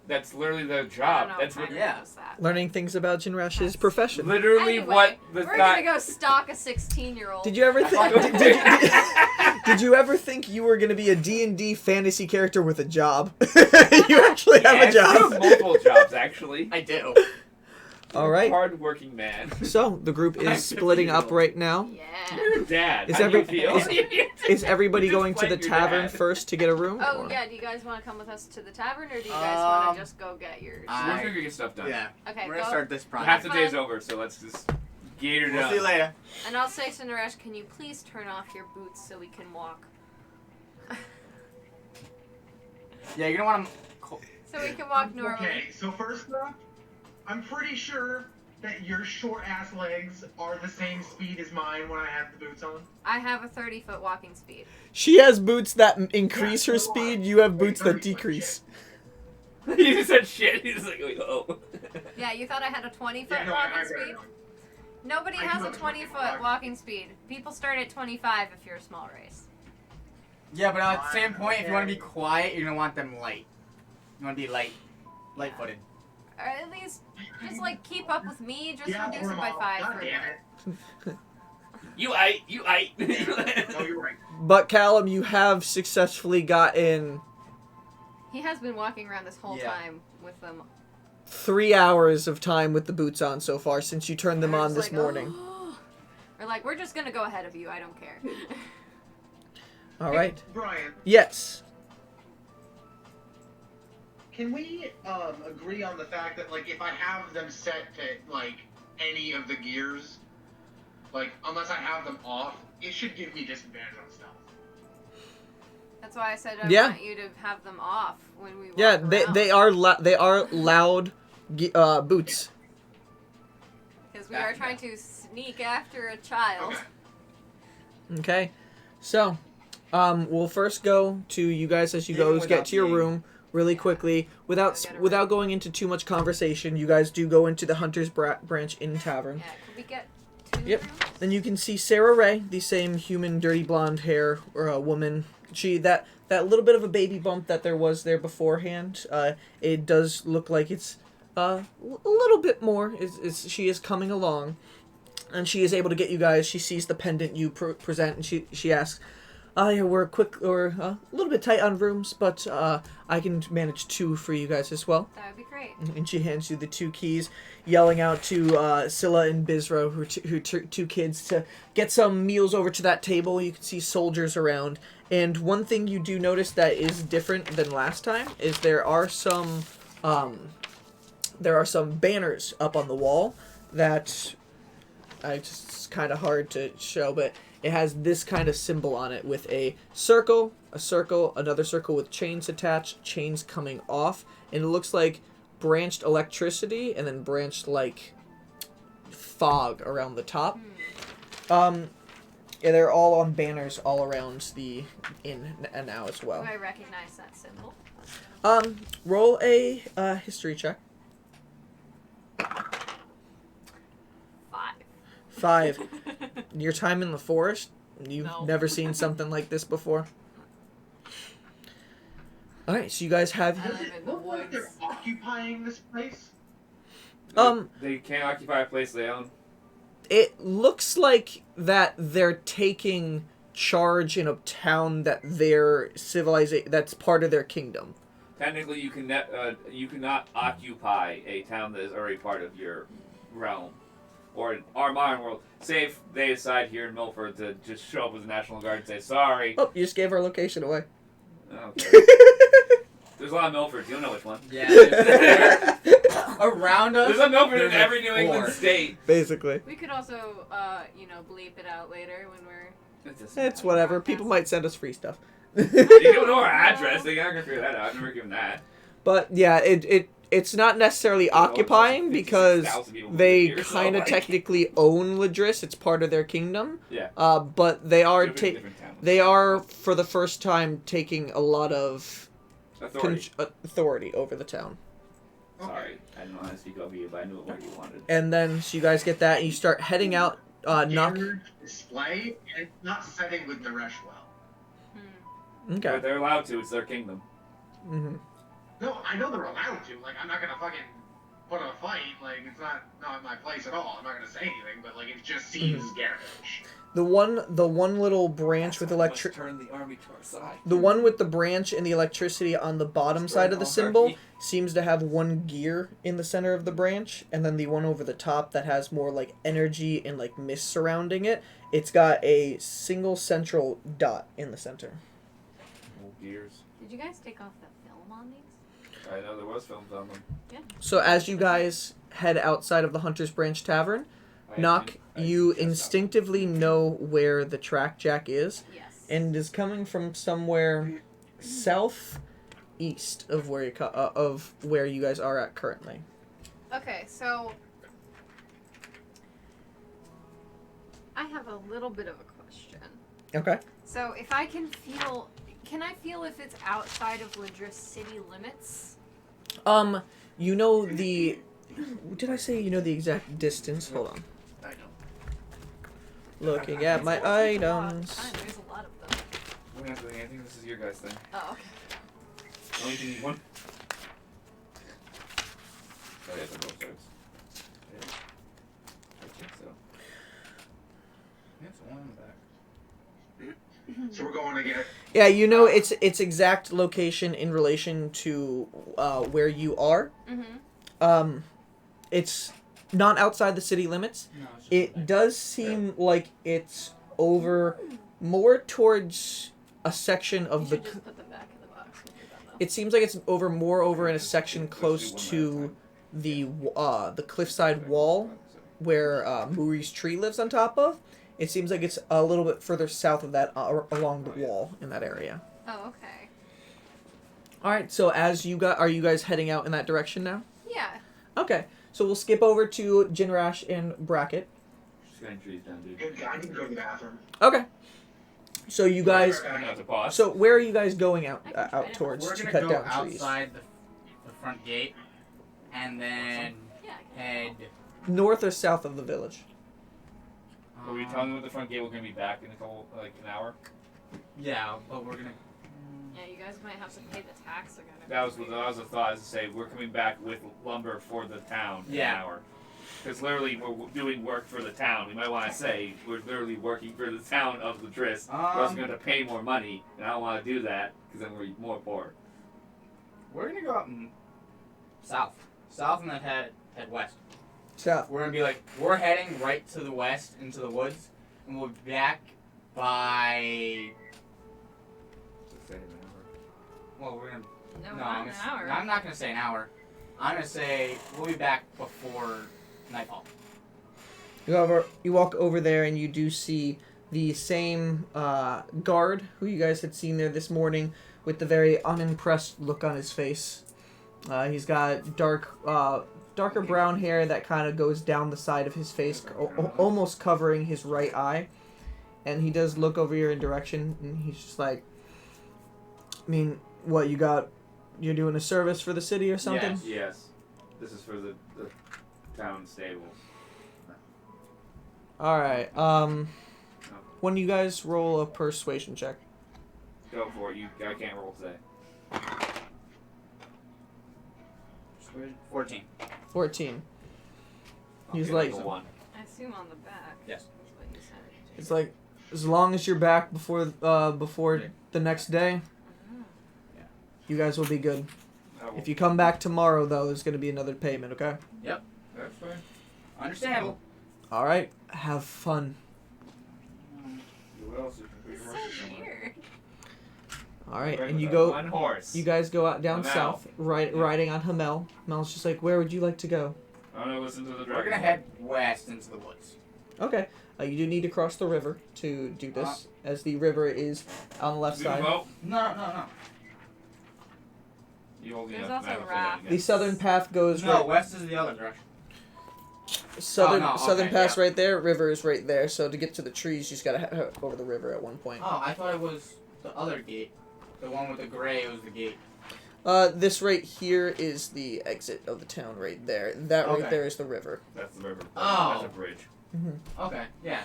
That's literally the I don't job. know That's if what. Kyron yeah. knows that. Learning things about Jinrash's That's- profession. Literally Anyway, what the We're thought. gonna go stalk a 16-year-old. Did you ever think? Did you ever think you were gonna be a D&D fantasy character with a job? You actually have a You have job. multiple jobs, actually. I do. All right. Hard-working man. So the group is splitting up right now. Yeah. Your dad. Is How do you every- feel? Is everybody You're just going to the playing your tavern dad. first to get a room? Oh or- yeah. Do you guys want to come with us to the tavern, or do you guys want to just go get yours? We're gonna get stuff done. Yeah. Okay. We're Go. gonna start this project. Half the day's over, so let's just get her We'll done. see you later. And I'll say to Naresh, can you please turn off your boots so we can walk? Yeah, you're gonna want to. So we can walk normally. Okay, so first off, I'm pretty sure that your short ass legs are the same speed as mine when I have the boots on. I have a 30-foot walking speed. She has boots that increase Yeah, her so do I. speed. You have boots that 30 foot decrease. He just said shit. He's like, oh. Yeah, you thought I had a 20-foot Yeah, no, walking I read speed? it wrong. Nobody I has do a have a 20-foot 20-foot walking speed. People start at 25 if you're a small race. Yeah, but at the same point, if you want to be quiet, you're gonna want them light. You want to be light-footed. Or at least, just like keep up with me. Just Yeah, reduce or it by model. 5 God for a damn bit. it. You ate. No, you're right. But Callum, you have successfully gotten He has been walking around this whole Yeah. time with them. 3 hours of time with the boots on so far since you turned them We're on just this like, morning. "Oh." We're like, we're just gonna go ahead of you. I don't care. All right. Brian, Yes. can we agree on the fact that, like, if I have them set to, like, any of the gears, like, unless I have them off, it should give me disadvantage on stealth. That's why I said I Yeah. want you to have them off when we walk Yeah, around. they are loud boots. Because we are trying to sneak after a child. Okay. Okay. So, we'll first go to you guys as you Even go without get to your being- room really quickly without going into too much conversation. You guys do go into the Hunter's Branch Inn Tavern. Yeah, could we get 2 Yep. rooms? Then you can see Sarah Ray, the same human dirty blonde hair woman. She that little bit of a baby bump that there was there beforehand. It does look like it's a little bit more. She is coming along, and she is able to get you guys. She sees the pendant you present, and she asks, yeah, we're a little bit tight on rooms, but I can manage 2 for you guys as well." That would be great. And she hands you the 2 keys, yelling out to Scylla and Bizro, who 2 kids, to get some meals over to that table. You can see soldiers around. And one thing you do notice that is different than last time is there are some banners up on the wall that it's kind of hard to show, but it has this kind of symbol on it with a circle, another circle with chains attached, chains coming off, and it looks like branched electricity and then branched like fog around the top. Yeah, they're all on banners all around the inn now as well. Do I recognize that symbol? Roll a history check. 5. Your time in the forest, you've No. never seen something like this before. All right, so you guys have. I live in the Look like they're woods. occupying this place. They can't occupy a place they own. It looks like that they're taking charge in a town that their civilization that's part of their kingdom. Technically, you cannot occupy a town that is already part of your realm. Or in our modern world, say if they decide here in Milford to just show up with the National Guard and say, sorry. Oh, you just gave our location away. Okay. There's a lot of Milfords. You don't know which one. Yeah. Around us. There's a Milford in there's every like New England 4. state. Basically. We could also, bleep it out later when we're... It's whatever. People might send us free stuff. You don't know our address. They're not going to figure that out. I've never given that. But yeah, it's not necessarily occupying because they kind of technically own Ladris. It's part of their kingdom. Yeah. But they are Different town. they are for the first time taking a lot of Authority. authority over the town. Sorry. I didn't know how to speak over you, but I knew what you wanted. And then so you guys get that and you start heading out. Nock. Display and it's not setting with Naresh well. Hmm. Okay. But they're allowed to. It's their kingdom. Mm-hmm. No, I know they're allowed to. Like, I'm not gonna fucking put up a fight. Like, it's not my place at all. I'm not gonna say anything, but like, it just seems garish. The one little branch with electric. Turn the army to our side. The one with the branch and the electricity on the bottom side of the symbol seems to have one gear in the center of the branch, and then the one over the top that has more like energy and like mist surrounding it, it's got a single central dot in the center. Oh, gears. Did you guys take off the film on these? I know there was films on them. Yeah. So as you guys head outside of the Hunter's Branch Tavern, Nock, you instinctively know where the track jack is, Yes. and it is coming from somewhere southeast of where you guys are at currently. Okay, so I have a little bit of a question. Okay. So if I can I feel if it's outside of Ladris city limits? You know the. Did I say you know the exact distance? Hold on. I know. Looking at my items. There's a lot of them. We're not doing anything. This is your guys' thing. Oh, okay. Only you need one. Oh yeah, they're both sides. Yeah. I think so. That's one in the back. So we're going to get. Yeah, you know its exact location in relation to where you are. Mm-hmm. It's not outside the city limits. No, it's just It does seem like it's over more towards a section You of the. should just put them back in the box when you're done, though. It seems like it's over in a section close to the cliffside wall where Muri's tree lives on top of. It seems like it's a little bit further south of that, along the wall in that area. Oh, okay. All right. So are you guys heading out in that direction now? Yeah. Okay. So we'll skip over to Jinrash and Bracket. Just cutting trees down, dude. Good guy. I need to go to the bathroom. Okay. So you guys. I'm not the boss. So where are you guys going out I can try out to- towards We're to gonna cut go down trees? outside the front gate, and then Yeah. head. North or south of the village? Are we telling them at the front gate we're gonna be back in a couple, like an hour? Yeah, but we're gonna. Yeah, you guys might have to pay the tax again. That was a thought, is to say we're coming back with lumber for the town in Yeah. an hour. Because literally we're doing work for the town. We might want to say we're literally working for the town of Ladris. We're also going to pay more money, and I don't want to do that because then we're more poor. We're gonna go up south, and then head west. South. We're gonna be like, we're heading right to the west into the woods, and we'll be back by. Just say an hour. Well, we're gonna. No, I'm not an hour. I'm not gonna say an hour. I'm gonna say we'll be back before nightfall. You walk over there and you do see the same guard who you guys had seen there this morning with the very unimpressed look on his face. He's got darker brown hair that kind of goes down the side of his face, almost covering his right eye. And he does look over your direction, and he's just like, I mean, what, you're doing a service for the city or something? Yes. This is for the town stables. Alright, when you guys roll a persuasion check. Go for it. I can't roll today. 14. 14. He's Okay, like, a 1. I assume on the back. Yes. That's what you said. it's like, as long as you're back before the next day, you guys will be good. If you come back tomorrow, though, there's going to be another payment, okay? That's fine. Understandable. Alright, have fun. Who else? You can put your So horses somewhere. weird. Alright, Right and you with go, one horse. you guys go out down Hamel. south, riding on Hamel. Hamel's just like, where would you like to go? I'm gonna listen to the We're dragon. gonna head west into the woods. Okay, you do need to cross the river to do this, as the river is on the left Do side. well. No. You hold There's enough also map for raft. that The southern path goes No, right. west is the other direction. Southern Oh, no, southern okay, pass yeah. right there. River is right there. So to get to the trees, you just gotta head over the river at one point. Oh, I thought it was the other gate. The one with the gray was the gate. This right here is the exit of the town right there. That right Okay. there is the river. That's the river. Oh. That's a bridge. Okay, yeah.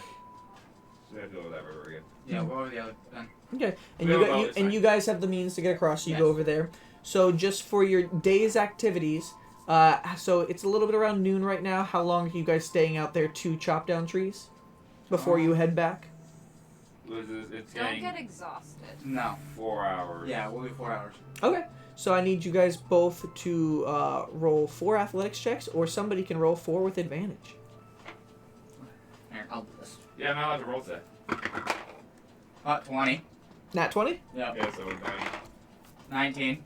So we have to go over that river again. Yeah, we'll go over the other then. Okay, and We'll you, go got, this and way. you guys have the means to get across. So you Yes. go over there. So just for your day's activities, So it's a little bit around noon right now. How long are you guys staying out there to chop down trees before you head back? It's Don't getting get exhausted. No. 4 hours. Yeah, we'll be 4 hours. Okay. So I need you guys both to roll 4 athletics checks, or somebody can roll 4 with advantage. Here, I'll do this. Yeah, I'm not allowed to roll today. 20. Nat 20? Yeah. Yeah, so we're going. 19.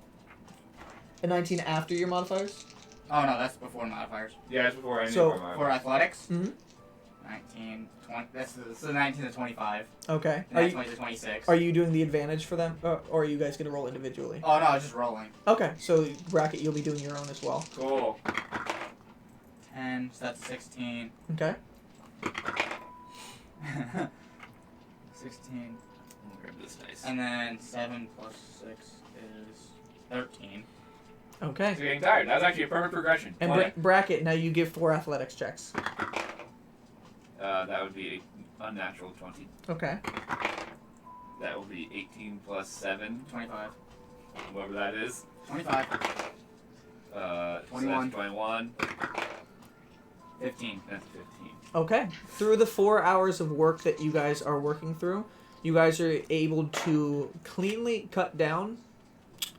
And 19 after your modifiers? Oh no, that's before modifiers. Yeah, it's before I knew So- my For athletics. Mm-hmm. 19, 20. This is 19 to 25. Okay. And Are that's you, 20 to 26. are you doing the advantage for them, or are you guys going to roll individually? Oh no, I was just rolling. Okay, so bracket, you'll be doing your own as well. Cool. 10, so that's 16. Okay. 16. Grab this dice. And then 7 plus 6 is 13. Okay. It's getting tired. That was actually a perfect progression. And 20. bracket, now you give 4 athletics checks. That would be unnatural 20. Okay. That will be 18 plus 7, 25. whatever that is. 25. 21. 21. 21. 15. That's 15. Okay. Through the 4 hours of work that you guys are working through, you guys are able to cleanly cut down,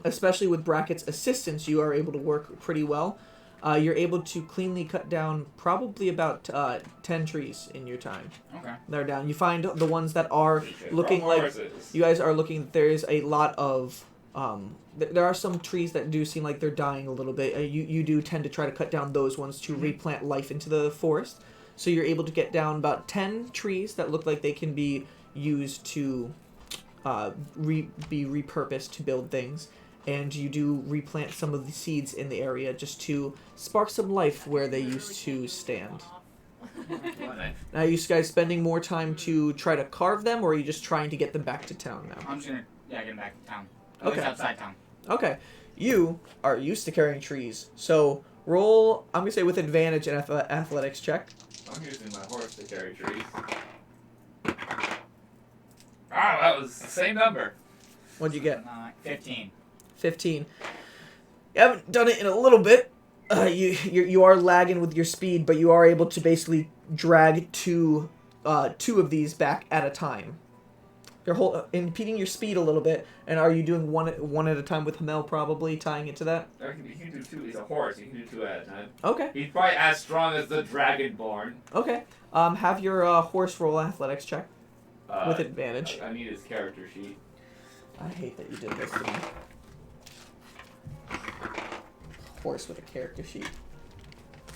especially with bracket's assistance, you are able to work pretty well. You're able to cleanly cut down probably about 10 trees in your time. Okay. They're down. You find the ones that are looking From like horses. you guys are looking. There is a lot of there are some trees that do seem like they're dying a little bit. You do tend to try to cut down those ones to replant life into the forest. So you're able to get down about 10 trees that look like they can be used to be repurposed to build things. And you do replant some of the seeds in the area just to spark some life where they used to stand. Now, are you guys spending more time to try to carve them, or are you just trying to get them back to town now? I'm just gonna get them back to town. At Okay. least outside town. Okay. You are used to carrying trees, so roll, I'm going to say with advantage, an athletics check. I'm using my horse to carry trees. Ah, that was the same number. What'd you get? 15. 15. You haven't done it in a little bit. You are lagging with your speed, but you are able to basically drag two of these back at a time. You're impeding your speed a little bit, and are you doing one at a time with Hamel probably, tying it to that? He can do 2. He's a horse. He can do 2 at a time. Okay. He's probably as strong as the Dragonborn. Okay. Have your horse roll athletics check with advantage. I need his character sheet. I hate that you did this to me. Horse with a character sheet.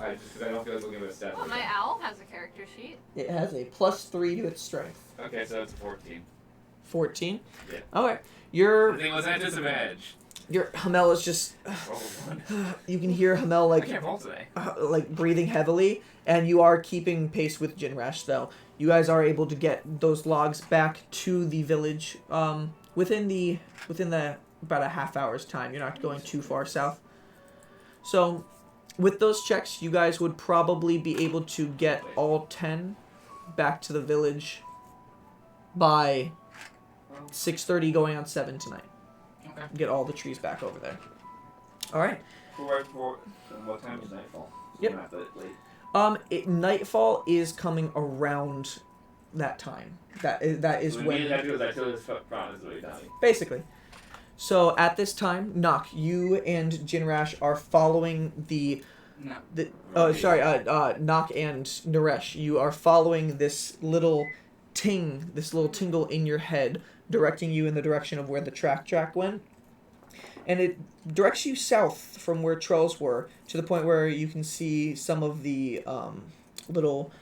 I don't feel like looking at a stat. Well, my owl has a character sheet. It has a +3 to its strength. Okay, so it's 14. 14? Yeah. Okay. The thing was at disadvantage. Your Hamel is just... Roll 1. You can hear Hamel I can't roll today. like breathing heavily, and you are keeping pace with Jinrash, though. You guys are able to get those logs back to the village within the about a half hour's time. You're not going too far south. So, with those checks, you guys would probably be able to get all 10 back to the village by 6:30, going on 7 tonight. Okay. Get all the trees back over there. All right. What time is nightfall? Yep. Not that late. Nightfall is coming around that time. That is So when I do is I kill his promise is what basically. So at this time, Nock, you and Jinrash are following No. Nock and Naresh, you are following this little tingle in your head, directing you in the direction of where the track went. And it directs you south from where trolls were, to the point where you can see some of the little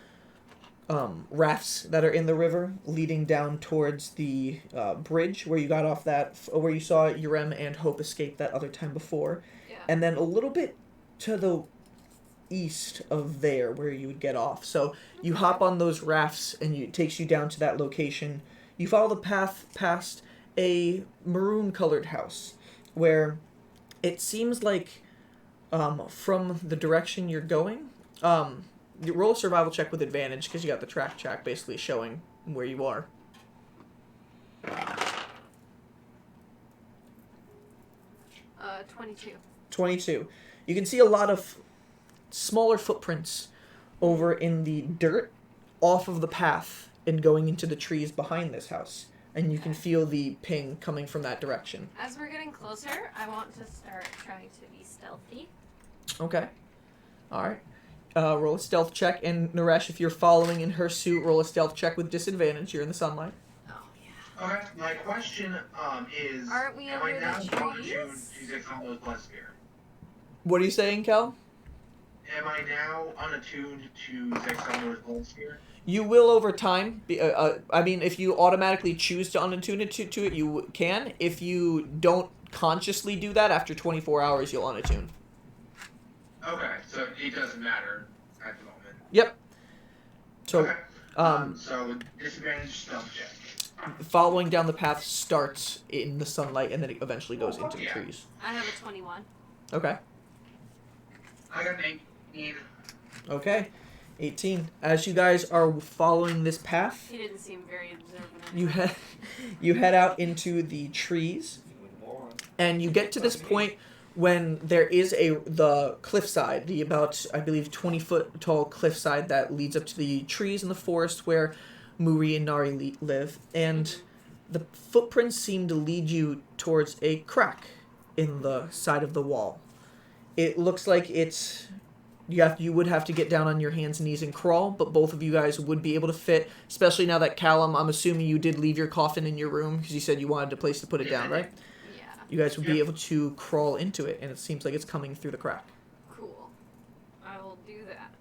rafts that are in the river, leading down towards the bridge where you got off where you saw Yurem and Hope escape that other time before. Yeah. And then a little bit to the east of there where you would get off. So you hop on those rafts and it takes you down to that location. You follow the path past a maroon colored house where it seems like from the direction you're going, you roll a survival check with advantage because you got the track basically showing where you are. 22. 22. You can see a lot of smaller footprints over in the dirt off of the path and going into the trees behind this house. And you can feel the ping coming from that direction. As we're getting closer, I want to start trying to be stealthy. Okay. Alright. Roll a stealth check. And Naresh, if you're following in her suit, roll a stealth check with disadvantage. You're in the sunlight. Oh, yeah. Okay, my question is, Aren't we am I under now the attuned trees? to Zixalo's blood spear? What are you saying, Cal? Am I now unattuned to Zixalo's blood spear? You will over time. I mean, if you automatically choose to unattune it to it, you can. If you don't consciously do that, after 24 hours, you'll unattune. Okay, so it doesn't matter at the moment. Yep. So, okay. So disadvantage stealth check. following down the path starts in the sunlight and then it eventually goes into the Yeah. trees. I have a 21. Okay. I got an 18. Okay. 18. As you guys are following this path, He didn't seem very observant. you head out into the trees, and you get to this point when there is the cliffside, the about, I believe, 20-foot tall cliffside that leads up to the trees in the forest where Muri and Nari live, and the footprints seem to lead you towards a crack in the side of the wall. It looks like it's... You would have to get down on your hands and knees and crawl, but both of you guys would be able to fit, especially now that Callum, I'm assuming you did leave your coffin in your room because you said you wanted a place to put it down, right? Yeah. You guys would be able to crawl into it, and it seems like it's coming through the crack. Cool. I will do that.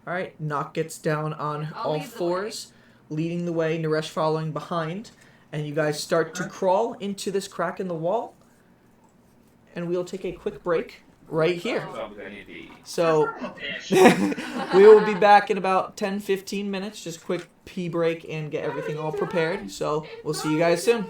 Alright, Nock gets down on I'll all lead the fours, leading the way, Naresh following behind, and you guys start to crawl into this crack in the wall, and we'll take a quick break right here. So, we will be back in about 10-15 minutes, just quick pee break and get everything all prepared. So, we'll see you guys soon.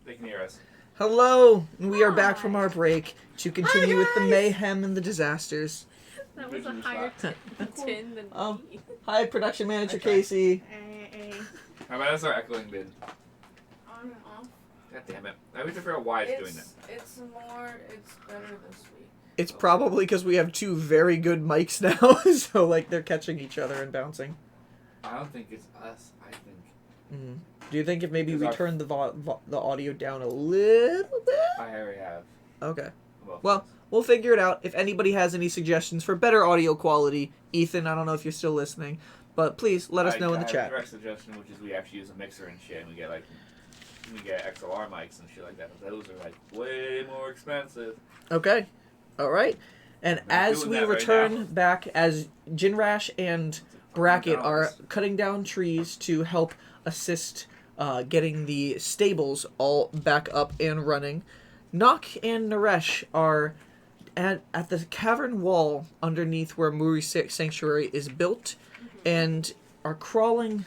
They can hear us. Hello, and we are back from Hi. our break to continue with the mayhem and the disasters. That was a Original higher spot. tin than Oh. me. Hi, production manager Okay. Casey. How about us our echoing bin? On and off. God damn it. I always figure out why it's doing that. It's better this week. It's probably because we have two very good mics now, so like they're catching each other and bouncing. I don't think it's us. I think. Mm. Do you think if maybe Is we our- turn the the audio down a little bit? I already have. Okay. Well, Well, we'll figure it out. If anybody has any suggestions for better audio quality, Ethan, I don't know if you're still listening, but please let us know in the I have chat. a direct suggestion, which is we actually use a mixer and shit, and we get XLR mics and shit like that. Those are like way more expensive. Okay. All right. And We're as doing we that right return now. back, as Jinrash and Bracket are $100. cutting down trees to help assist getting the stables all back up and running, Nock and Naresh are at the cavern wall underneath where Muri Sanctuary is built and are crawling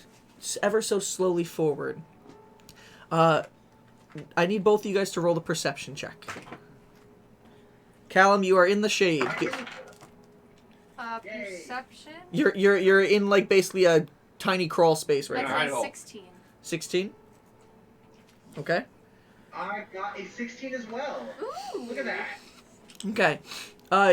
ever so slowly forward. I need both of you guys to roll the perception check. Callum, you are in the shade. Perception? You're in like basically a tiny crawl space right That's now. Right. a hole. 16. 16? Okay. I got a 16 as well. Ooh. Look at that. Okay.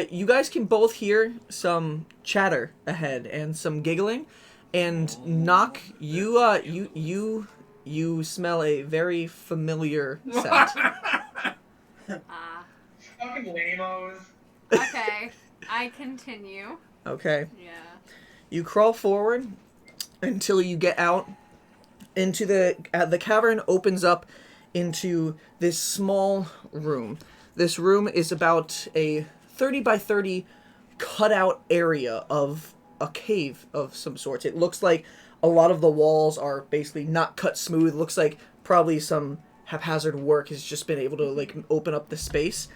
You guys can both hear some chatter ahead and some giggling, and Nock, you smell a very familiar scent. Ah. Fucking lamos. Okay. I continue. Okay. Yeah. You crawl forward until you get out into the cavern opens up into this small room. This room is about a 30 by 30 cutout area of a cave of some sorts. It looks like a lot of the walls are basically not cut smooth. It looks like probably some haphazard work has just been able to like open up the space.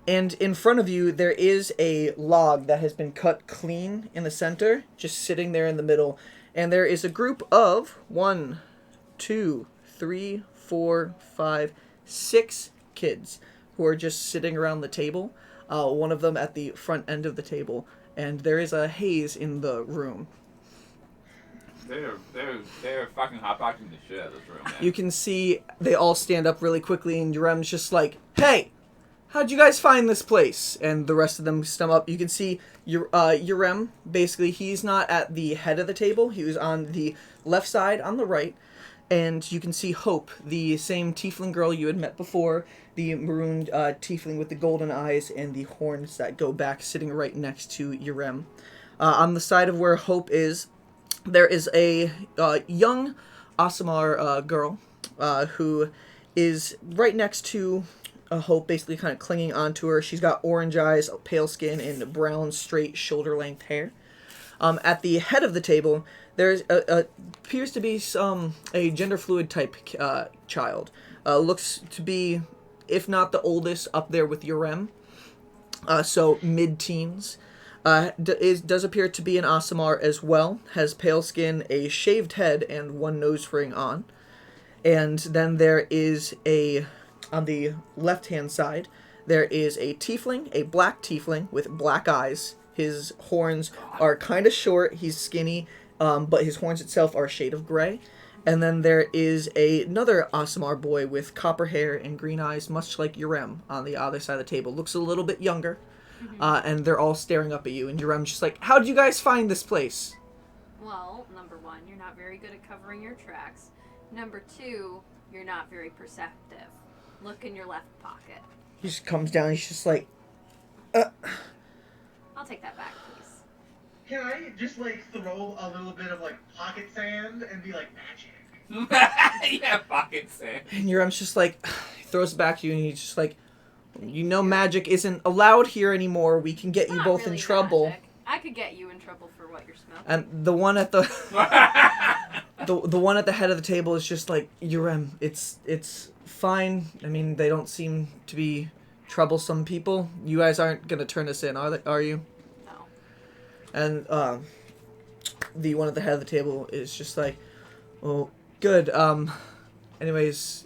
And in front of you, there is a log that has been cut clean in the center, just sitting there in the middle. And there is a group of 1, 2, 3, 4, 5, 6 kids who are just sitting around the table. One of them at the front end of the table. And there is a haze in the room. They're fucking hotboxing the shit out of this room, man. You can see they all stand up really quickly, and Yerem's just like, "Hey, how'd you guys find this place?" And the rest of them stum up. You can see Yerem, basically, he's not at the head of the table. He was on the left side, on the right. And you can see Hope, the same tiefling girl you had met before, the marooned tiefling with the golden eyes and the horns that go back, sitting right next to Yerem. On the side of where Hope is, there is a young Aasimar girl who is right next to Hope, basically kind of clinging onto her. She's got orange eyes, pale skin, and brown, straight, shoulder-length hair. At the head of the table, there's appears to be a gender-fluid type child. Looks to be, if not the oldest, up there with Yerem. So mid-teens. Does appear to be an Aasimar as well. Has pale skin, a shaved head, and one nose ring on. And then there is on the left-hand side, there is a tiefling, a black tiefling with black eyes. His horns are kind of short. He's skinny, but his horns itself are a shade of gray. And then there is another Aasimar boy with copper hair and green eyes, much like Yerem on the other side of the table. Looks a little bit younger. And they're all staring up at you. And Yerem's just like, "How'd you guys find this place?" Well, number one, you're not very good at covering your tracks. Number two, you're not very perceptive. Look in your left pocket. He just comes down. He's just like, I'll take that back, please. Can I just like throw a little bit of like pocket sand and be like magic? Yeah, pocket sand. And Yerem's just like, he throws it back to you, and he's just like, "You know, magic isn't allowed here anymore. We can get It's you not both in really trouble." magic. I could get you in trouble for what you're smoking. And the one at the the one at the head of the table is just like, "Yerem, it's fine. I mean, they don't seem to be troublesome people. You guys aren't gonna turn us in, are you?" No. And the one at the head of the table is just like, "Oh, good. Anyways,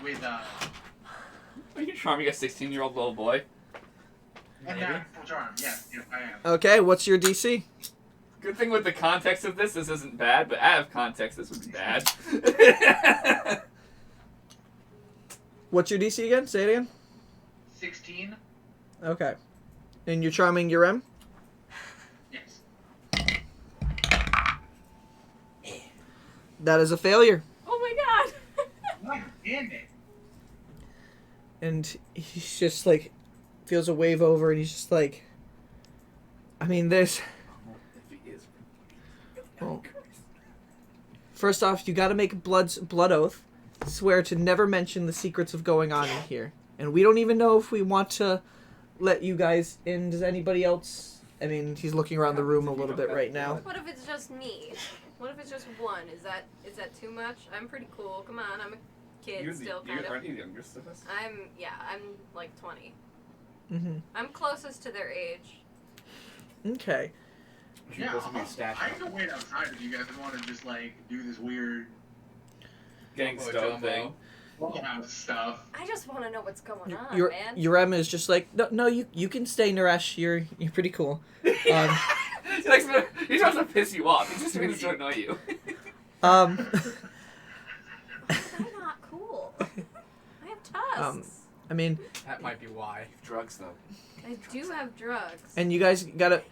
with Are you charming a 16-year-old little boy? a natural charm. Yes, I am. Okay, what's your DC? Good thing with the context of this isn't bad, but out of context, this would be bad. What's your DC again? Say it again. 16. Okay. And you're charming your M? Yes. That is a failure. Oh my god! God damn it. And he's just like, feels a wave over, and he's just like, I mean, this. Well, first off, you gotta make a blood oath. Swear to never mention the secrets of going on in here. And we don't even know if we want to let you guys in. Does anybody else? I mean, he's looking around the room a little bit right now. What if it's just me? What if it's just one? Is that too much? I'm pretty cool. Come on, I'm a kid still, kind of. Aren't you the youngest of us? I'm like 20. Mm-hmm. I'm closest to their age. Okay. Yeah, I can wait outside if you guys want to just like do this weird Getting stoned thing. clubhouse stuff. I just want to know what's going on, Your man. Emma is just like, no, you can stay, Naresh. You're pretty cool. He tries to piss you off. He's just trying to annoy you. I'm not cool. I have tusks. I mean, That might be why. Drugs, though. I do have drugs. and you guys gotta,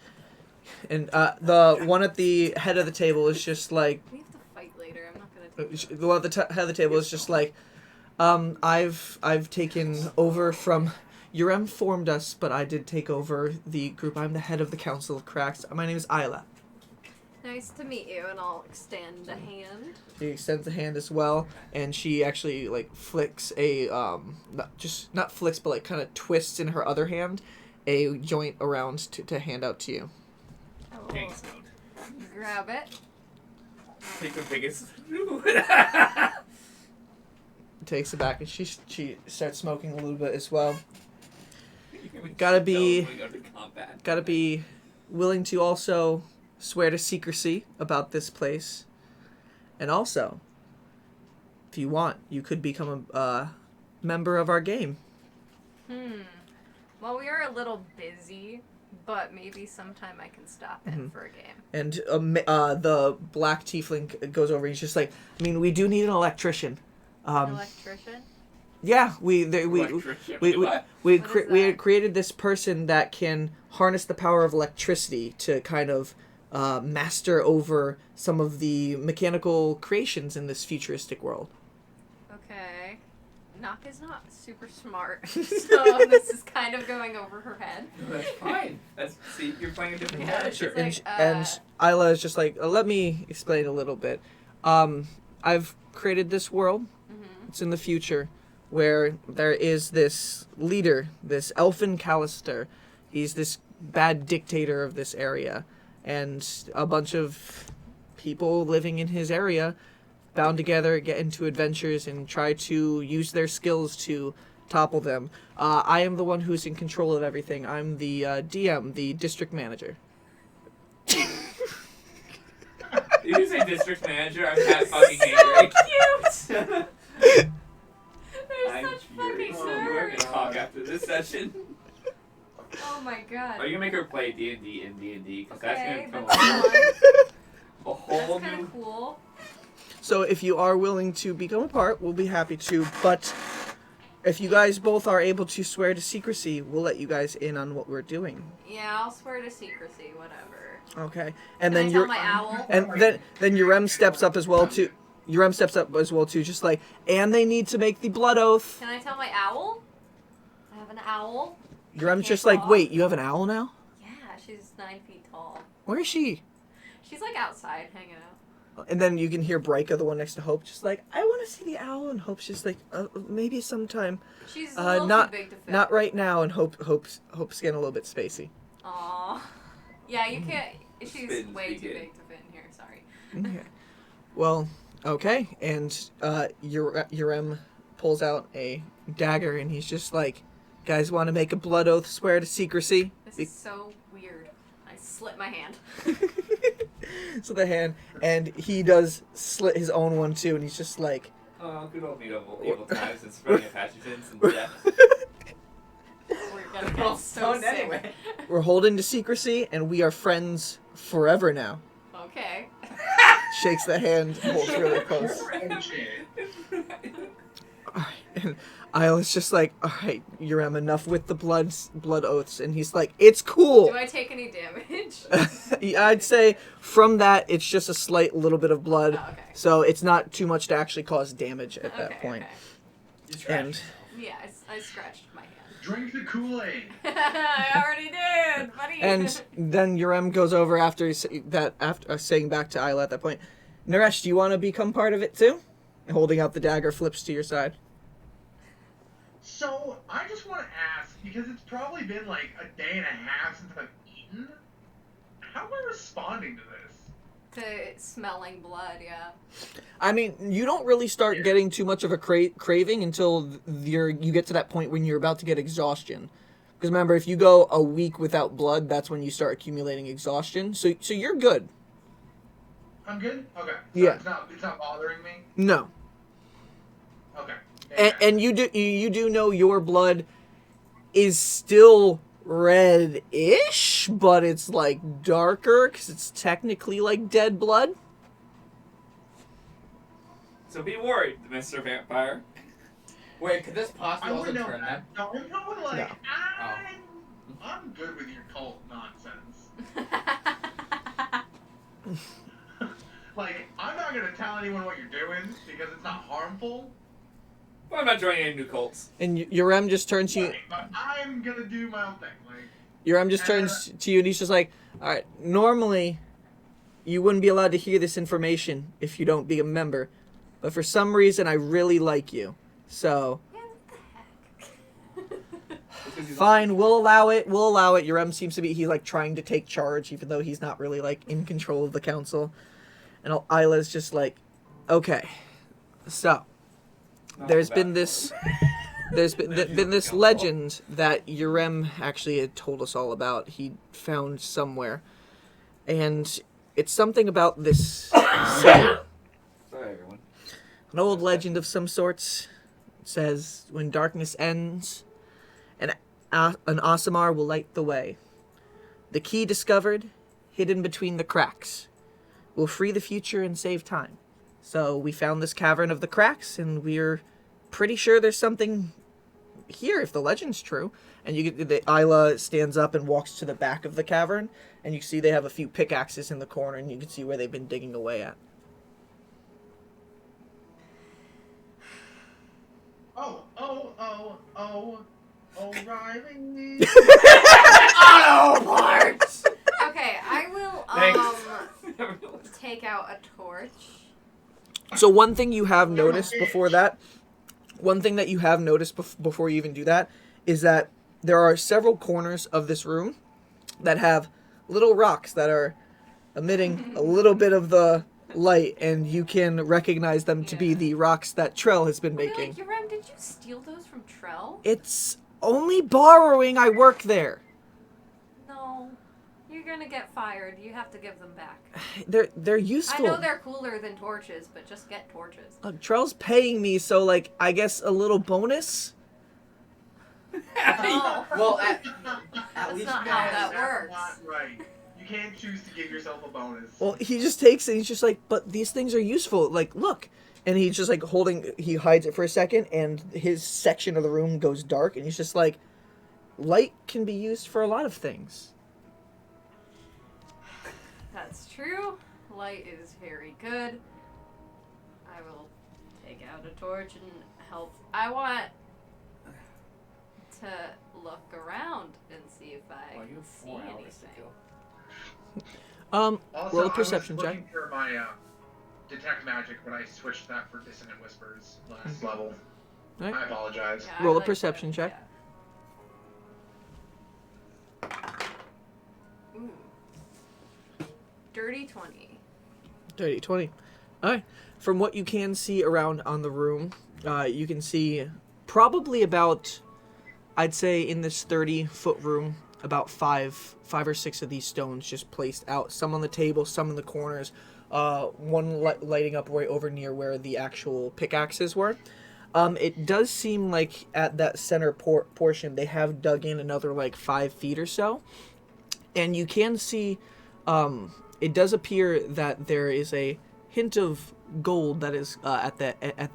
and the one at the head of the table is just like, We have to fight later. I'm not gonna take the one at the head of the table is just like, I've taken over from. Urem formed us, but I did take over the group. I'm the head of the Council of Cracks. My name is Isla. Nice to meet you, and I'll extend a hand. She extends a hand as well, and she actually like flicks a not flicks, but like kind of twists in her other hand a joint around to hand out to you. Getting stoned. Grab it. Take the biggest. Takes it back, and she starts smoking a little bit as well. Gotta be willing to also swear to secrecy about this place. And also, if you want, you could become a member of our game. Well, we are a little busy, but maybe sometime I can stop in for a game. And the black tiefling goes over. He's just like, I mean, we do need an electrician. An electrician? Yeah, we What had created this person that can harness the power of electricity to kind of master over some of the mechanical creations in this futuristic world. Okay. Nock is not super smart, so this is kind of going over her head. That's fine. See, you're playing a different Yeah, character. sure. Like, And Isla is just like, let me explain a little bit. I've created this world. It's in the future, where there is this leader, this Elfin Callister. He's this bad dictator of this area, and a bunch of people living in his area bound together, get into adventures, and try to use their skills to topple them. I am the one who's in control of everything. I'm the DM, the district manager. Did you say district manager? I'm kind of fucking angry. Cute! They're I'm such furious. fucking We're nerds. gonna talk after this session. Oh my god. Are you gonna make her play D&D and D&D? Because Okay, that's gonna that's come fun. a whole That's kind new. of cool. So if you are willing to become a part, we'll be happy to. But if you guys both are able to swear to secrecy, we'll let you guys in on what we're doing. Yeah, I'll swear to secrecy, whatever. Okay. And Can then I tell my owl? and then Urem steps up as well too. Urem steps up as well too, just like, and they need to make the blood oath. Can I tell my owl? I have an owl. Urem's just Can't like, talk. wait, you have an owl now? Yeah, she's 9 feet tall. Where is she? She's like outside hanging out. And then you can hear Brika, the one next to Hope, just like, I want to see the owl, and Hope's just like, maybe sometime. She's a little not too big to fit. not right now. And Hope's getting a little bit spacey. Aww. Yeah, you can't. She's Spins way too begin. big to fit in here. Sorry. Okay. Well, okay. And Urem pulls out a dagger, and he's just like, guys want to make a blood oath, swear to secrecy? This is so weird. I slit my hand. So the hand, and he does slit his own one too, and he's just like, Oh, good old medieval times and spreading of pathogens and death. We're gonna get so Stoned sick. anyway. We're holding to secrecy, and we are friends forever now. Okay. Shakes the hand, holds really close. And Isla's just like, all right, Yurem, enough with the blood oaths. And he's like, it's cool. Do I take any damage? I'd say from that, it's just a slight little bit of blood. Oh, okay. So it's not too much to actually cause damage at that point. Okay. You scratch And yourself. Yeah, I scratched my hand. Drink the Kool-Aid. I already did, buddy. and then Yurem goes over after saying back to Isla at that point, Naresh, do you want to become part of it too? And holding out the dagger, flips to your side. So, I just want to ask, because it's probably been like a day and a half since I've eaten, how am I responding to this? to smelling blood, yeah. I mean, you don't really start getting too much of a craving until you get to that point when you're about to get exhaustion. Because remember, if you go a week without blood, that's when you start accumulating exhaustion. So you're good. I'm good? Okay. So Yeah. It's not bothering me? No. Okay. And you do know your blood is still red-ish, but it's like darker because it's technically like dead blood. So be worried, Mr. Vampire. Wait, could this I possibly also wouldn't know turn that. them? No, I'm going like, No. I'm good with your cult nonsense. Like, I'm not going to tell anyone what you're doing because it's not harmful. Well, I'm not joining any new cults. And Yurem just turns to you. Right, but I'm going to do my own thing. Like, Yurem just turns to you and he's just like, all right, normally you wouldn't be allowed to hear this information if you don't be a member. But for some reason, I really like you. So, fine, we'll allow it. We'll allow it. Yurem seems to be, he's like trying to take charge, even though he's not really like in control of the council. And Isla's just like, okay. So, there's been this legend that Yurem actually had told us all about. He found somewhere. And it's something about this cell. Sorry, everyone. An old legend of some sorts. It says, when darkness ends, an Aasimar will light the way. The key discovered, hidden between the cracks, will free the future and save time. So we found this cavern of the cracks, and we're pretty sure there's something here, if the legend's true. And Isla stands up and walks to the back of the cavern, and you see they have a few pickaxes in the corner, and you can see where they've been digging away at. O'Reilly. Auto parts! Okay, I will Thanks. take out a torch. So one thing you have noticed before that, before you even do that, is that there are several corners of this room that have little rocks that are emitting a little bit of the light, and you can recognize them to be the rocks that Trell has been making. Really? Yurem, did you steal those from Trell? It's only borrowing. I work there. No. You're gonna get fired. You have to give them back. They're useful. I know they're cooler than torches, but just get torches. Trell's paying me, so like I guess a little bonus. No. Well, at That's least not you how guys- that That's works. not right. You can't choose to give yourself a bonus. Well, he just takes it. And he's just like, but these things are useful. Like, look. And he's just like he hides it for a second, and his section of the room goes dark, and he's just like, light can be used for a lot of things. That's true. Light is very good. I will take out a torch and help. I want to look around and see if I Well, you have see 4 hours to anything. kill. Also, Roll a perception I was check. looking for my detect magic, but I switched that for dissonant whispers last level. Right. I apologize. Yeah, I Roll a like perception that, check. yeah. Ooh. Dirty 20. 30, 20. Alright. From what you can see around on the room, you can see probably about, I'd say in this 30-foot room, about five or six of these stones just placed out. Some on the table, some in the corners. one lighting up right over near where the actual pickaxes were. It does seem like at that center portion they have dug in another like 5 feet or so, and you can see it does appear that there is a hint of gold that is at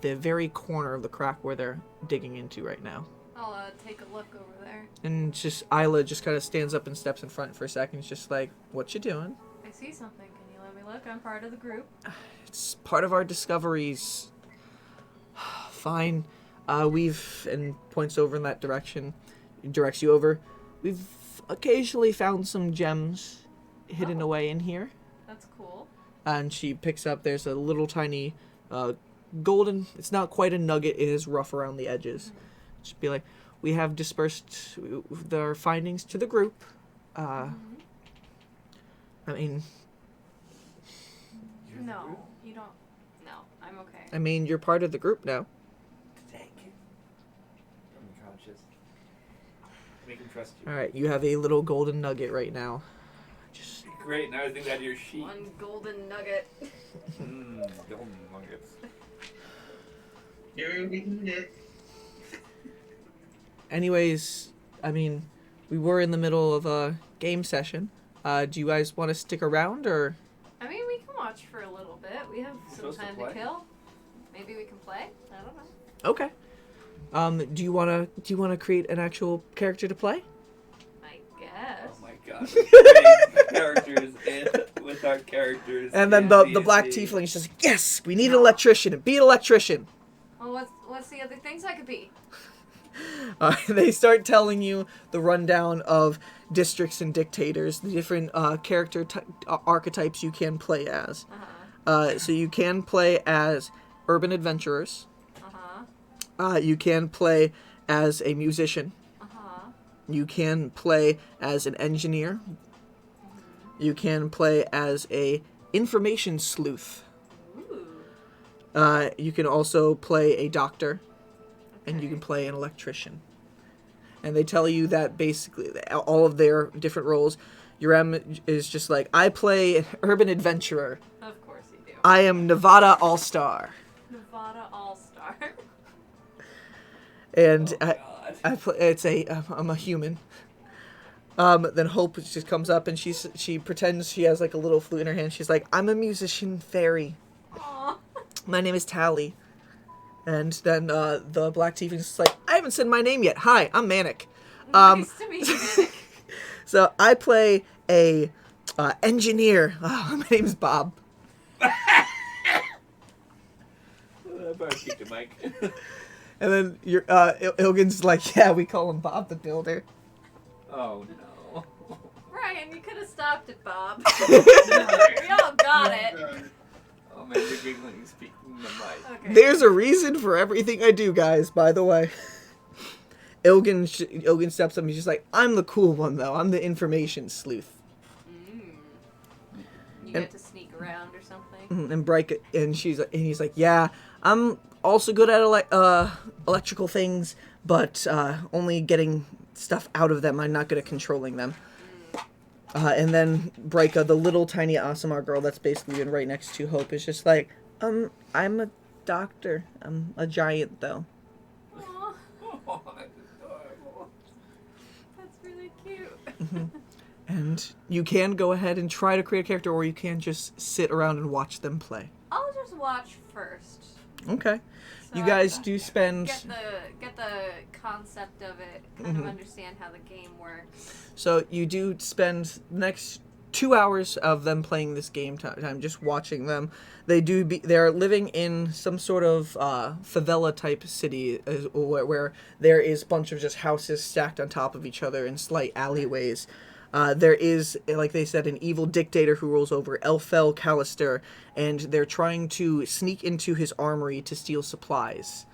the very corner of the crack where they're digging into right now. I'll take a look over there. And just Isla just kind of stands up and steps in front for a second. It's just like, what you doing? I see something. Can you let me look? I'm part of the group. It's part of our discoveries. Fine. And points over in that direction, directs you over. We've occasionally found some gems hidden away in here. That's cool. And she picks up, there's a little tiny golden, it's not quite a nugget, it is rough around the edges. She'd be like, we have dispersed their findings to the group. I mean... No, you don't. No, I'm okay. I mean, you're part of the group now. Dang it. I'm conscious. Make him trust you. Alright, you have a little golden nugget right now. Just Great, now I think that your sheet. One golden nugget. Golden nuggets. You're eating it. Anyways, I mean, we were in the middle of a game session. Do you guys want to stick around, or? I mean, we can watch for a little bit. We have some Supposed to time play? to kill. Maybe we can play. I don't know. Okay. Do you wanna create an actual character to play? I guess. Oh my god. Playing characters with our characters. And then in the black D&D. tiefling says, "Yes, we need an electrician. Be an electrician." Well, what's the other things I could be? They start telling you the rundown of districts and dictators, the different character archetypes you can play as. So you can play as urban adventurers. You can play as a musician. You can play as an engineer. You can play as a information sleuth. You can also play a doctor. And you can play an electrician. And they tell you that basically all of their different roles. Urem is just like, I play an urban adventurer. Of course you do. I am Nevada All-Star. Nevada All-Star. And Oh, I'm a human. Then Hope just comes up and she pretends she has like a little flute in her hand. She's like, I'm a musician fairy. Aww. My name is Tally. And then the black tiefling's just like, I haven't said my name yet. Hi, I'm Manic. Nice to meet you, Nick. So I play a engineer. Oh, my name's Bob. I better keep the mic. And then Ilgin's like, yeah, we call him Bob the Builder. Oh no. Ryan, you could have stopped it, Bob. We all got it. Oh man, you're giggling speaking the mic. Okay. There's a reason for everything I do, guys, by the way. Ilgin steps up and he's just like, I'm the cool one, though. I'm the information sleuth. You get to sneak around or something. And Bryke, and he's like, yeah, I'm also good at electrical things, but only getting stuff out of them. I'm not good at controlling them. And then Bryka, the little tiny Asamar girl that's basically been right next to Hope, is just like, I'm a doctor. I'm a giant, though. Aw, Oh, that's adorable. that's really cute. And you can go ahead and try to create a character, or you can just sit around and watch them play. I'll just watch first. Okay. So You guys do spend... get the concept of it, kind of understand how the game works. So you do spend the next 2 hours of them playing this game time, just watching them. They're living in some sort of favela type city where there is a bunch of just houses stacked on top of each other in slight alleyways. There is, like they said, an evil dictator who rules over Elfel Callister, and they're trying to sneak into his armory to steal supplies.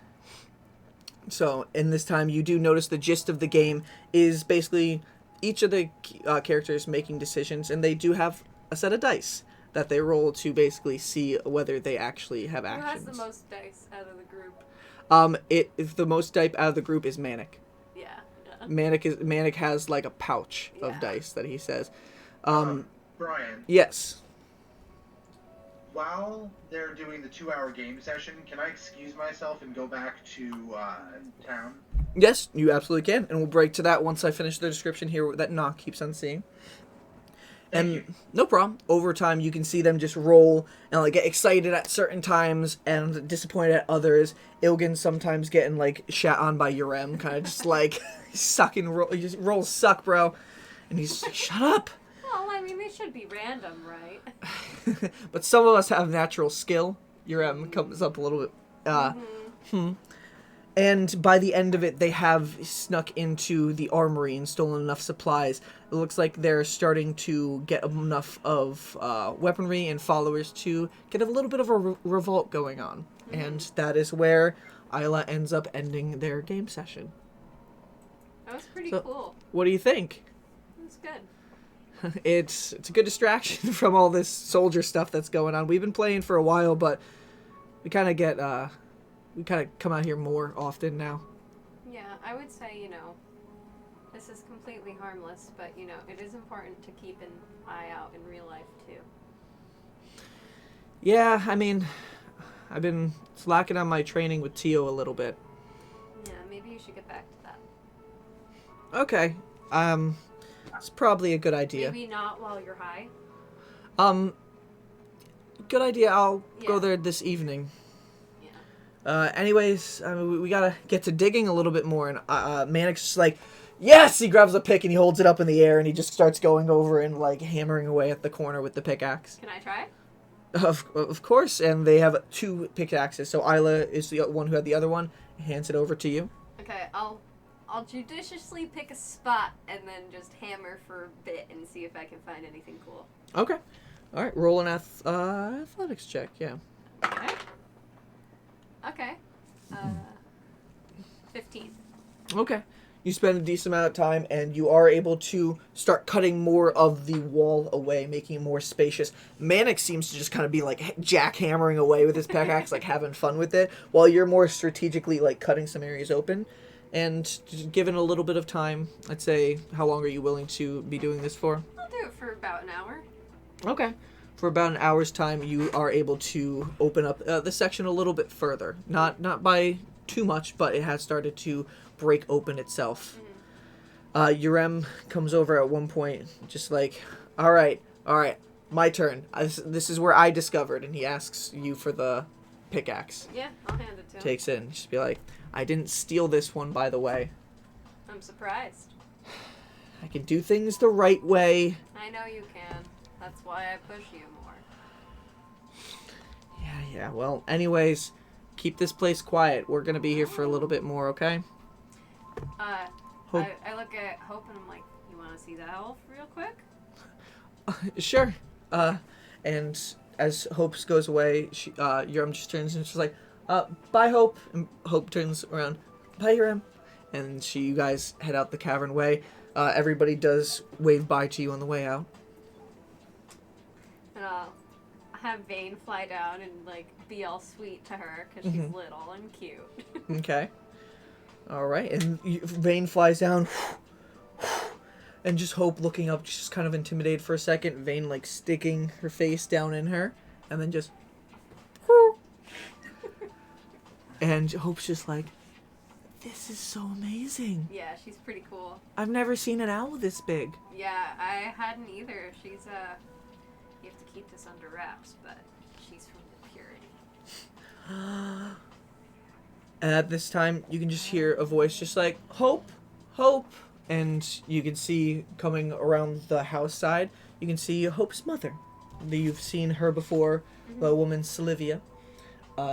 So, in this time, you do notice the gist of the game is basically each of the characters making decisions, and they do have a set of dice that they roll to basically see whether they actually have Who actions. has the most dice out of the group? If the most dice out of the group is Manic. Yeah. Manic has like a pouch of Yeah. dice that he says. Brian, Yes. while they're doing the 2-hour game session, can I excuse myself and go back to town? Yes, you absolutely can, and we'll break to that once I finish the description here that Nock keeps on seeing. Thank And you. no problem. Over time, you can see them just roll and like get excited at certain times and disappointed at others. Ilgan sometimes getting like shat on by Urem, kind of just like sucking. Rolls suck, bro. And he's like, shut up. Well, I mean, they should be random, right? But some of us have natural skill. Urem comes up a little bit. And by the end of it, they have snuck into the armory and stolen enough supplies. It looks like they're starting to get enough of weaponry and followers to get a little bit of a revolt going on. And that is where Isla ends up ending their game session. That was pretty So- cool. What do you think? It was good. It's a good distraction from all this soldier stuff that's going on. We've been playing for a while, but we kind of we kind of come out here more often now. Yeah, I would say, this is completely harmless, but, it is important to keep an eye out in real life, too. Yeah, I mean, I've been slacking on my training with Tio a little bit. Yeah, maybe you should get back to that. Okay, it's probably a good idea. Maybe not while you're high. Good idea. I'll go Yeah. there this evening. Yeah. Anyways, we gotta get to digging a little bit more, and Manic's just like, yes! He grabs a pick and he holds it up in the air, and he just starts going over and, like, hammering away at the corner with the pickaxe. Can I try? Of course, and they have 2 pickaxes, so Isla is the one who had the other one, hands it over to you. Okay, I'll judiciously pick a spot and then just hammer for a bit and see if I can find anything cool. Okay. Alright, roll an athletics check, yeah. Okay. 15. Okay. You spend a decent amount of time, and you are able to start cutting more of the wall away, making it more spacious. Manic seems to just kind of be, like, jackhammering away with his pickaxe, like, having fun with it, while you're more strategically, like, cutting some areas open. And just given a little bit of time, I'd say, how long are you willing to be doing this for? I'll do it for about an hour. Okay. For about an hour's time, you are able to open up the section a little bit further. Not by too much, but it has started to break open itself. Urem comes over at one point, just like, all right, my turn. This is where I discovered, and he asks you for the pickaxe. Yeah, I'll hand it to him. Takes it and just be like, I didn't steal this one, by the way. I'm surprised. I can do things the right way. I know you can. That's why I push you more. Yeah, well, anyways, keep this place quiet. We're gonna be here for a little bit more, okay? Hope. I look at Hope and I'm like, you want to see the owl real quick? Sure. And as Hope goes away, Yuram just turns and she's like, bye, Hope. And Hope turns around, bye, Yuram. And you guys head out the cavern way. Everybody does wave bye to you on the way out. And I'll have Vane fly down and, like, be all sweet to her because she's little and cute. Okay. All right. And Vane flies down. And just Hope looking up, just kind of intimidated for a second. Vane, like, sticking her face down in her. And then just... And Hope's just like, this is so amazing. Yeah, she's pretty cool. I've never seen an owl this big. Yeah, I hadn't either. She's, you have to keep this under wraps, but she's from the purity. And at this time, you can just hear a voice just like, Hope, Hope. And you can see coming around the house side, you can see Hope's mother. You've seen her before, the woman Sylvia.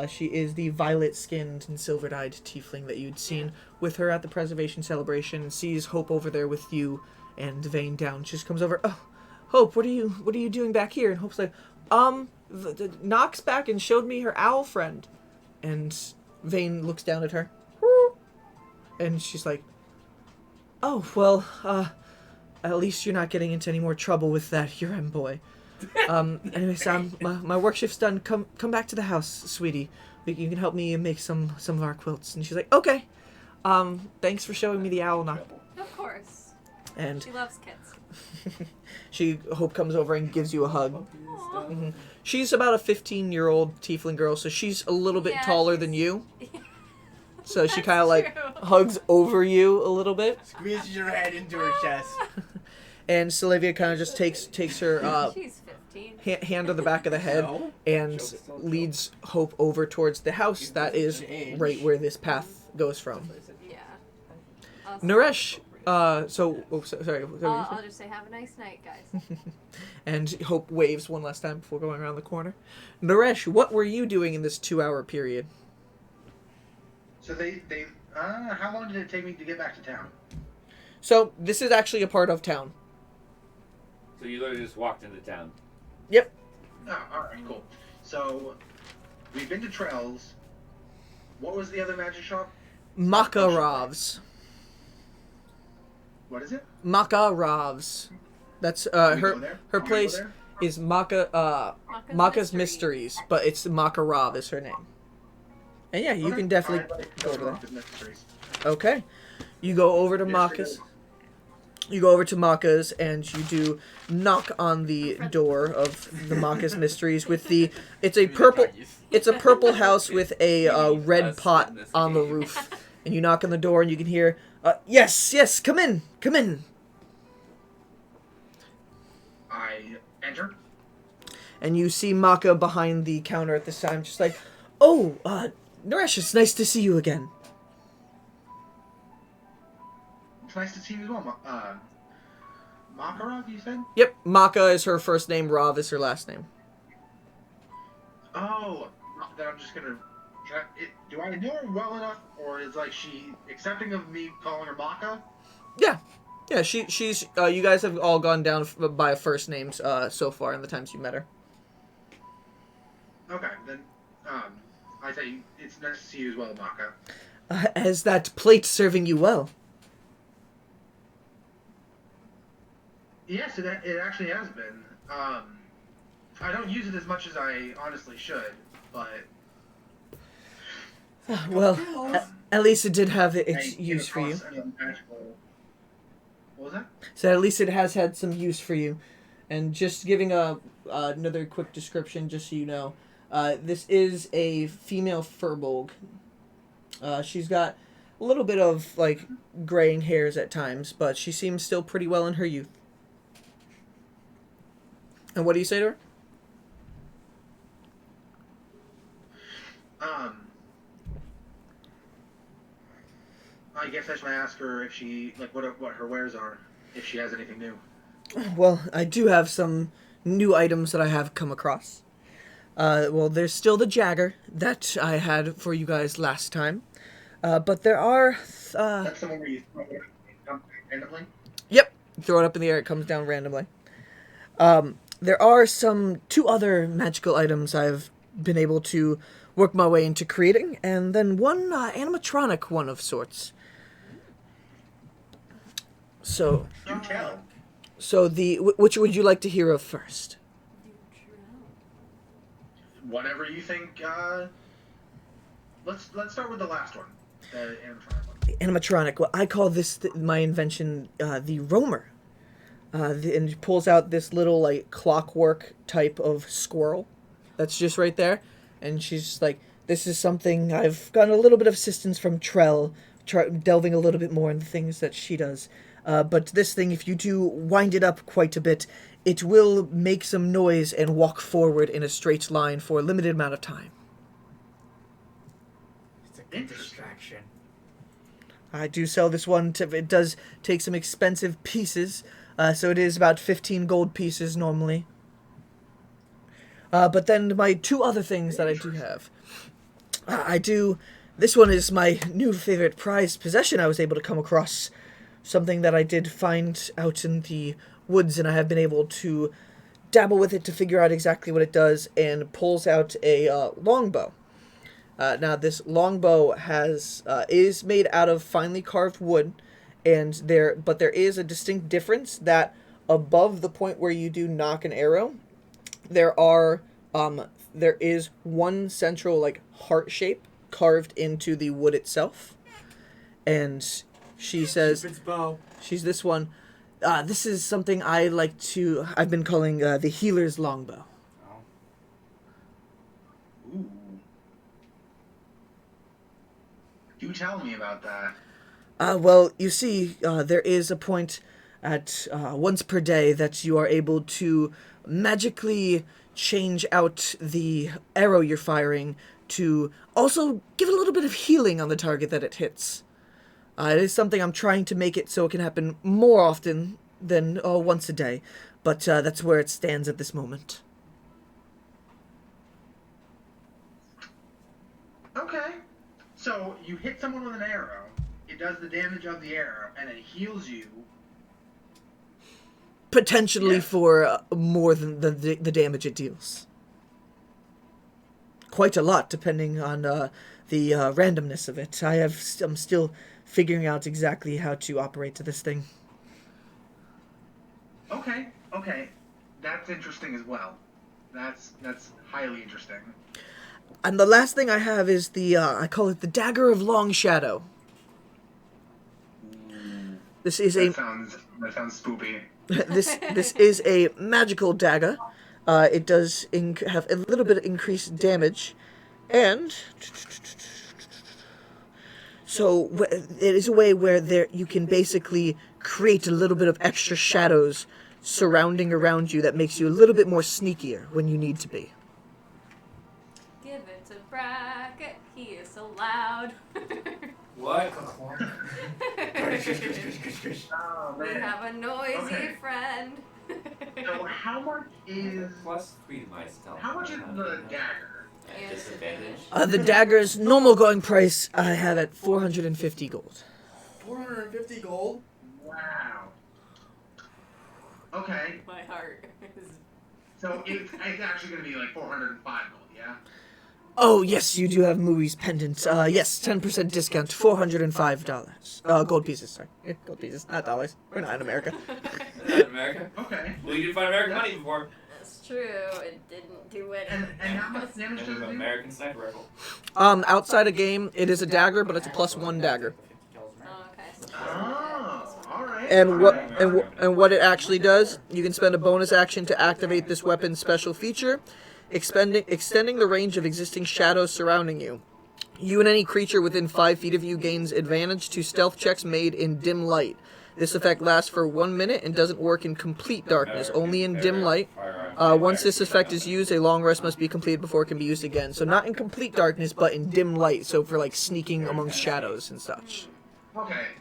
She is the violet-skinned and silver-eyed tiefling that you'd seen with her at the preservation celebration, and sees Hope over there with you and Vane down. She just comes over, oh, Hope, what are you doing back here? And Hope's like, the Nock's back and showed me her owl friend. And Vane looks down at her, and she's like, oh, well, at least you're not getting into any more trouble with that Urem boy. Anyways, my work shift's done. Come back to the house, sweetie. You can help me make some of our quilts. And she's like, okay. Thanks for showing me the owl, Nock. Of course. And She loves kids. Hope comes over and gives you a hug. Mhm. She's about a 15-year-old tiefling girl, so she's a little bit Yeah, taller she's- than you. So she That's kind of like true. hugs over you a little bit, Squeezes your head into her chest. and Sylvia kind of just takes her She's 15. hand on the back of the head No. and Joke's still leads Hope over towards the house that is right where this path goes from. Yeah. I'll say- Naresh, sorry. What were you I'll saying? just say, have a nice night, guys. And Hope waves one last time before going around the corner. Naresh, what were you doing in this 2-hour period? So how long did it take me to get back to town? So this is actually a part of town. So you literally just walked into town. Oh, alright, cool. So, we've been to Trails. What was the other magic shop? Makarov's. What is it? Makarov's. That's Can we her go there? her Can we go place there? is Maka's Mysteries, but it's Makarov is her name. And yeah, you Okay. can definitely I'd like to go over there. Maka's Mysteries. Okay. You go over to Yes, Maka's. it is. You go over to Maka's and you do knock on the door of the Maka's Mysteries with the. It's a purple house with a red pot on the roof, and you knock on the door and you can hear, yes, come in. I enter. And you see Maka behind the counter at this time, just like, oh, Naresh, it's nice to see you again. It's nice to see you as well. Makarov, you said? Yep, Maka is her first name, Rav is her last name. Oh, then I'm just gonna. Do I know her well enough, or is like she accepting of me calling her Maka? Yeah, she's. You guys have all gone down by first names so far in the times you met her. Okay, then I say it's nice to see you as well, Maka. Has that plate serving you well? Yes, it actually has been. I don't use it as much as I honestly should, but Well, at least it did have I its came use for you. across a magical. What was that? So at least it has had some use for you. And just giving another quick description, just so you know, this is a female furbolg. She's got a little bit of like graying hairs at times, but she seems still pretty well in her youth. And what do you say to her? I guess I should ask her if she what her wares are, if she has anything new. Well, I do have some new items that I have come across. Well, there's still the Jagger that I had for you guys last time. But there are... That's the one where you throw it randomly? Yep. Throw it up in the air, it comes down randomly. There are two other magical items I've been able to work my way into creating, and then one animatronic one of sorts. So, You tell. which would you like to hear of first? Whatever you think. Let's start with the last one, the animatronic one. The animatronic. Well, I call this my invention the roamer. And he pulls out this little like clockwork type of squirrel that's just right there, and she's just like, this is something I've gotten a little bit of assistance from Trell, delving a little bit more in the things that she does. But this thing, if you do wind it up quite a bit, it will make some noise and walk forward in a straight line for a limited amount of time. It's a good distraction. I do sell this one. It does take some expensive pieces, so it is about 15 gold pieces normally. But then my two other things that I do have. This one is my new favorite prized possession I was able to come across. Something that I did find out in the woods, and I have been able to dabble with it to figure out exactly what it does, and pulls out a longbow. Now, this longbow is made out of finely carved wood, but there is a distinct difference that above the point where you do knock an arrow, there is one central like heart shape carved into the wood itself, and she says, Cupid's bow. she's this one. This is something I've been calling the healer's longbow. Ooh. Do tell me about that. Well, you see, there is a point at once per day that you are able to magically change out the arrow you're firing to also give it a little bit of healing on the target that it hits. It is something I'm trying to make it so it can happen more often than once a day, but that's where it stands at this moment. Okay. So you hit someone with an arrow, it does the damage of the arrow, and it heals you. Potentially Yes. for more than the damage it deals. Quite a lot, depending on the randomness of it. I'm still figuring out exactly how to operate to this thing. Okay. That's interesting as well. That's highly interesting. And the last thing I have is I call it the Dagger of Long Shadow. This is That sounds spoopy. this is a magical dagger. It does have a little bit of increased damage, and so it is a way where you can basically create a little bit of extra shadows surrounding around you that makes you a little bit more sneakier when you need to be. Give it to Bracket. He is so loud. What? Oh We man. have a noisy Okay. friend. So how much is +3 to my stealth. how much is the dagger? And disadvantage. The dagger's normal going price I have at 450 gold. 450 gold. Wow. Okay. My heart is. So it's actually going to be like 405 gold, yeah? Oh yes, you do have Muri's pendant. Yes, 10% discount, $405. Gold pieces, sorry. Gold pieces, not dollars. We're not in America. Not in America. Okay. Well, you did find American money before. That's true. It didn't do anything. And how much damage does And it an do? American sniper rifle. Outside a game, it is a dagger, but it's a +1 dagger. Oh, okay. So Oh, alright. And what it actually does, you can spend a bonus action to activate this weapon's special feature, extending the range of existing shadows surrounding you. You and any creature within 5 feet of you gains advantage to stealth checks made in dim light. This effect lasts for 1 minute and doesn't work in complete darkness, only in dim light. Once this effect is used, a long rest must be completed before it can be used again. So not in complete darkness, but in dim light, so for like sneaking amongst shadows and such. Okay.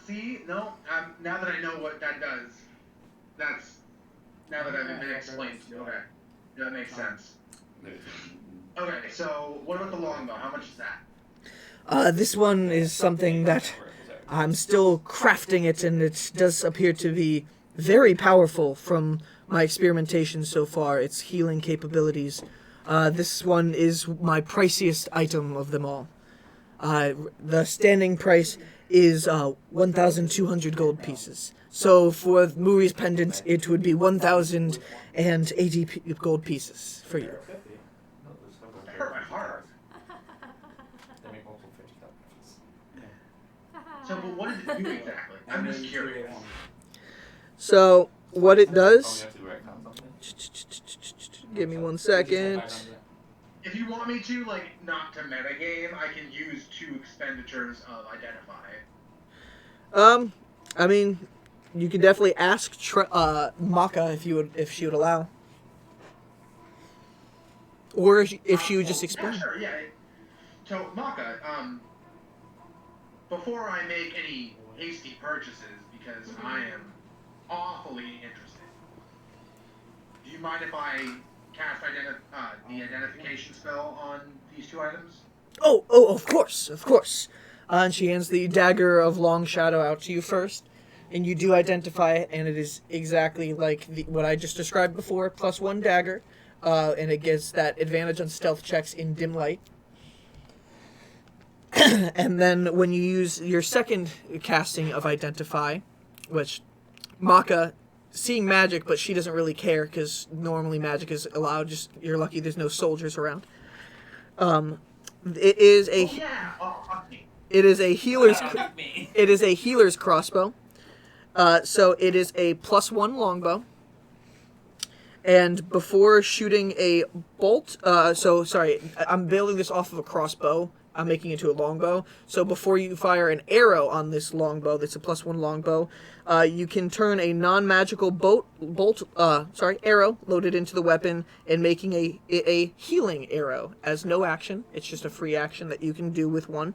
See? No, now that I know what that does, now that I've been explained to me, okay. That makes sense. Okay, so what about the longbow? How much is that? This one is something that I'm still crafting it, and it does appear to be very powerful from my experimentation so far, its healing capabilities. This one is my priciest item of them all. The standing price is 1,200 gold pieces. So for Muri's pendant, it would be 1,080 gold pieces for you. That hurt my heart. So, but what does it do exactly? I'm just curious. So what it Oh, does, you have to retcon something? give me 1 second. If you want me to, like, not to metagame, I can use 2 expenditures of identify. I mean, you could definitely ask Maka if she would allow, or if she would just explain. Yeah, sure, yeah. So, Maka, before I make any hasty purchases, because I am awfully interested, do you mind if I cast the identification spell on these 2 items? Oh, of course. And she hands the Dagger of Long Shadow out to you first, and you do identify it, and it is exactly like what I just described before, +1 dagger, and it gives that advantage on stealth checks in dim light. And then when you use your second casting of Identify, which Maka, seeing magic, but she doesn't really care, because normally magic is allowed, just you're lucky there's no soldiers around. It is a... Oh, yeah! Oh, fuck me. It is a healer's. Me. It is a healer's crossbow. So it is a +1 longbow. And before shooting a bolt, I'm building this off of a crossbow. I'm making it into a longbow. So before you fire an arrow on this longbow, that's a +1 longbow, you can turn a non-magical arrow loaded into the weapon and making a healing arrow as no action. It's just a free action that you can do with one.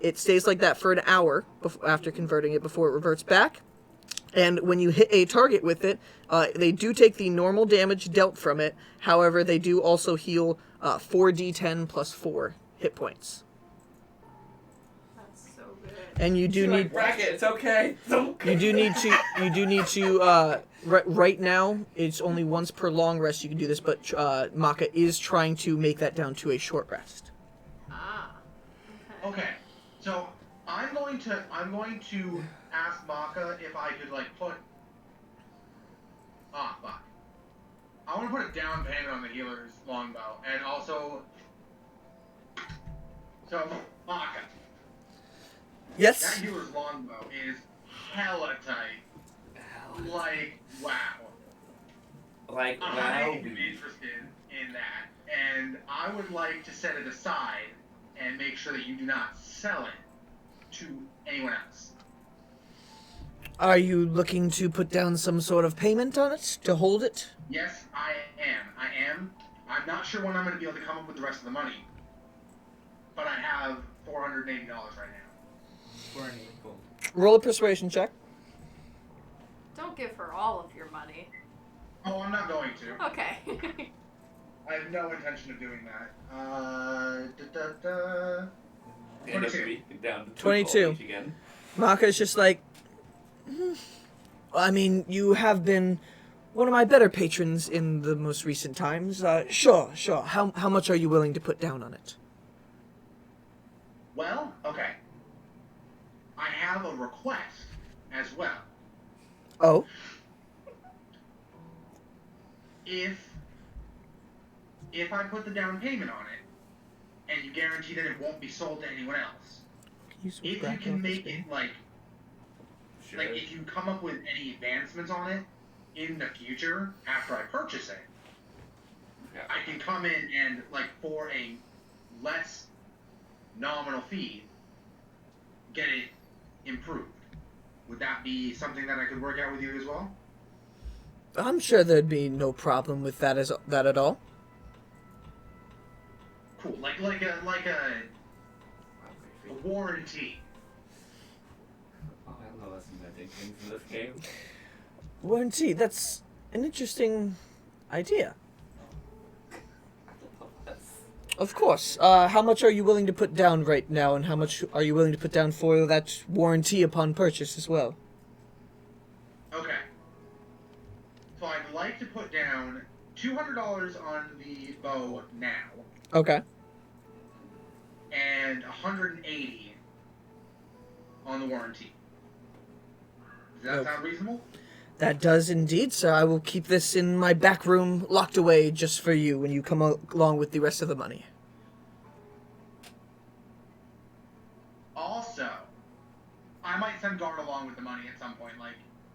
It stays like that for an hour after converting it before it reverts back. And when you hit a target with it, they do take the normal damage dealt from it. However, they do also heal 4d10 plus 4 hit points. That's so good. And you do need bracket. It's okay. It's okay. you do need to right now it's only once per long rest you can do this, but Maka is trying to make that down to a short rest. Ah. Okay, so I'm going to ask Maka if I could put. Ah, fuck. I want to put a down payment on the healer's longbow, and also. So Maka, that Yes. healer's longbow is hella tight. Wow. Like, wow. I'm interested in that, and I would like to set it aside and make sure that you do not sell it to anyone else. Are you looking to put down some sort of payment on it to hold it? Yes, I am. I'm not sure when I'm going to be able to come up with the rest of the money, but I have $480 right now. 480 gold. Roll a persuasion check. Don't give her all of your money. Oh, I'm not going to. Okay. I have no intention of doing that. End up to be down to 22. each again. Maka's just like, I mean, you have been one of my better patrons in the most recent times. Sure. How much are you willing to put down on it? Well, okay. I have a request as well. Oh? If I put the down payment on it, and you guarantee that it won't be sold to anyone else, if you can make it Sure. if you come up with any advancements on it in the future after I purchase it, Yeah. I can come in and for a less nominal fee, get it improved. Would that be something that I could work out with you as well? I'm sure there'd be no problem with that at all. Cool, like a warranty. Oh, I love us inventing things in this game. Warranty, that's an interesting idea. Of course. How much are you willing to put down right now, and how much are you willing to put down for that warranty upon purchase as well? Okay. So I'd like to put down $200 on the bow now, Okay. and $180 on the warranty. Does that Okay. sound reasonable? That does indeed, sir. I will keep this in my back room, locked away just for you when you come along with the rest of the money. Also, I might send Guard along with the money at some point.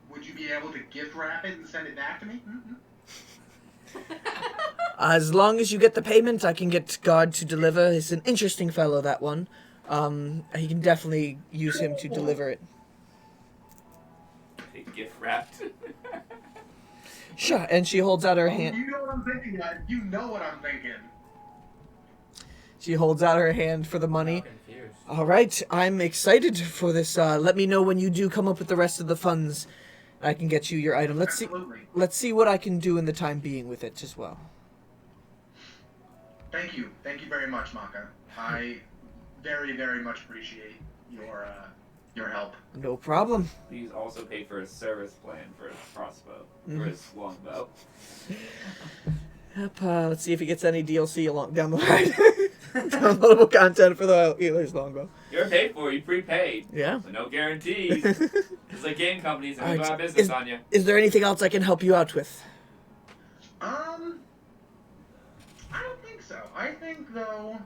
Would you be able to gift wrap it and send it back to me? Mm-hmm. As long as you get the payment, I can get Guard to deliver. He's an interesting fellow, that one. He can definitely use him to deliver it. Gift wrapped. Sure, and she holds out her hand. You know what I'm thinking, guys. You know what I'm thinking. She holds out her hand for the money. Confused. All right, I'm excited for this. Let me know when you do come up with the rest of the funds. I can get you your item. Absolutely. Let's see what I can do in the time being with it as well. Thank you. Thank you very much, Maka. I very, very much appreciate your help. No problem. Please also pay for a service plan for his crossbow, for his longbow. Yep, let's see if he gets any DLC down the line. Downloadable content for the healer's longbow. You're paid for, you prepaid. Yeah. But no guarantees. It's like game companies and we go out of business on you. Is there anything else I can help you out with? I don't think so. I think though.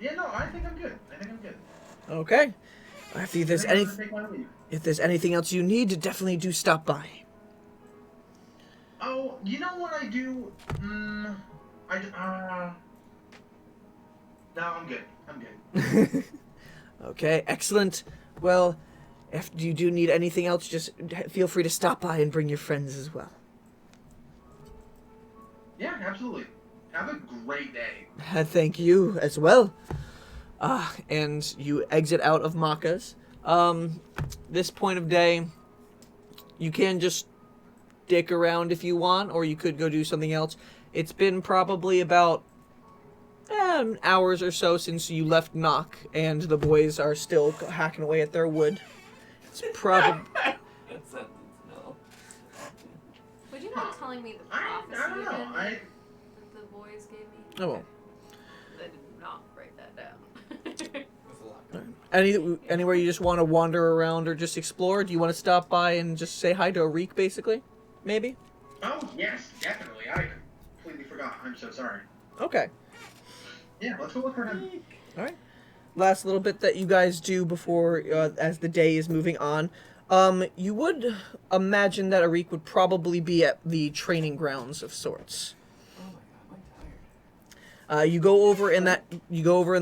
Yeah, no, I think I'm good. Okay. If there's Then I'm any, gonna take my leave. if there's anything else you need, definitely do stop by. Oh, you know what I do? No, I'm good. I'm good. Okay, excellent. Well, if you do need anything else, just feel free to stop by and bring your friends as well. Yeah, absolutely. Have a great day. Thank you as well. And you exit out of Maka's. This point of day, you can just stick around if you want, or you could go do something else. It's been probably about hours or so since you left Nock, and the boys are still hacking away at their wood. It's probably... No. Would you mind telling me the I prophecy don't know. again that the boys gave me? Oh, well. I did not write that down. Anywhere you just want to wander around or just explore? Do you want to stop by and just say hi to Arik, basically? Maybe? Oh, yes, definitely. I completely forgot. I'm so sorry. Okay. Yeah, let's go look for him. Alright. Last little bit that you guys do before, as the day is moving on. You would imagine that Arik would probably be at the training grounds of sorts. Oh my god, I'm tired. You go over in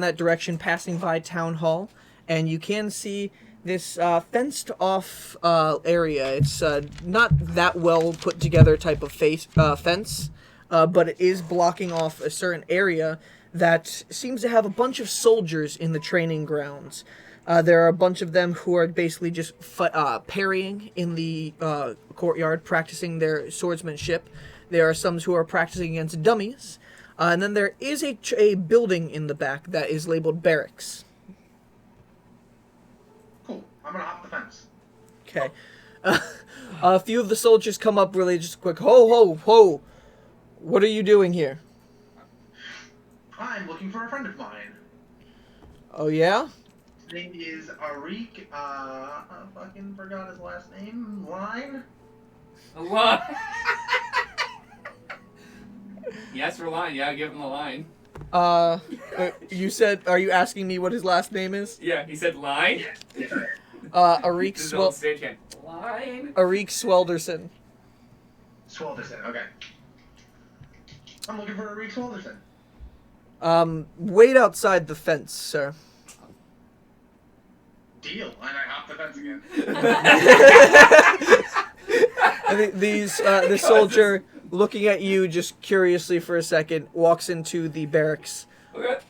that direction, passing by Town Hall, and you can see this fenced off area. It's not that well put together type of fence, but it is blocking off a certain area that seems to have a bunch of soldiers in the training grounds. There are a bunch of them who are basically just parrying in the courtyard, practicing their swordsmanship. There are some who are practicing against dummies. And then there is a building in the back that is labeled barracks. Cool. I'm gonna hop the fence. Okay. A few of the soldiers come up really just quick. Ho, ho, ho! What are you doing here? I'm looking for a friend of mine. Oh, yeah? His name is Arik, I fucking forgot his last name. Line? A line. Yes, for line. Yeah, give him the line. You said, are you asking me what his last name is? Yeah, he said line. Arik This is all stagehand. Line. Swelderson. Swelderson, okay. I'm looking for Arik Swelderson. Wait outside the fence, sir. Deal. And I hop the fence again. I think the soldier, looking at you just curiously for a second, walks into the barracks. Okay.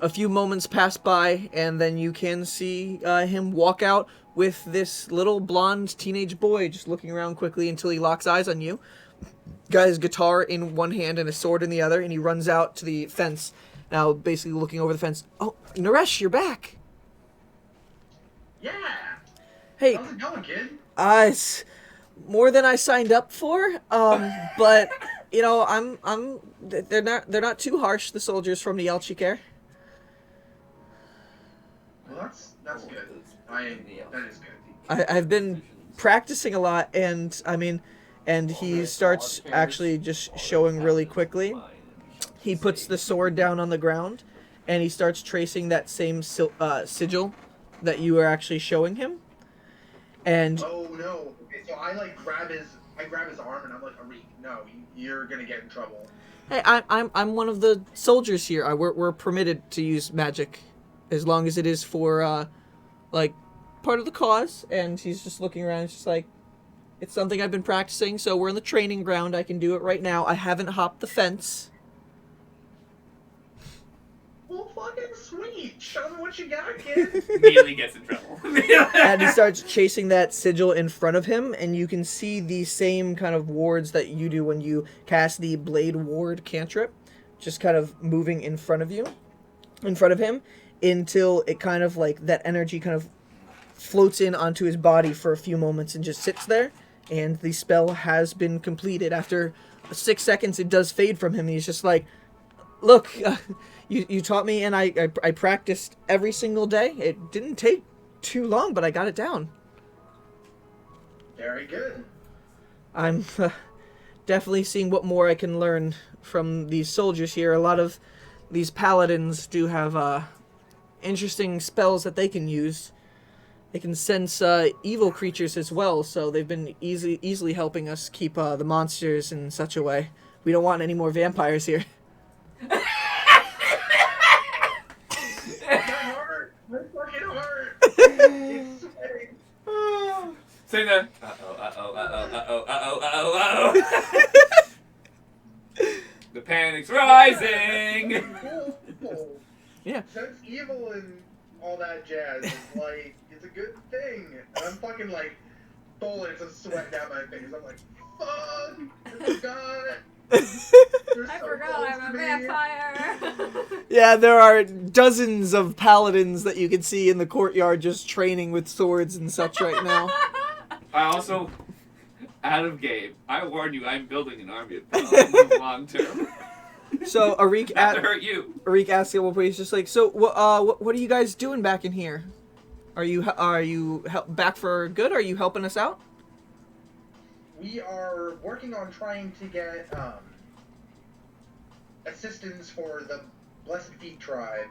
A few moments pass by, and then you can see him walk out with this little blonde teenage boy just looking around quickly until he locks eyes on you. Got his guitar in one hand and a sword in the other, and he runs out to the fence. Now, basically looking over the fence. Oh, Naresh, you're back. Yeah. Hey, How's it going, kid? it's more than I signed up for. But you know, they're not too harsh. The soldiers from the Elchikar. Well, that's good. That is good. I've been practicing a lot, and and he starts actually just showing really quickly. He puts the sword down on the ground, and he starts tracing that same sigil that you were actually showing him. And Oh no. Okay, so I grab his arm and I'm like, Arik, no, you're gonna get in trouble. hey, I'm one of the soldiers here. We're permitted to use magic, as long as it is for part of the cause. And he's just looking around. It's just like, it's something I've been practicing. So we're in the training ground. I can do it right now. I haven't hopped the fence. Well, fucking sweet. Show me what you got, kid. Immediately gets in trouble. And he starts chasing that sigil in front of him, and you can see the same kind of wards that you do when you cast the Blade Ward cantrip, just kind of moving in front of him, until it kind of that energy kind of floats in onto his body for a few moments and just sits there, and the spell has been completed. After 6 seconds, it does fade from him, and he's just like, look, you taught me, and I practiced every single day. It didn't take too long, but I got it down. Very good. I'm definitely seeing what more I can learn from these soldiers here. A lot of these paladins do have interesting spells that they can use. They can sense evil creatures as well, so they've been easily helping us keep the monsters in such a way. We don't want any more vampires here. My heart! My fucking heart! It's sweating. Say that. The panic's rising. Cool. Yeah. Sense evil and all that jazz is like, it's a good thing. And I'm fucking like, bullets of sweat down my face. I'm like, fuck! I forgot! I forgot I'm a vampire. Yeah, there are dozens of paladins that you can see in the courtyard just training with swords and such right now. I also, out of game, I warn you, I'm building an army of paladins long term. So Arik Not to hurt you. asks at one point, he's just like, so what are you guys doing back in here? Are you back for good? Are you helping us out? We are working on trying to get assistance for the Blessed Feet tribe.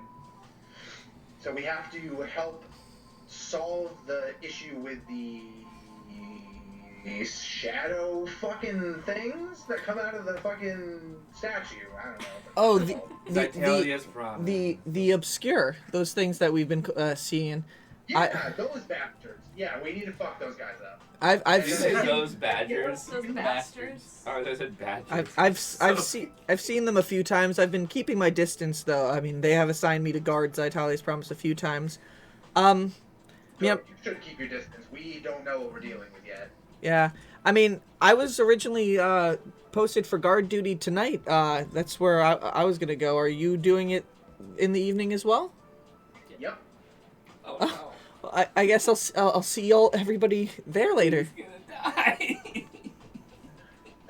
So we have to help solve the issue with the shadow fucking things that come out of the fucking statue. I don't know. Oh, Vitalia's promise. the obscure, those things that we've been seeing. Yeah, those bastards. Yeah, we need to fuck those guys up. I've Did you say those badgers? Those bastards. Oh, I said badgers. I've seen them a few times. I've been keeping my distance though. I mean, they have assigned me to guard Vitalia's promise a few times. So Yep. you should keep your distance. We don't know what we're dealing with yet. Yeah, I mean, I was originally posted for guard duty tonight. That's where I was gonna go. Are you doing it in the evening as well? Yep. Oh no. I guess I'll see everybody there later. He's gonna die.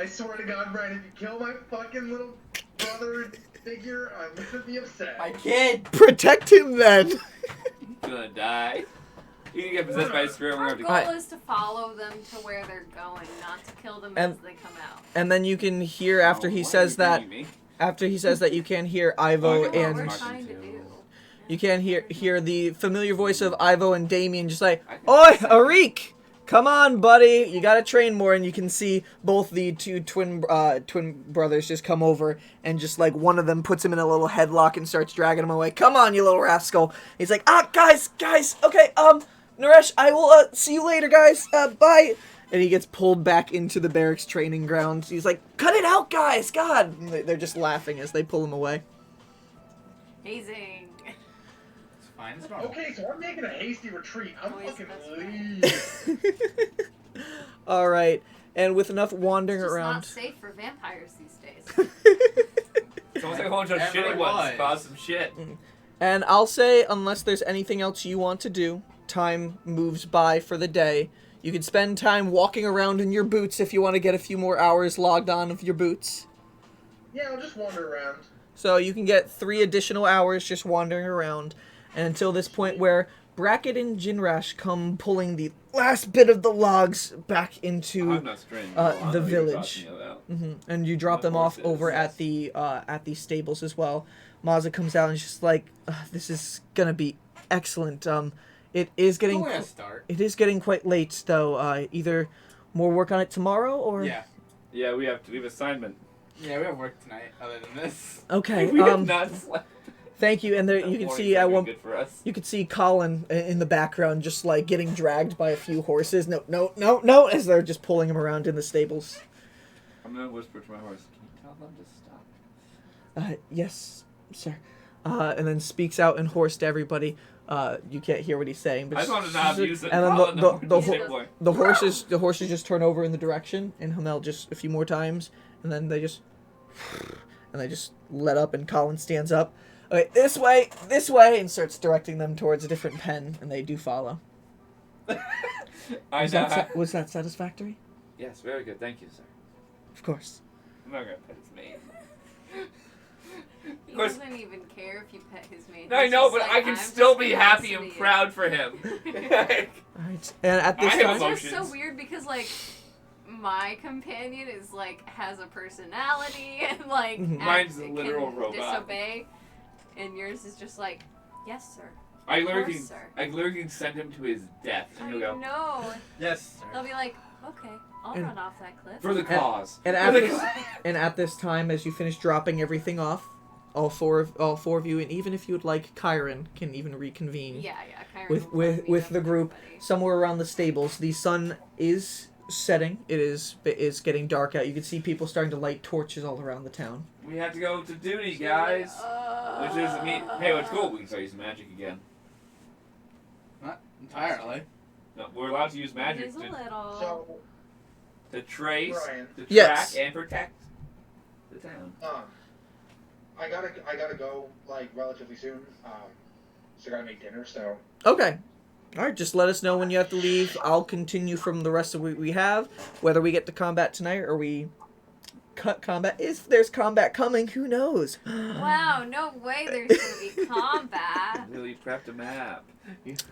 I swear to God, Brian, if you kill my fucking little brother figure, I'm gonna be upset. My kid! Protect him then. He's gonna die. You can get possessed by a spirit. We're Our gonna goal have to. is to follow them to where they're going, not to kill them And- as they come out. And then you can hear after he says that. After he says that, you can hear Ivo What and we're Martin trying to too. do. you can hear the familiar voice of Ivo and Damien just like, "Oi, Arik, come on, buddy, you gotta train more." And you can see both the two twin brothers just come over and just like one of them puts him in a little headlock and starts dragging him away. "Come on, you little rascal!" He's like, guys, okay, Naresh, I will see you later, guys. Bye." And he gets pulled back into the barracks training grounds. He's like, "Cut it out, guys! God!" And they're just laughing as they pull him away. Hazing. It's fine, it's normal. Okay, so I'm making a hasty retreat. I'm Always fucking best leaving. All right, and with enough wandering It's just around. not safe for vampires these days. It's almost like a whole bunch of Never shitty ones was. cause some shit. And I'll say, unless there's anything else you want to do, time moves by for the day. You can spend time walking around in your boots if you want to get a few more hours logged on of your boots. Yeah, I'll just wander around. So you can get 3 additional hours just wandering around. And until this point where Bracket and Jinrash come pulling the last bit of the logs back into I'm not strange. the village. And you drop them off over at the stables as well. Mazza comes out and she's just like, "This is gonna be excellent. It is getting Good way to start. it is getting quite late though. Either more work on it tomorrow or Yeah. Yeah, we have assignment. Yeah, we have work tonight other than this. Okay. We have not slept. Thank you. And there you can see at one good for us. you can see Colin in the background just like getting dragged by a few horses. No, as they're just pulling him around in the stables. I'm gonna whisper to my horse. Can you tell them to stop? Yes, sir. And then speaks out in horse to everybody. You can't hear what he's saying, but I just wanted to not abuse it. and then Colin, no, the shit boy. horses just turn over in the direction, and Hamel just a few more times, and then they just let up, and Colin stands up. Okay, this way, and starts directing them towards a different pen, and they do follow. Was that satisfactory? Yes, very good. Thank you, sir. Of course. I'm not gonna pet his mane. He Of course. doesn't even care if you pet his mane. No, I He's know, just but like, I can "I'm still just be gonna happy listen and to proud for him. Alright, and at this I have time, It's emotions. just so weird because like my companion is like has a personality and like Mhm. Mine's a can literal robot. disobey, and yours is just like, yes sir. I literally course, can, sir. I literally can send him to his death, and he'll go No. Yes, They'll be like, okay, I'll And- run off that cliff. for the cause. And at this time, as you finish dropping everything off, all four of you, and even if you would like, Kyron can even reconvene Yeah, Kyron with will meet with up the group everybody. somewhere around the stables. The sun is setting. It is getting dark out. You can see people starting to light torches all around the town. We have to go to duty, She's like, guys. Which is me. Hey, what's cool? We can start using magic again. Not entirely. No, we're allowed to use It magic is a to, little. So, trace, Brian. to Yes. track, and protect the town. I gotta go like relatively soon. So I gotta make dinner. So Okay. All right, just let us know when you have to leave. I'll continue from the rest of what we have. Whether we get to combat tonight or we cut combat. If there's combat coming, who knows? Wow, no way there's gonna be combat. Really prepped a map.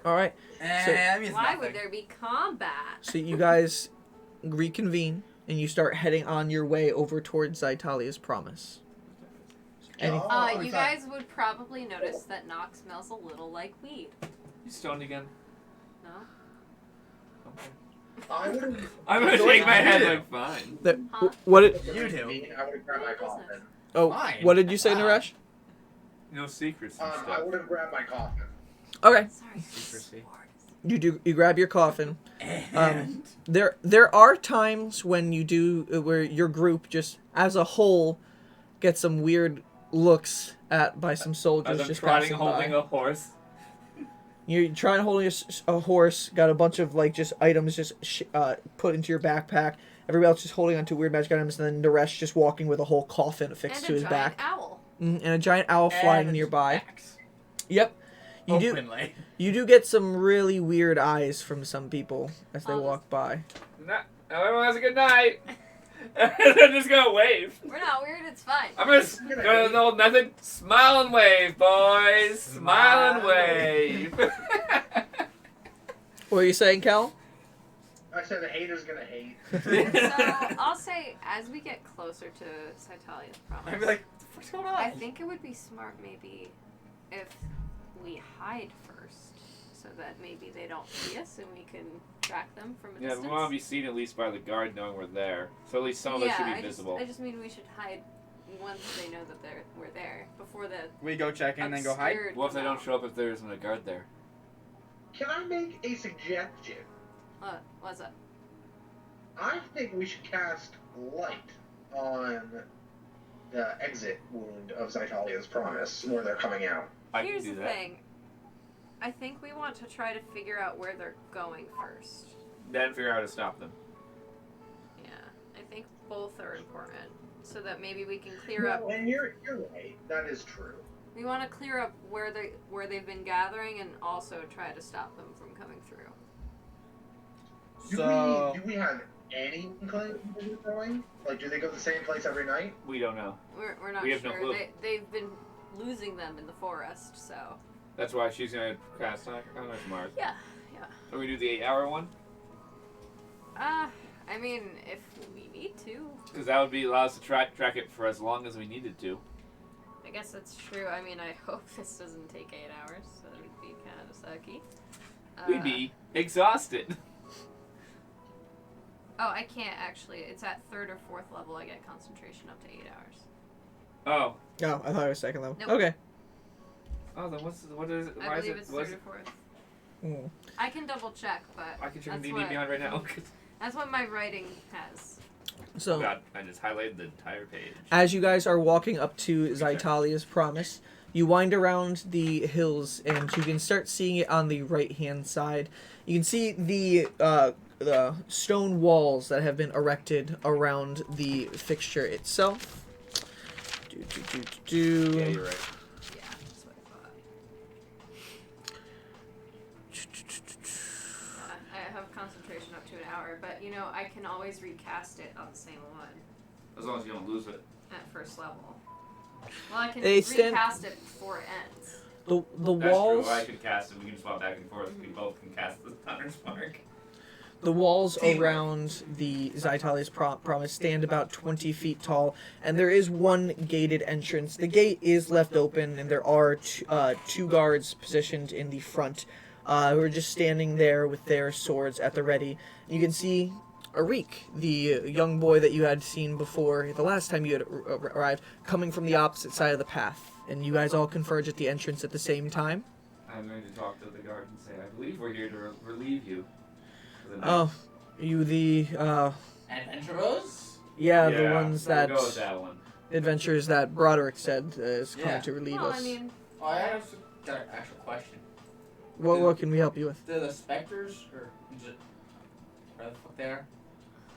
All right. That means Why nothing. would there be combat? So you guys reconvene and you start heading on your way over towards Zytalia's promise. Any- You guys would probably notice that Nock smells a little like weed. You stoned again? No? Okay. I would. I'm gonna shake my head like fine. What did You do. I would have grabbed my coffin. Fine. what did you say, Wow. Naresh? No secrets and I stuff. would have grabbed my coffin. Okay. Sorry. Secrecy. You grab your coffin. And There are times when you do where your group just as a whole gets some weird looks at by some soldiers As I'm just trying passing holding by. a horse. You're trying to hold a horse, got a bunch of like just items just put into your backpack. Everybody else just holding onto weird magic items, and then Naresh just walking with a whole coffin affixed And to a his giant back. owl. And a giant owl flying and nearby. axe. Yep. You Openly. do get some really weird eyes from some people as they I'll walk by. Everyone has a good night. I'm just gonna wave. We're not weird, it's fine. I'm gonna go to the old method. Smile and wave, boys. Smile and wave. What are you saying, Cal? I said the hater's gonna hate. So, I'll say, as we get closer to Cytalia's promise, I'd be like, what the fuck's going on? I think it would be smart maybe if we hide first, so that maybe they don't see us and we can track them from a Yeah, distance. we want to be seen at least by the guard knowing we're there. So at least some of us should be visible. I just mean we should hide once they know that we're there before the We go check in and then go hide. obscured What if they come don't out. show up if there isn't a guard there? Can I make a suggestion? What's up? I think we should cast light on the exit wound of Zytalia's promise, where they're coming out. I Here's can do the that. thing. I think we want to try to figure out where they're going first. Then figure out how to stop them. Yeah, I think both are important, so that maybe we can clear up. And you're right. That is true. We want to clear up where they've been gathering, and also try to stop them from coming through. Do we have any inkling where they're going? Like, do they go to the same place every night? We don't know. We're not We have no sure. clue. They've been losing them in the forest, so. That's why she's gonna cast on Mark. Yeah. Can we do the 8-hour one? I mean, if we need to. Because that would be allow us to track it for as long as we needed to. I guess that's true. I mean, I hope this doesn't take 8 hours. So that would be kind of sucky. We'd be exhausted. Oh, I can't actually. It's at 3rd or 4th level. I get concentration up to 8 hours. Oh. Oh, I thought it was second level. Nope. Okay. Oh, then what is it? I Why is believe it? it's What's 3rd it? or 4th. Mm. I can double check, but I can check that's the what, behind right now. that's what my writing has. So, Oh God, I just highlighted the entire page. as you guys are walking up to Zytalia's promise, you wind around the hills and you can start seeing it on the right-hand side. You can see the stone walls that have been erected around the fixture itself. Yeah, you're right. Yeah, that's what I thought. I have concentration up to an hour, but you know, I can always recast it on the same one As long as you don't lose it. at 1st level. Well, I can They stand- recast it before it ends. The That's walls true. I could cast it. We can swap back and forth. We both can cast the Thunder's Mark. The walls around the Zytali's promise stand about 20 feet tall, and there is one gated entrance. The gate is left open, and there are two guards positioned in the front who are just standing there with their swords at the ready. You can see Arik, the young boy that you had seen before the last time you had arrived, coming from the opposite side of the path, and you guys all converge at the entrance at the same time. I'm going to talk to the guard and say, I believe we're here to relieve you. Oh, you the, Adventurers? yeah, the ones we'll that, go with that one. adventures that Broderick said is coming Yeah. to relieve Well, us. I mean, Oh, I actually got an actual question. What can we help you with? Do the specters, or is it, whatever the fuck they are?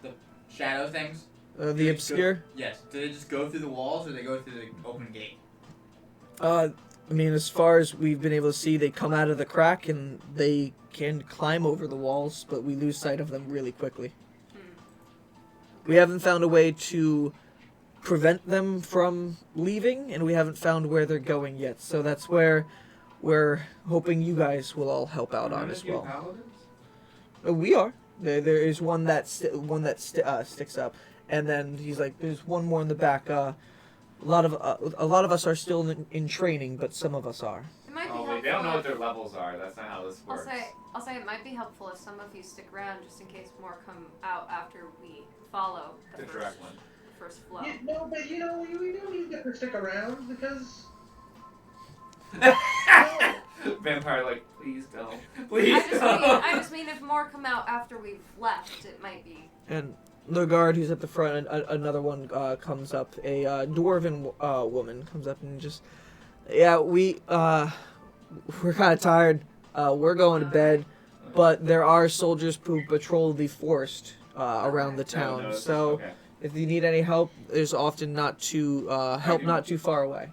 The shadow things? The obscure? Yes. Do they just go through the walls, or they go through the open gate? I mean, as far as we've been able to see, they come out of the crack and they can climb over the walls, but we lose sight of them really quickly. We haven't found a way to prevent them from leaving, and we haven't found where they're going yet. So that's where we're hoping you guys will all help out on as well. We are. There is one that sticks up, and then he's like, "There's one more in the back." A lot of us are still in training, but some of us are. it might be Oh, helpful. wait, they don't know what if- their levels are. That's not how this I'll works. say it might be helpful if some of you stick around just in case more come out after we follow The the direct one. first flow. No, but you know, we don't need to stick around because. Vampire, like, please don't. Please I just mean if more come out after we've left, it might be. And the guard who's at the front, another one comes up. A dwarven woman comes up and just, yeah, we're kind of tired. We're going to bed, but there are soldiers who patrol the forest around the town. So Okay. if you need any help, there's often not too not too far away.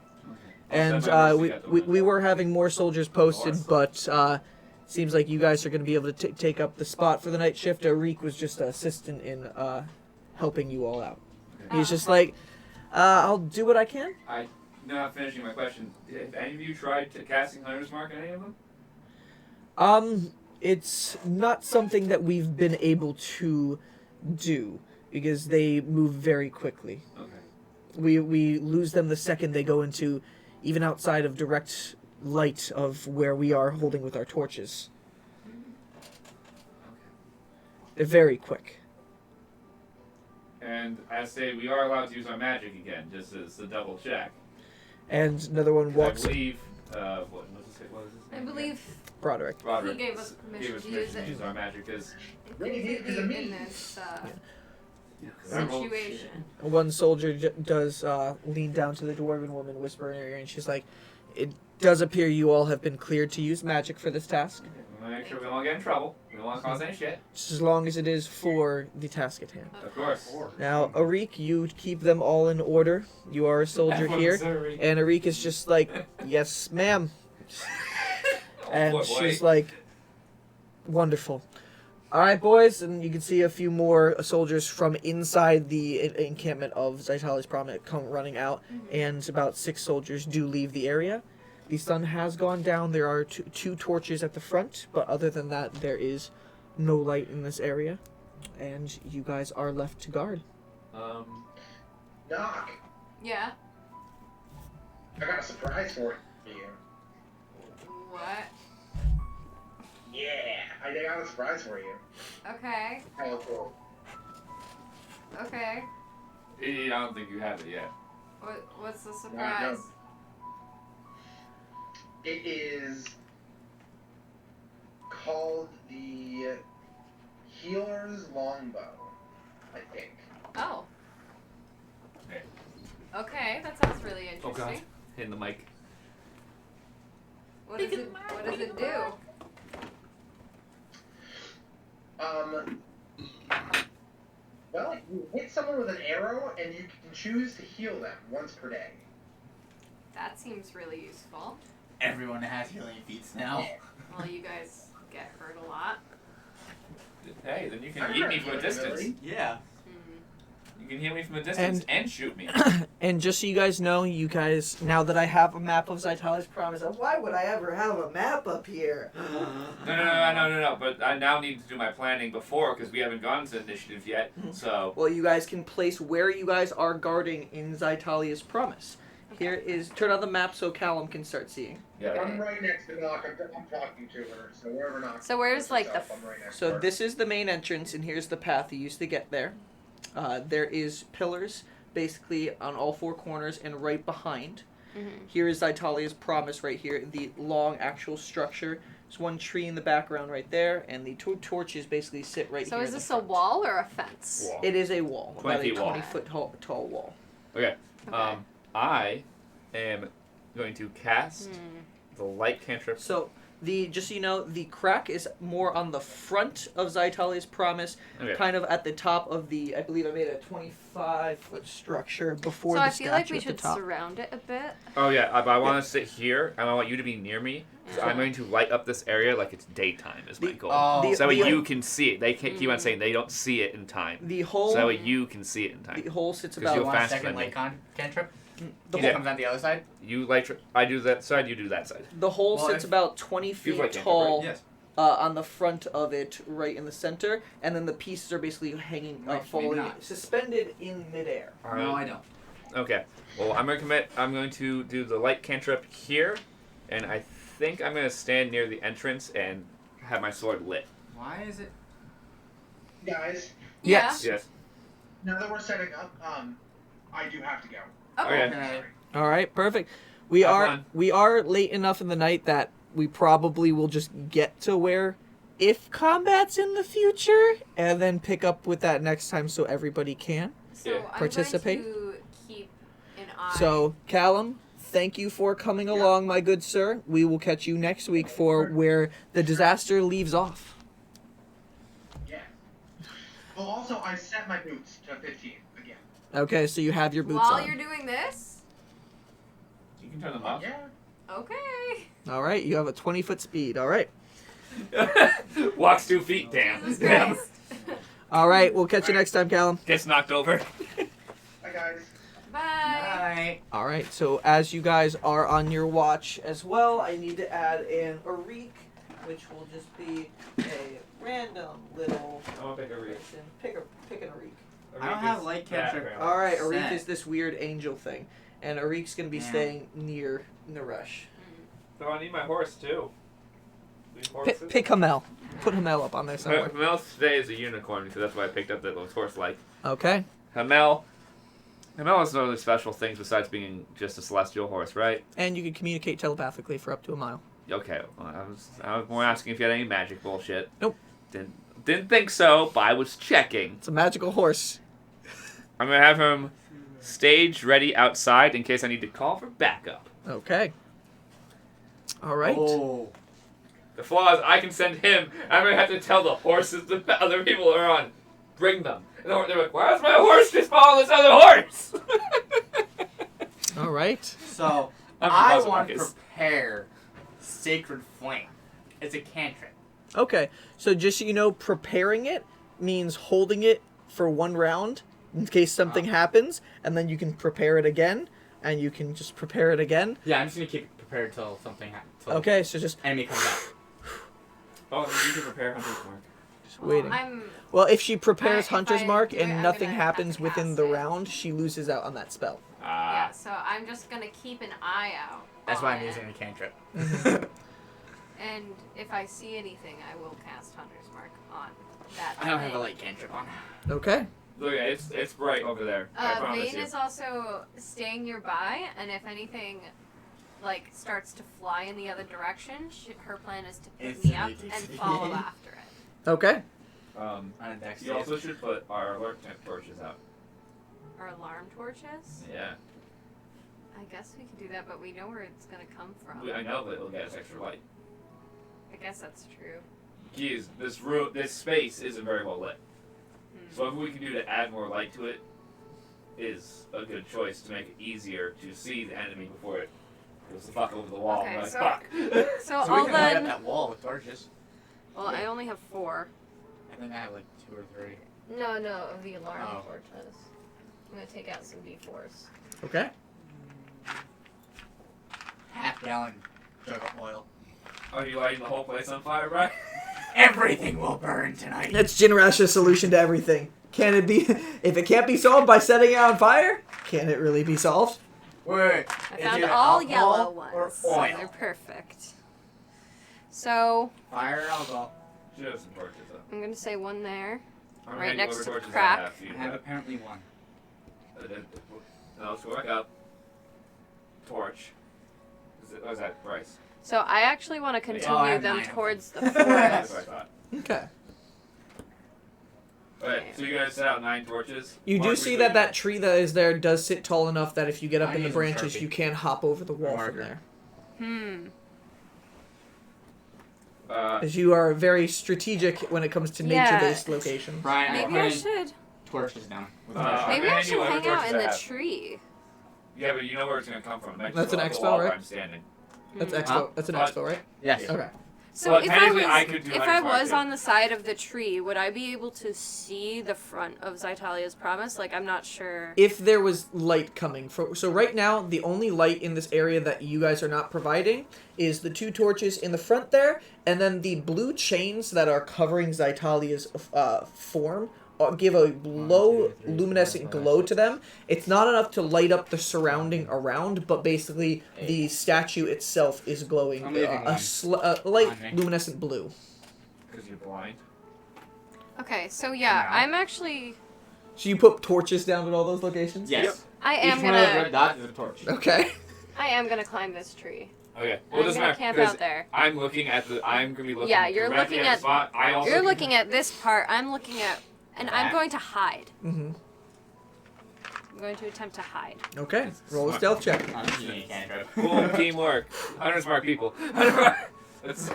And I'll send my we, mercy at the we window. were having more soldiers posted, course. but seems like you guys are going to be able to take up the spot for the night shift. Arik was just an assistant in helping you all out. Okay. He's just like, I'll do what I can. I'm not finishing my question. Have any of you tried casting Hunter's Mark on any of them? It's not something that we've been able to do because they move very quickly. Okay. We lose them the second they go into even outside of direct light of where we are holding with our torches. They're very quick. And I say we are allowed to use our magic again, just as a double check. And another one walks. I believe, what was his I name? believe Broderick. Roderick he gave us permission gave us to use it. use our magic because completely in this situation. One soldier does lean down to the dwarven woman, whisper in her ear, and she's like, "It does appear you all have been cleared to use magic for this task, we want to make sure we don't get in trouble. We don't want to cause any shit. just as long as it is for the task at hand." Of course. Now, Arik, you keep them all in order. You are a soldier here, and Arik is just like, "Yes, ma'am," and she's like, "Wonderful. All right, boys," and you can see a few more soldiers from inside the encampment of Zytali's promise come running out, and about 6 soldiers do leave the area. The sun has gone down. There are two torches at the front, but other than that, there is no light in this area, and you guys are left to guard. Nock, Yeah. I got a surprise for you. What? Yeah, I got a surprise for you. Okay. Oh, cool. Okay. I don't think you have it yet. What's the surprise? It is called the Healer's Longbow, I think. Oh. Okay. Okay, that sounds really Oh god. interesting. Hitting the mic. What does it do? Well, you hit someone with an arrow, and you can choose to heal them once per day. That seems really useful. Everyone has healing feats now. Well, you guys get hurt a lot. Hey, then you can eat me from a distance. Yeah. You can hear me from a distance and shoot me. And just so you guys know, now that I have a map of Zytali's Promise, why would I ever have a map up here? No. But I now need to do my planning before because we haven't gone to initiative yet. So. Well, you guys can place where you guys are guarding in Zytalia's Promise. Here is turn on the map so Callum can start seeing. Yeah. I'm right next to Nock. I'm talking to her, so wherever Nock. So where's, like, the I'm right next to So her. this is the main entrance, and here's the path you used to get there. There is pillars basically on all four corners and right behind. Mm-hmm. Here is Zytalia's Promise right here, the long actual structure. There's one tree in the background right there, and the two torches basically sit right So here. is in the this a front. wall or a fence? Wall. It is a wall, 20 about a feet wall. 20-foot tall wall. Okay. Okay. I am going to cast the light cantrip. So just so you know, the crack is more on the front of Zytalia's Promise, Okay. kind of at the top of the. I believe I made a 25-foot structure before So the I feel like statue we at the should top. surround it a bit. Oh yeah, but I want to sit here, and I want you to be near me. So Yeah. I'm going to light up this area like it's daytime. Is my goal. Oh. So that way the- you can see it. They can't keep on saying they don't see it in time. The whole So that way you can see it in time. the hole sits 'Cause about you'll You want a faster second than me. light cantrip? the He whole, comes on the other side? You light. I do that side. You do that side. the hole Well, sits if- about 20 feet like cantrip, tall Yes. on the front of it, right in the center, and then the pieces are basically hanging, Wait, maybe falling, not. suspended in midair. No, I don't. Okay. Well, I'm gonna commit. I'm going to do the light cantrip here, and I think I'm gonna stand near the entrance and have my sword lit. Why is it? Guys, Yes. Yes. now that we're setting up, I do have to go. Oh, Okay. Okay. All right, perfect. We Have are fun. we are late enough in the night that we probably will just get to where if combat's in the future, and then pick up with that next time so everybody can. So Yeah. I'm Participate. going to keep an eye. So, Callum, thank you for coming along, my good sir. We will catch you next week for where the disaster leaves off. Yeah. Well, also, I set my boots to 15 again. Okay, so you have your boots While on. you're doing this, You can turn them off. Yeah. okay. All right, you have a 20-foot speed. All right. Walks 2 feet. Damn. Jesus Damn. Christ. All right, we'll catch you next time, Callum. Gets knocked over. Bye, guys. Bye. Bye. All right, so as you guys are on your watch as well, I need to add in a reek, which will just be a random little I want to pick a reek. person. Pick an Arik. I don't have light cantrip. background. All right, Arik Set. is this weird angel thing, and Arik's gonna be Yeah. staying near Naresh. So I need my horse too. Pick Hamel. Put Hamel up on there somewhere. Hamel today is a unicorn because that's why I picked up that little horse like. Okay. Hamel has no other special things besides being just a celestial horse, right? And you can communicate telepathically for up to a mile. Okay, well, I was more asking if you had any magic bullshit. Nope. Didn't think so, but I was checking. It's a magical horse. I'm gonna have him stage ready outside in case I need to call for backup. Okay. All right. Oh. The flaw is I can send him. I'm gonna have to tell the horses the other people are on. Bring them. And they're like, why is my horse just follow this other horse? All right. So, I'm I Professor want to Marcus. prepare Sacred Flame. It's a cantrip. Okay. So just so you know, preparing it means holding it for one round in case something happens, and then you can prepare it again, and you can just prepare it again. Yeah, I'm just going to keep it prepared till something happens. Okay. So just Enemy comes out. Oh, you can prepare Hunter's Mark. waiting. I'm. Well, if she prepares If Hunter's I Mark do it, and I'm nothing gonna have happens to within cast the it. round, she loses out on that spell. Yeah, so I'm just gonna keep an eye out. That's on why I'm it, using the cantrip. And if I see anything, I will cast Hunter's Mark on that. I don't have a thing. light cantrip on. Okay. Look, it's bright over there. I promise Vane you. is also staying nearby, and if anything, like, starts to fly in the other direction, her plan is to pick me up Instantly and takes follow me. after it. Okay. On a dex You also should put our alert torches out. Or alarm torches. Yeah. I guess we could do that, but we know where it's gonna come from. I know that it'll get us extra light. I guess that's true. Geez, this space isn't very well lit. So what we can do to add more light to it is a good choice to make it easier to see the enemy before it goes the fuck over the wall. Okay, And we're like, so- fuck. So So we I'll can light up then. that wall with torches. Well, I only have 4. I think I have like 2 or 3. No, of the alarm Oh. torches. I'm gonna take out some D4s. Okay. Half-gallon jug of oil. Are you lighting the whole place on fire, Brian? Everything will burn tonight. That's Jinrash's solution to everything. Can it be? If it can't be solved by setting it on fire, can it really be solved? Wait. I is found it all alcohol yellow or ones, so oil? they're perfect. So Fire or alcohol? Should have some torches though. I'm gonna say one there. How Right many next over to torches crack. I have for you? I have apparently one. No, let's work up. Torch. What is that, Bryce? So I actually want to I continue have them 9 of them. towards the That's forest. what I thought. Okay. Alright, so you guys set out 9 torches. You do Mark, see which that way that tree that is there does sit tall enough that if you get up I in the use a branches, Sharpie. you can hop over the wall from Marker. there. As you are very strategic when it comes to Yeah. nature-based locations. Brian, Maybe I should. torches down. With Maybe I I knew should what hang torches out in I the have. tree. Yeah, but you know where it's going to come from. Next That's to an the expo, wall where right? I'm standing. That's Mm. expo. That's an expo, right? Yes. Okay. So Well, if I technically, was, I could do if Ladris I Mark was too. on the side of the tree, would I be able to see the front of Zytalia's promise? Like, I'm not sure. If there was light coming from, so right now the only light in this area that you guys are not providing is the 2 torches in the front there, and then the blue chains that are covering Zytalia's form give a low luminescent glow to them. It's not enough to light up the surrounding around, but basically the statue itself is glowing I'm leaving one. light On me. luminescent blue. Because you're blind. Okay, so yeah, Now. I'm actually. So you put torches down at all those locations? Yes. I Each am one of those gonna. red dots is a torch. Okay. I am gonna climb this tree. Okay. I'm Well, it doesn't gonna matter. camp 'cause out there. I'm looking at the. I'm going to be looking. Yeah, you're directly looking at at- the spot. I also You're looking at this part. I'm looking at, and I'm That? going to hide. Mm-hmm. I'm going to attempt to hide. Okay. Roll a stealth check. I'm just using a cantrip. Cool teamwork. 100 smart people. That's,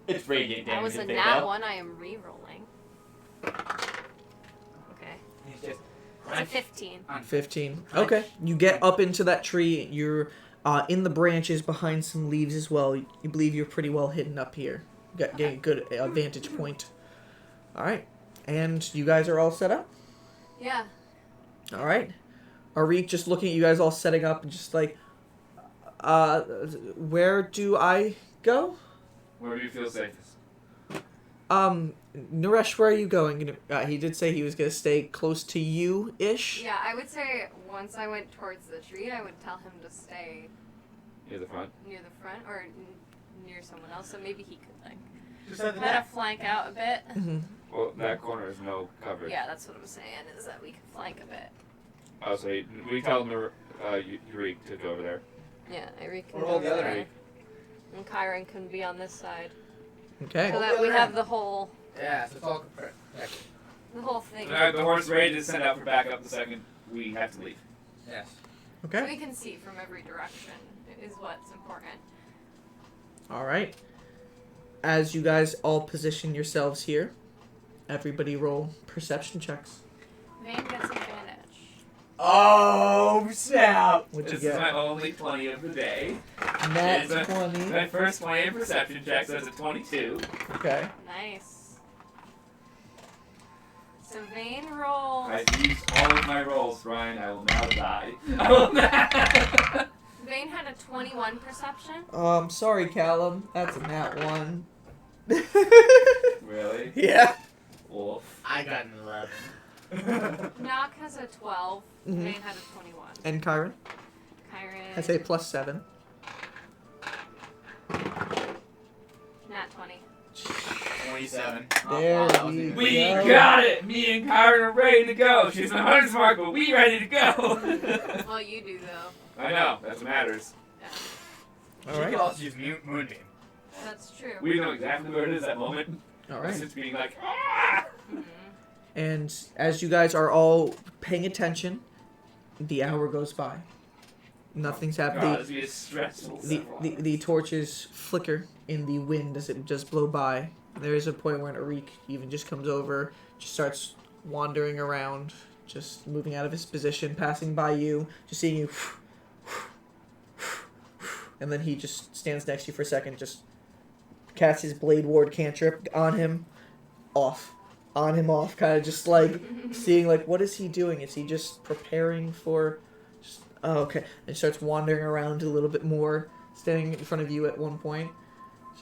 It's radiant That damage. was a if they nat fail. one. I am re-rolling. Okay. It's just It's a 15. 15. Okay. You get up into that tree. You're in the branches behind some leaves as well. You believe you're pretty well hidden up here. Getting a good vantage point. All right. And you guys are all set up? Yeah. All right. Arik just looking at you guys all setting up and just like, where do I go? where do you feel safest? Naresh, where are you going? He did say he was going to stay close to you-ish. Yeah, I would say once I went towards the tree, I would tell him to stay Near the front. near the front or near someone else, so maybe he could like just at the kind net. of flank out a bit. Mm-hmm. Well, that corner is no coverage. Yeah, that's what I'm saying, is that we could flank a bit. Oh, so we tell them Yurik to go over there. Yeah, Eric can Or go hold the over other there. end. And Kyron can be on this side. Okay. So that we have the whole Yeah, so it's all correct. thing. The horse ready to send out for backup the second we have to leave. Yes. So Okay. we can see from every direction is what's important. All right. As you guys all position yourselves here, everybody roll perception checks. Vane gets advantage. Oh snap! What'd you This is get? my only 20 of the day. Nat It's a- 20. My first 20 in perception check says a 22. Okay. Nice. So Vane rolls. I've used all of my rolls, Ryan. I will now die. I will now. Vane had a 21 perception. Sorry, Callum. That's a nat 1. Really? Yeah. Wolf. I got an 11. Nock has a 12. Mhm. Vane had a 21. And Kyron? Kyron. I say plus 7. Nat 20. 27. There that was we easy. We Yeah. got it! Me and Kyron are ready to go. She's an 100 mark, but we ready to go. Well, you do though. I know. That's what matters. Yeah, All She right. could also use Moonbeam. that's true. We know exactly where it is at that moment. All It's right. just being like, ah! Mhm. And as you guys are all paying attention, the hour goes by. Nothing's God, happening. this is stressful. The torches flicker in the wind as it just blow by. There is a point where Arik even just comes over, just starts wandering around, just moving out of his position, passing by you, just seeing you. And then he just stands next to you for a second, just casts his Blade Ward cantrip on him, off. on him off, kind of just like seeing like what is he doing? Is he just preparing for? Oh, okay. And starts wandering around a little bit more, standing in front of you at one point.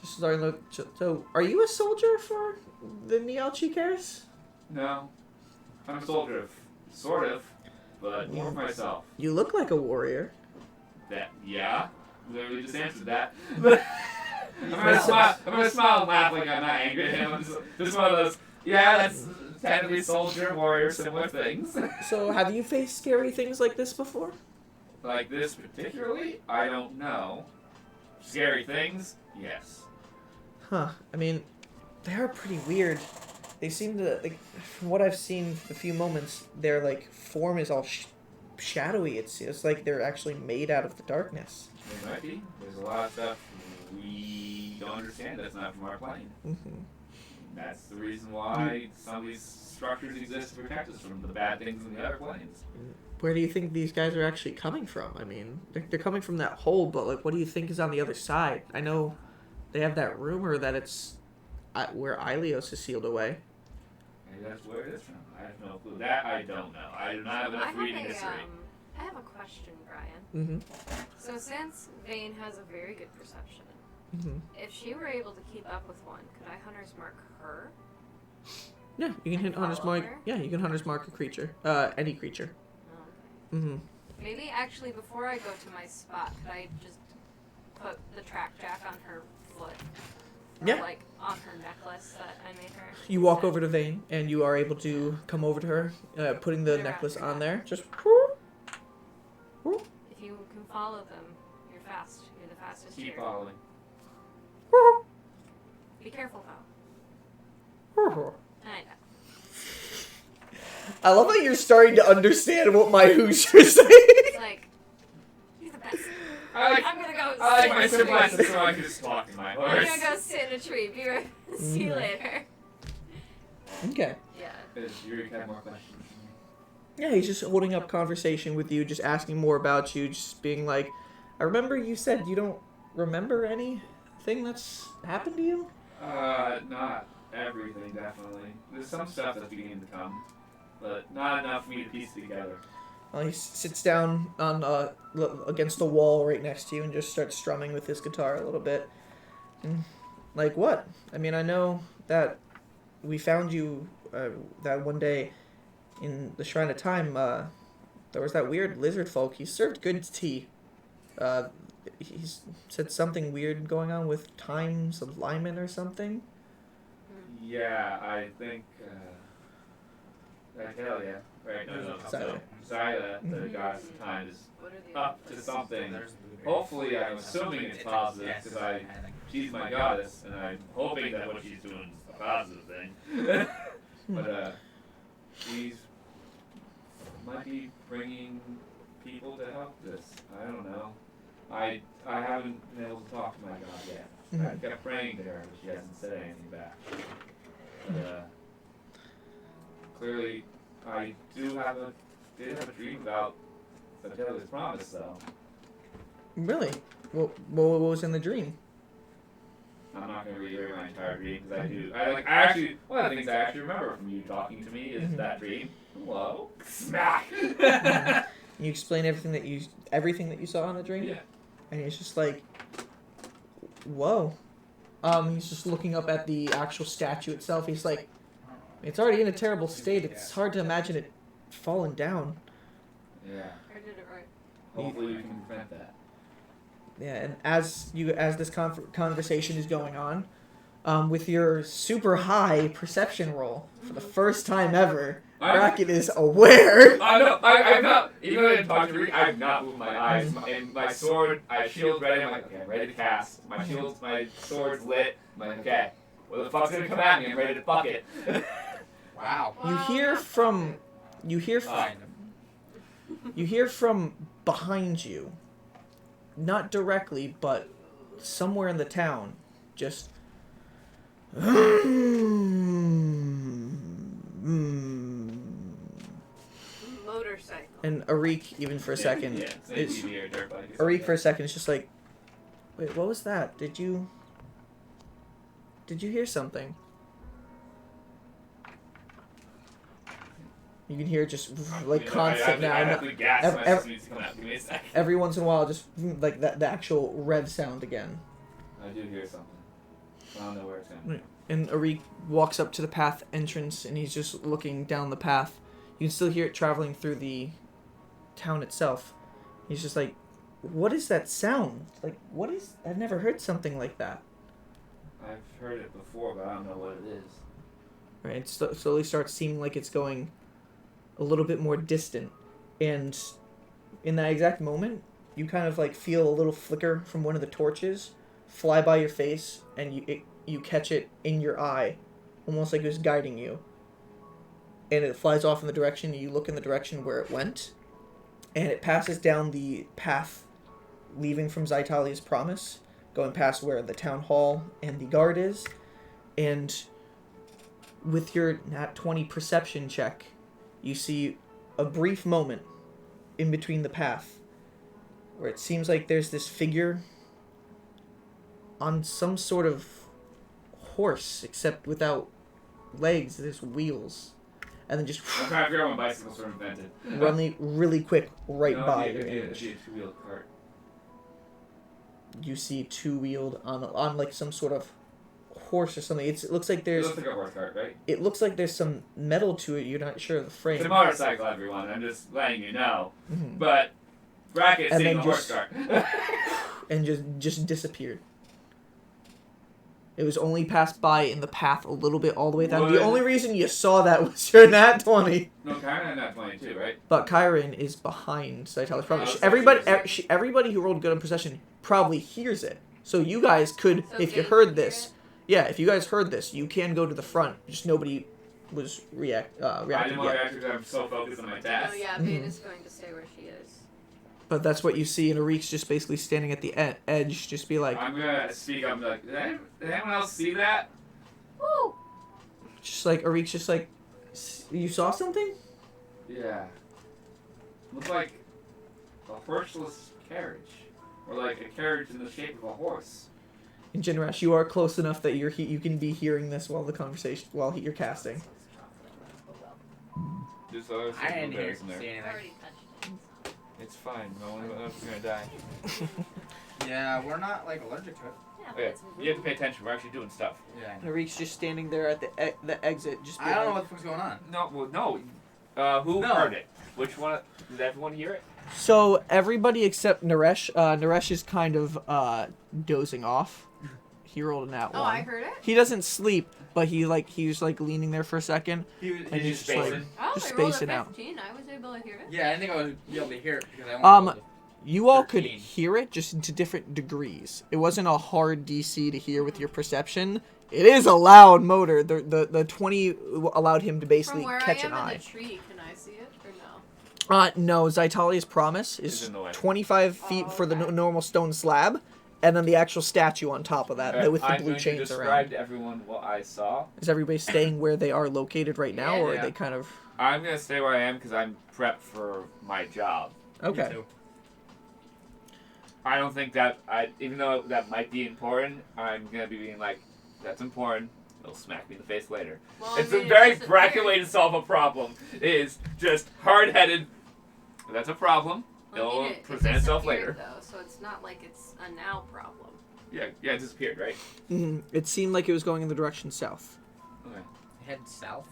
Just starting to look. So, are you a soldier for the Nialchi cares? No. I'm a soldier, sort of, but more for myself. You look like a warrior. Yeah. Literally just answered that. I'm gonna smile and laugh like I'm not angry at him. I'm just one of those, yeah, that's technically soldier, warrior, similar things. So, have you faced scary things like this before? Like this particularly? I don't know. Scary things? Yes. Huh. I mean, they are pretty weird. They seem to, like, from what I've seen for a few moments, their, like, form is all shadowy. It's like they're actually made out of the darkness. They might be. There's a lot of stuff we don't understand that's not from our plane. Mm-hmm. That's the reason why some of these structures exist to protect us from the bad things in the other planes. Where do you think these guys are actually coming from? I mean, they're coming from that hole, but, like, what do you think is on the other side? I know they have that rumor that it's where Ilios is sealed away. Maybe that's where it is from. I have no clue. That I don't know. I do not have enough reading history. I have a question, Brian. Mm-hmm. So since Vane has a very good perception, Mm-hmm. if she were able to keep up with one, could I hunter's mark her? Yeah, you can hit Follow hunter's mark. her? Yeah, you can hunter's mark a creature. Any creature. Oh, okay. Mm-hmm. Maybe actually before I go to my spot, could I just put the track jack on her foot? Or Yeah. like on her necklace that I made her? You walk over to Vane, and you are able to come over to her, putting the They're necklace after on that. there. Just. If you can follow them, you're fast. You're the fastest Keep here. following. Be careful though. I know. I love how you're starting to understand what my Hoosiers say. It's like, you're the best. I I'm gonna go like sit my in a simple tree. answer so I can just talk to my I'm horse. gonna go sit in a tree. Be right. See you later. Okay. Yeah. Does Yuri have more questions? Yeah, he's just holding up conversation with you, just asking more about you, just being like, I remember you said you don't remember anything that's happened to you? Not everything, definitely. There's some stuff that's beginning to come, but not enough for me to piece it together. Well, he sits down on against the wall right next to you and just starts strumming with his guitar a little bit. And, like, what? I mean, I know that we found you that one day in the Shrine of Time. There was that weird lizard folk. He served good tea. He said something weird going on with time's alignment or something. Yeah, I think, I tell ya. Right, no. Xyla. Xyla, the goddess of time, is What are the up to something. Hopefully, I'm assuming it's positive, because she's my goddess, and I'm hoping that what she's doing is a positive thing. But, she's might be bringing people to help this. I don't know. I haven't been able to talk to my god yet. I kept praying to her, but she hasn't said anything back. But, clearly, I did have a dream about Atelia's promise, though. Really? What was in the dream? I'm not going to reiterate my entire dream, because I actually, one of the things I actually remember from you talking to me is that dream. Hello? Smack! You explain everything that you saw in the dream? Yeah. And he's just like, whoa. He's just looking up at the actual statue itself. He's like, it's already in a terrible state. It's hard to imagine it falling down. Yeah. I did it right. Hopefully we can prevent that. Yeah, and as this conversation is going on, with your super high perception roll for the first time ever, Brackett is aware. I'm not, even though I didn't talk to Reed, I've not moved my eyes. And my sword, I shield ready, I'm like, okay, I'm ready to cast. My sword's lit. I'm like, okay, what the fuck's gonna come at me? I'm ready to fuck it. Wow. You hear from behind you, not directly, but somewhere in the town, just. Motorcycle. And Arik, even for a second, Yeah, it's an ATV or dirt bike. Arik for a second is just like, wait, what was that? Did you hear something? You can hear it just I like mean, constant I now. have to gas ev- my ev- system needs to come out. Give me a sec. Every once in a while, just like the actual rev sound again. I do hear something. I don't know where it's going. And Arik walks up to the path entrance, and he's just looking down the path. You can still hear it traveling through the town itself. He's just like, what is that sound? Like, what is... I've never heard something like that. I've heard it before, but I don't know what it is. Right, it slowly starts seeming like it's going a little bit more distant. And in that exact moment, you kind of like feel a little flicker from one of the torches fly by your face, and you catch it in your eye, almost like it was guiding you. And it flies off in the direction, you look in the direction where it went, and it passes down the path leaving from Zytalia's Promise, going past where the town hall and the guard is, and with your nat 20 perception check, you see a brief moment in between the path where it seems like there's this figure on some sort of horse, except without legs, there's wheels, and then just I'm trying to figure out when bicycles were invented. running really quick right by your It'd image. be a two-wheeled cart. You see two-wheeled on like some sort of horse or something. It looks like It there's looks like a horse cart, right? it looks like there's some metal to it. You're not sure of the frame. It's a motorcycle, everyone. I'm just letting you know. Mhm. But Bracket's And seeing then a horse just- cart. And just disappeared. It was only passed by in the path a little bit all the way down. Would- The only reason you saw that was your nat 20. No, kind of not 22, right? But Kyron is behind Zytalia's Promise. Oh, so Everybody who rolled good on perception probably hears it. So you guys could, So if you Gabe heard could hear this, it? yeah, if you guys heard this, you can go to the front. Just nobody was I reacted didn't want to yet. react because I'm so focused on my No, task. yeah, Mhm. Beta's going to stay where she is. But that's what you see, and Arik's just basically standing at the edge, just be like, I'm gonna speak up and be like, did anyone else see that? Woo! just like Arik's just like, you saw something? Yeah. Looked like a horseless carriage. Or like a carriage in the shape of a horse. And Jinrash, you are close enough that you can be hearing this while the conversation you're casting. There's other I didn't hear in there. see I anything. already touched it. It's fine. No one else is gonna die. Yeah, we're not like allergic to it. Yeah, Oh, but yeah. it's You have to pay attention. We're actually doing stuff. Yeah. And Arik's just standing there at the exit, just being I don't know like, what the fuck's going on. No, well, no. Who No. heard it? Which one? Did everyone hear it? So everybody except Naresh. Naresh is kind of dozing off. He rolled a nat 1. Oh, I heard it? He doesn't sleep, but he's like leaning there for a second. He was, And He's he's just like, spacing. Oh, Just I rolled a spacing out. 15. I was able to hear it. yeah, I think I would be able to hear it because I only Um, rolled it. You all could 13. hear it, just to different degrees. It wasn't a hard DC to hear with your perception. It is a loud motor. The 20 allowed him to basically From where catch I an am in eye. the tree, can I see it or no? No, Zytalia's Promise It's is in the way. 25 feet Oh, for the okay. normal stone slab, and then the actual statue on top of that with the I'm blue going to chains describe around. to everyone what I saw. Is everybody staying where they are located right now, or are Yeah. they kind of... I'm gonna stay where I am because I'm prepped for my job. Okay. Me too. I don't think that even though that might be important, I'm gonna be being like, that's important. It'll smack me in the face later. Well, It's I a mean, very it bracket way disappeared. to solve a problem. Is just hard-headed. That's a problem. Well, I It'll mean, it present itself disappeared, later. Though, so it's not like it's a now problem. Yeah, it disappeared, right? It seemed like it was going in the direction south. Okay. Head south.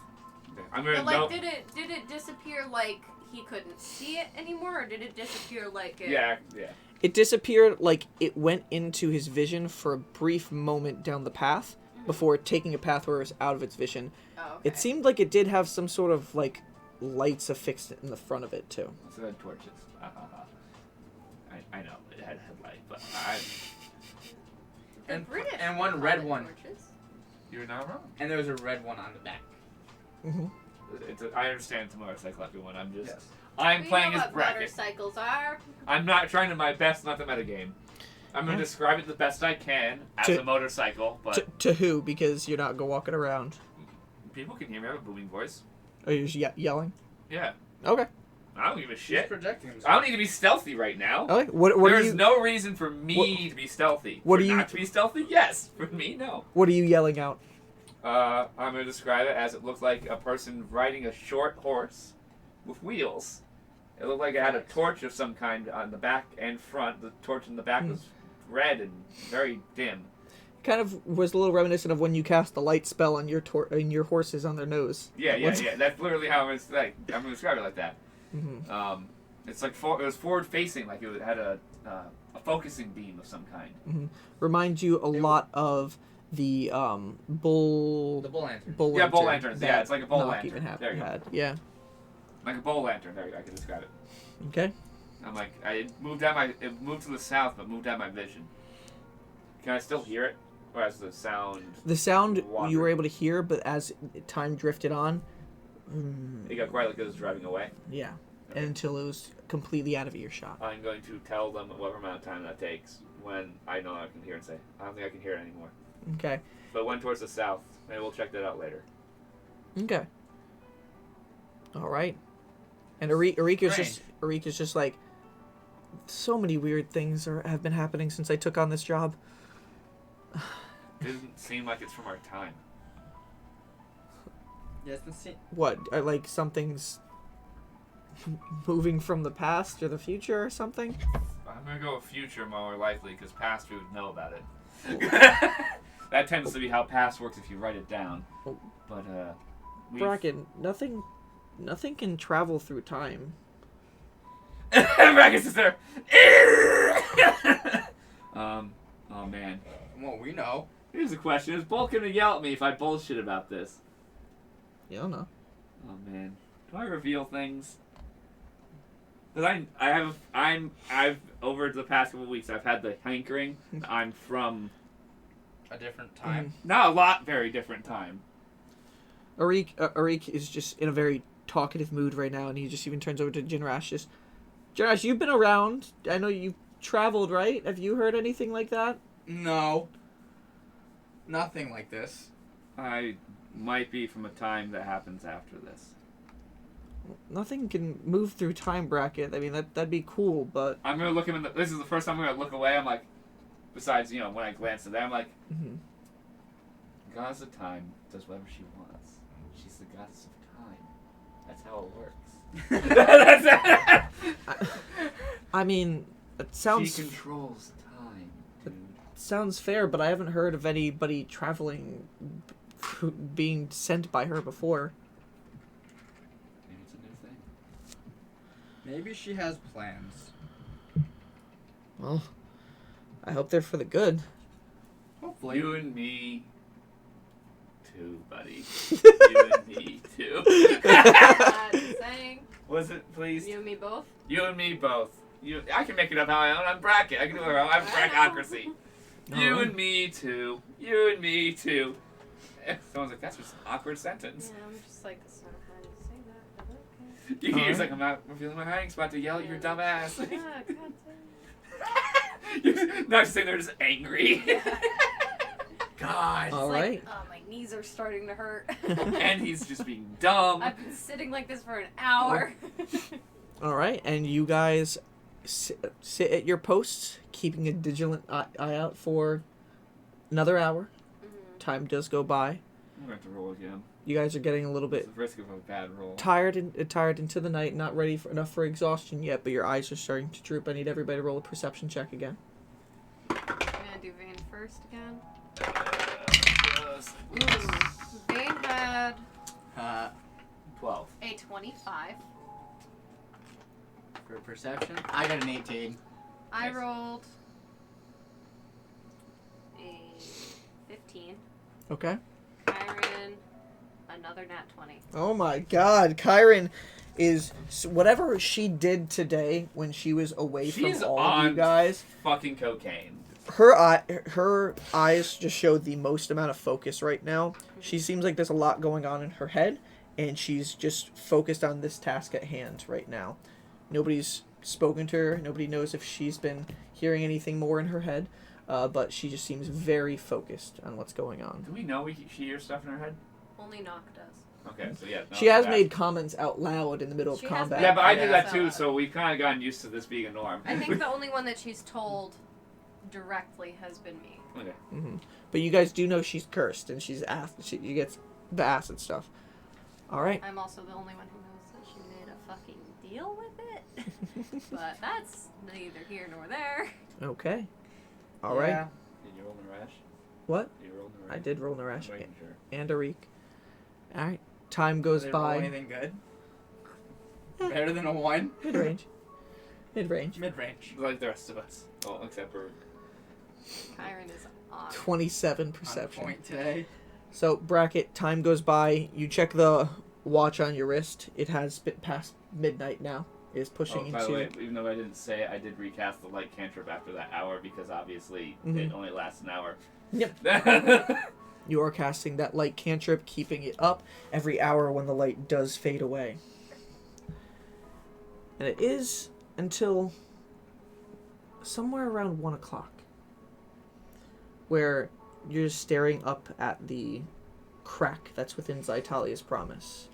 Okay. I'm gonna But like, no. did it disappear like he couldn't see it anymore, or did it disappear like it? Yeah. It disappeared like it went into his vision for a brief moment down the path before taking a path where it was out of its vision. Oh, okay. It seemed like it did have some sort of like lights affixed in the front of it too. So had torches. I know it had a headlight, but The And- British and one call red it one. torches. you're not wrong. And there was a red one on the back. I understand it's a motorcycle, everyone. I'm just. Yes. I'm We playing know as what bracket. motorcycles are. I'm not trying to my best, not the metagame. I'm gonna Yeah. describe it the best I can as To- a motorcycle, but To who? Because you're not walking around. people can hear me. I have a booming voice. Are you just yelling? Yeah. Okay. I don't give a He's shit. projecting himself. I don't need to be stealthy right now. Okay. What are There's you no reason for me to be stealthy. what for are you- not to be stealthy? Yes. For me, no. What are you yelling out? I'm gonna describe it as it looked like a person riding a short horse with wheels. It looked like it had a torch of some kind on the back and front. The torch in the back was red and very dim. Kind of was a little reminiscent of when you cast the light spell on your horses on their nose. Yeah. That's literally how it was like. I'm gonna describe it like that. Mm-hmm. It's like it was forward facing, like it had a focusing beam of some kind. Mm-hmm. Reminds you a lot of the bull. The bull lantern. Bull Yeah, bull lantern lanterns. that Yeah, it's like a bull Nock lantern. even There you go. had. Yeah. Like a bull lantern. There you go. I can describe it. Okay. I'm like, it moved to the south, but moved out my vision. Can I still hear it? Or has the sound... The sound wandered? you were able to hear, but as time drifted on... It got quiet like it was driving away? Yeah. Okay. Until it was completely out of earshot. I'm going to tell them whatever amount of time that takes when I know I can hear and say, I don't think I can hear it anymore. Okay. But went towards the south. Maybe we'll check that out later. Okay. Alright. And Arika's just like, so many weird things have been happening since I took on this job. Doesn't seem like it's from our time. Yeah, it's been seen. What? Like something's moving from the past or the future or something? I'm going to go with future more likely, because past we would know about it. That tends to be how past works if you write it down. Oh. But, Bracken, nothing can travel through time. Bracken's just there. Oh man. Well, we know. Here's the question: is Bulk gonna yell at me if I bullshit about this? You don't know. Oh man, do I reveal things? Cause I've over the past couple of weeks I've had the hankering. I'm from A different time. not a lot, very different time. Arik is just in a very talkative mood right now, and he just even turns over to Jinrash. Jinrash, you've been around. I know you traveled, right? Have you heard anything like that? No. Nothing like this. I might be from a time that happens after this. Nothing can move through time, Bracket. I mean, that'd be cool, but... I'm gonna look him in the. This is the first time I'm gonna look away. I'm like, besides when I glance at them, I'm like, Goddess of Time does whatever she wants. She's the goddess of time. That's how it works. I mean, it sounds... She controls time, dude. Sounds fair, but I haven't heard of anybody traveling, being sent by her before. Maybe it's a new thing. Maybe she has plans. Well, I hope they're for the good. Hopefully. You and me, too, buddy. You and me, too. Saying. Was it, please? You and me both? You and me both. I can make it up how I own. I'm bracket. I can do whatever I want. I'm brackocracy. You and me too. You and me too. Someone's like, that's just an awkward sentence. Yeah, I'm just like, that's not how you say that, but okay. You hear like, I'm not revealing my hiding spot to yell at your dumb ass. Yeah, God damn. You're not just saying they're just angry. God. All It's right. like, oh, my knees are starting to hurt. And he's just being dumb. I've been sitting like this for an hour. All right, and you guys sit at your posts, keeping a vigilant eye out for another hour. Time does go by. I'm gonna have to roll again. You guys are getting a little It's bit the risk of a bad roll. tired into the night, not ready enough for exhaustion yet, but your eyes are starting to droop. I need everybody to roll a perception check again. I'm gonna do Vane first again. Yes. Ooh. Vane had 12. a 25. For perception, I got an 18. I Nice. rolled a 15. Okay. Kyron, another nat 20. Oh my God, Kyron is whatever she did today when she was away She's from all of you on guys. Fucking cocaine. Her eyes just show the most amount of focus right now. She seems like there's a lot going on in her head, and she's just focused on this task at hand right now. Nobody's spoken to her. Nobody knows if she's been hearing anything more in her head, but she just seems very focused on what's going on. Do we know she hears stuff in her head? Only Nock does. Okay, so yeah. No, She has that. made comments out loud in the middle of She has combat. Yeah, but I Yeah, do that so- too, so we've kind of gotten used to this being a norm. I think the only one that she's told directly has been me. Okay. But you guys do know she's cursed, and she gets the acid stuff. All right. I'm also the only one who knows that she made a fucking deal with it. But that's neither here nor there. Okay. All right. Yeah. Did you roll Narash? What? Did you roll Narash? I did roll Narash I'm making sure. and a reek. All right. Time goes Did it roll by. anything good? Better than a 1? Mid range. Mid range. Mid-range. Like the rest of us. Well, except for... Kyron is on. 27 On perception. point today. So bracket. Time goes by. You check the watch on your wrist. It has been past midnight now. It is pushing Oh, by into. the way, even though I didn't say it, I did recast the light cantrip after that hour because obviously it Mhm. only lasts an hour. Yep. You are casting that light cantrip, keeping it up every hour when the light does fade away. And it is until somewhere around 1 o'clock, where you're just staring up at the crack that's within Zytalia's promise.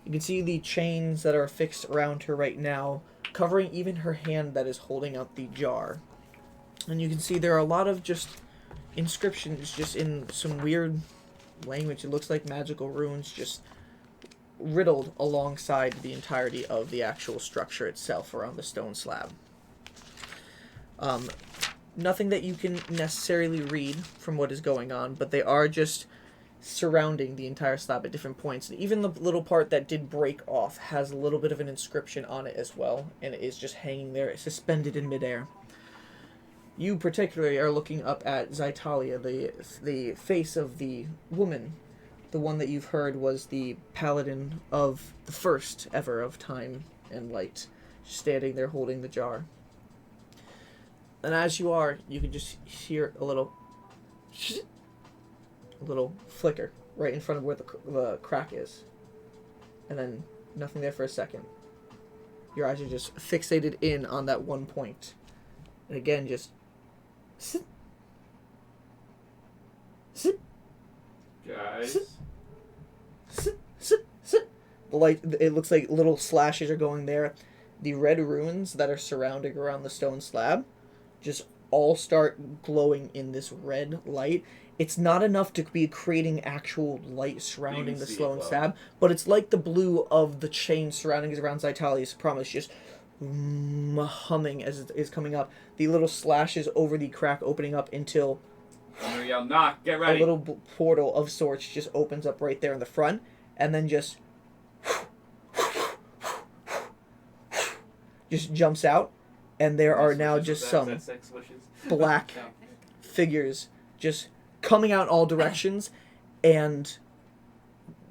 You can see the chains that are affixed around her right now, covering even her hand that is holding out the jar. And you can see there are a lot of just inscriptions just in some weird language. It looks like magical runes just riddled alongside the entirety of the actual structure itself around the stone slab. Nothing that you can necessarily read from what is going on, but they are just surrounding the entire slab at different points. And even the little part that did break off has a little bit of an inscription on it as well, and it is just hanging there, suspended in midair. You particularly are looking up at Zytalia, the face of the woman, the one that you've heard was the paladin of the first ever of time and light, standing there holding the jar. And as you are, you can just hear a little flicker right in front of where the crack is. And then nothing there for a second. Your eyes are just fixated in on that one point. And again, just... Guys. The light, it looks like little slashes are going there. The red runes that are surrounding around the stone slab just all start glowing in this red light. It's not enough to be creating actual light surrounding the see it stone glow. slab, but it's like the blue of the chain surrounding around Zytalia's promise, just humming as it is coming up. The little slashes over the crack opening up until I'm gonna yell, Nock, get a ready. little portal of sorts just opens up right there in the front, and then just jumps out, and there are now just some black figures just coming out in all directions and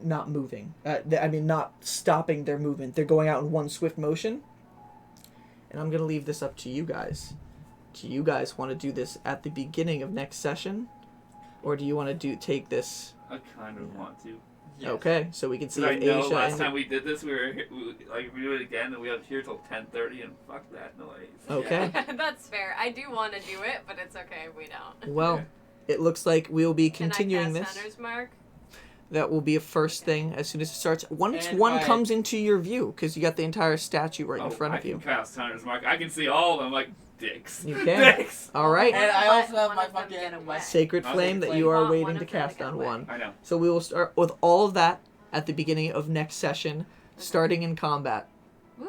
not moving. Not stopping their movement. They're going out in one swift motion. And I'm going to leave this up to you guys. Do you guys want to do this at the beginning of next session? Or do you want to take this? I kind of want to. Yes. Okay, so we can see Because if I know Asia last and... time we did this, we do it again, and we were here till 10:30, and fuck that noise. Okay. That's fair. I do want to do it, but it's okay if we don't. Well, it looks like we'll be continuing Can I cast this. Hunter's Mark? That will be a first thing as soon as it starts. Once And one I- comes into your view, because you got the entire statue right in front of you. I can cast Hunter's Mark. I can see all of them, like dicks. You can. Dicks. All right. And I One also have of my them fucking get away. my Sacred I'll Flame take that you are One waiting of to them cast get on away. one. I know. So we will start with all of that at the beginning of next session, starting in combat. Woo!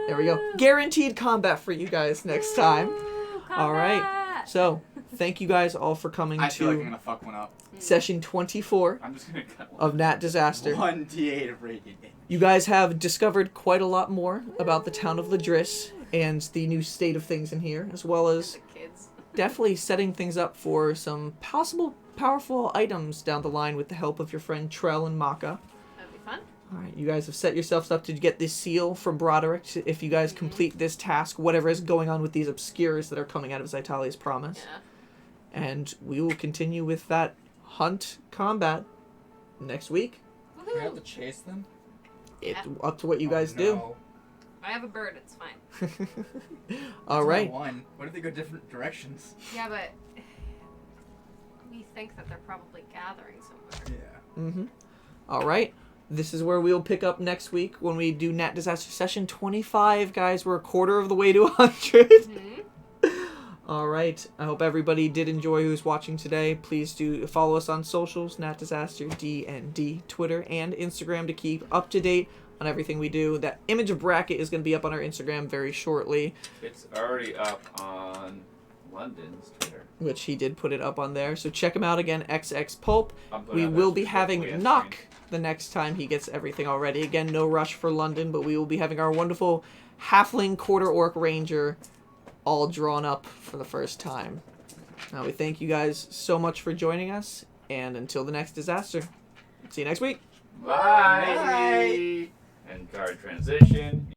There we go. Guaranteed combat for you guys next time. Woo! All right. Combat! So, thank you guys all for coming I feel like I'm to gonna fuck one up. session 24 I'm just gonna cut one. of Nat Disaster. 1d8 of radiant damage. You guys have discovered quite a lot more about the town of Ladris and the new state of things in here, as well as The kids. definitely setting things up for some possible powerful items down the line with the help of your friend Trell and Maka. That'd be fun. All right, you guys have set yourselves up to get this seal from Broderick. If you guys complete this task, whatever is going on with these obscures that are coming out of Zytalia's promise, Yeah. and we will continue with that hunt combat next week. Do we have to chase them? It's Yeah. up to what you guys No. I have a bird. It's fine. do. It's All only right. one. What if they go different directions? Yeah, but we think that they're probably gathering somewhere. Yeah. Mm-hmm. All right. This is where we'll pick up next week when we do Nat Disaster Session 25, guys. We're a quarter of the way to 100. Mm-hmm. All right. I hope everybody did enjoy who's watching today. Please do follow us on socials, Nat Disaster, DND, Twitter, and Instagram to keep up to date on everything we do. That image of bracket is going to be up on our Instagram very shortly, It's already up on London's Twitter. which he did put it up on there. So check him out again, XX Pulp. I'll put it We on will that be specifically having on Nock screen. the next time he gets everything already. Again, no rush for London, but we will be having our wonderful Halfling Quarter Orc Ranger all drawn up for the first time. Now, we thank you guys so much for joining us, and until the next disaster, see you next week. Bye. Bye. And card transition.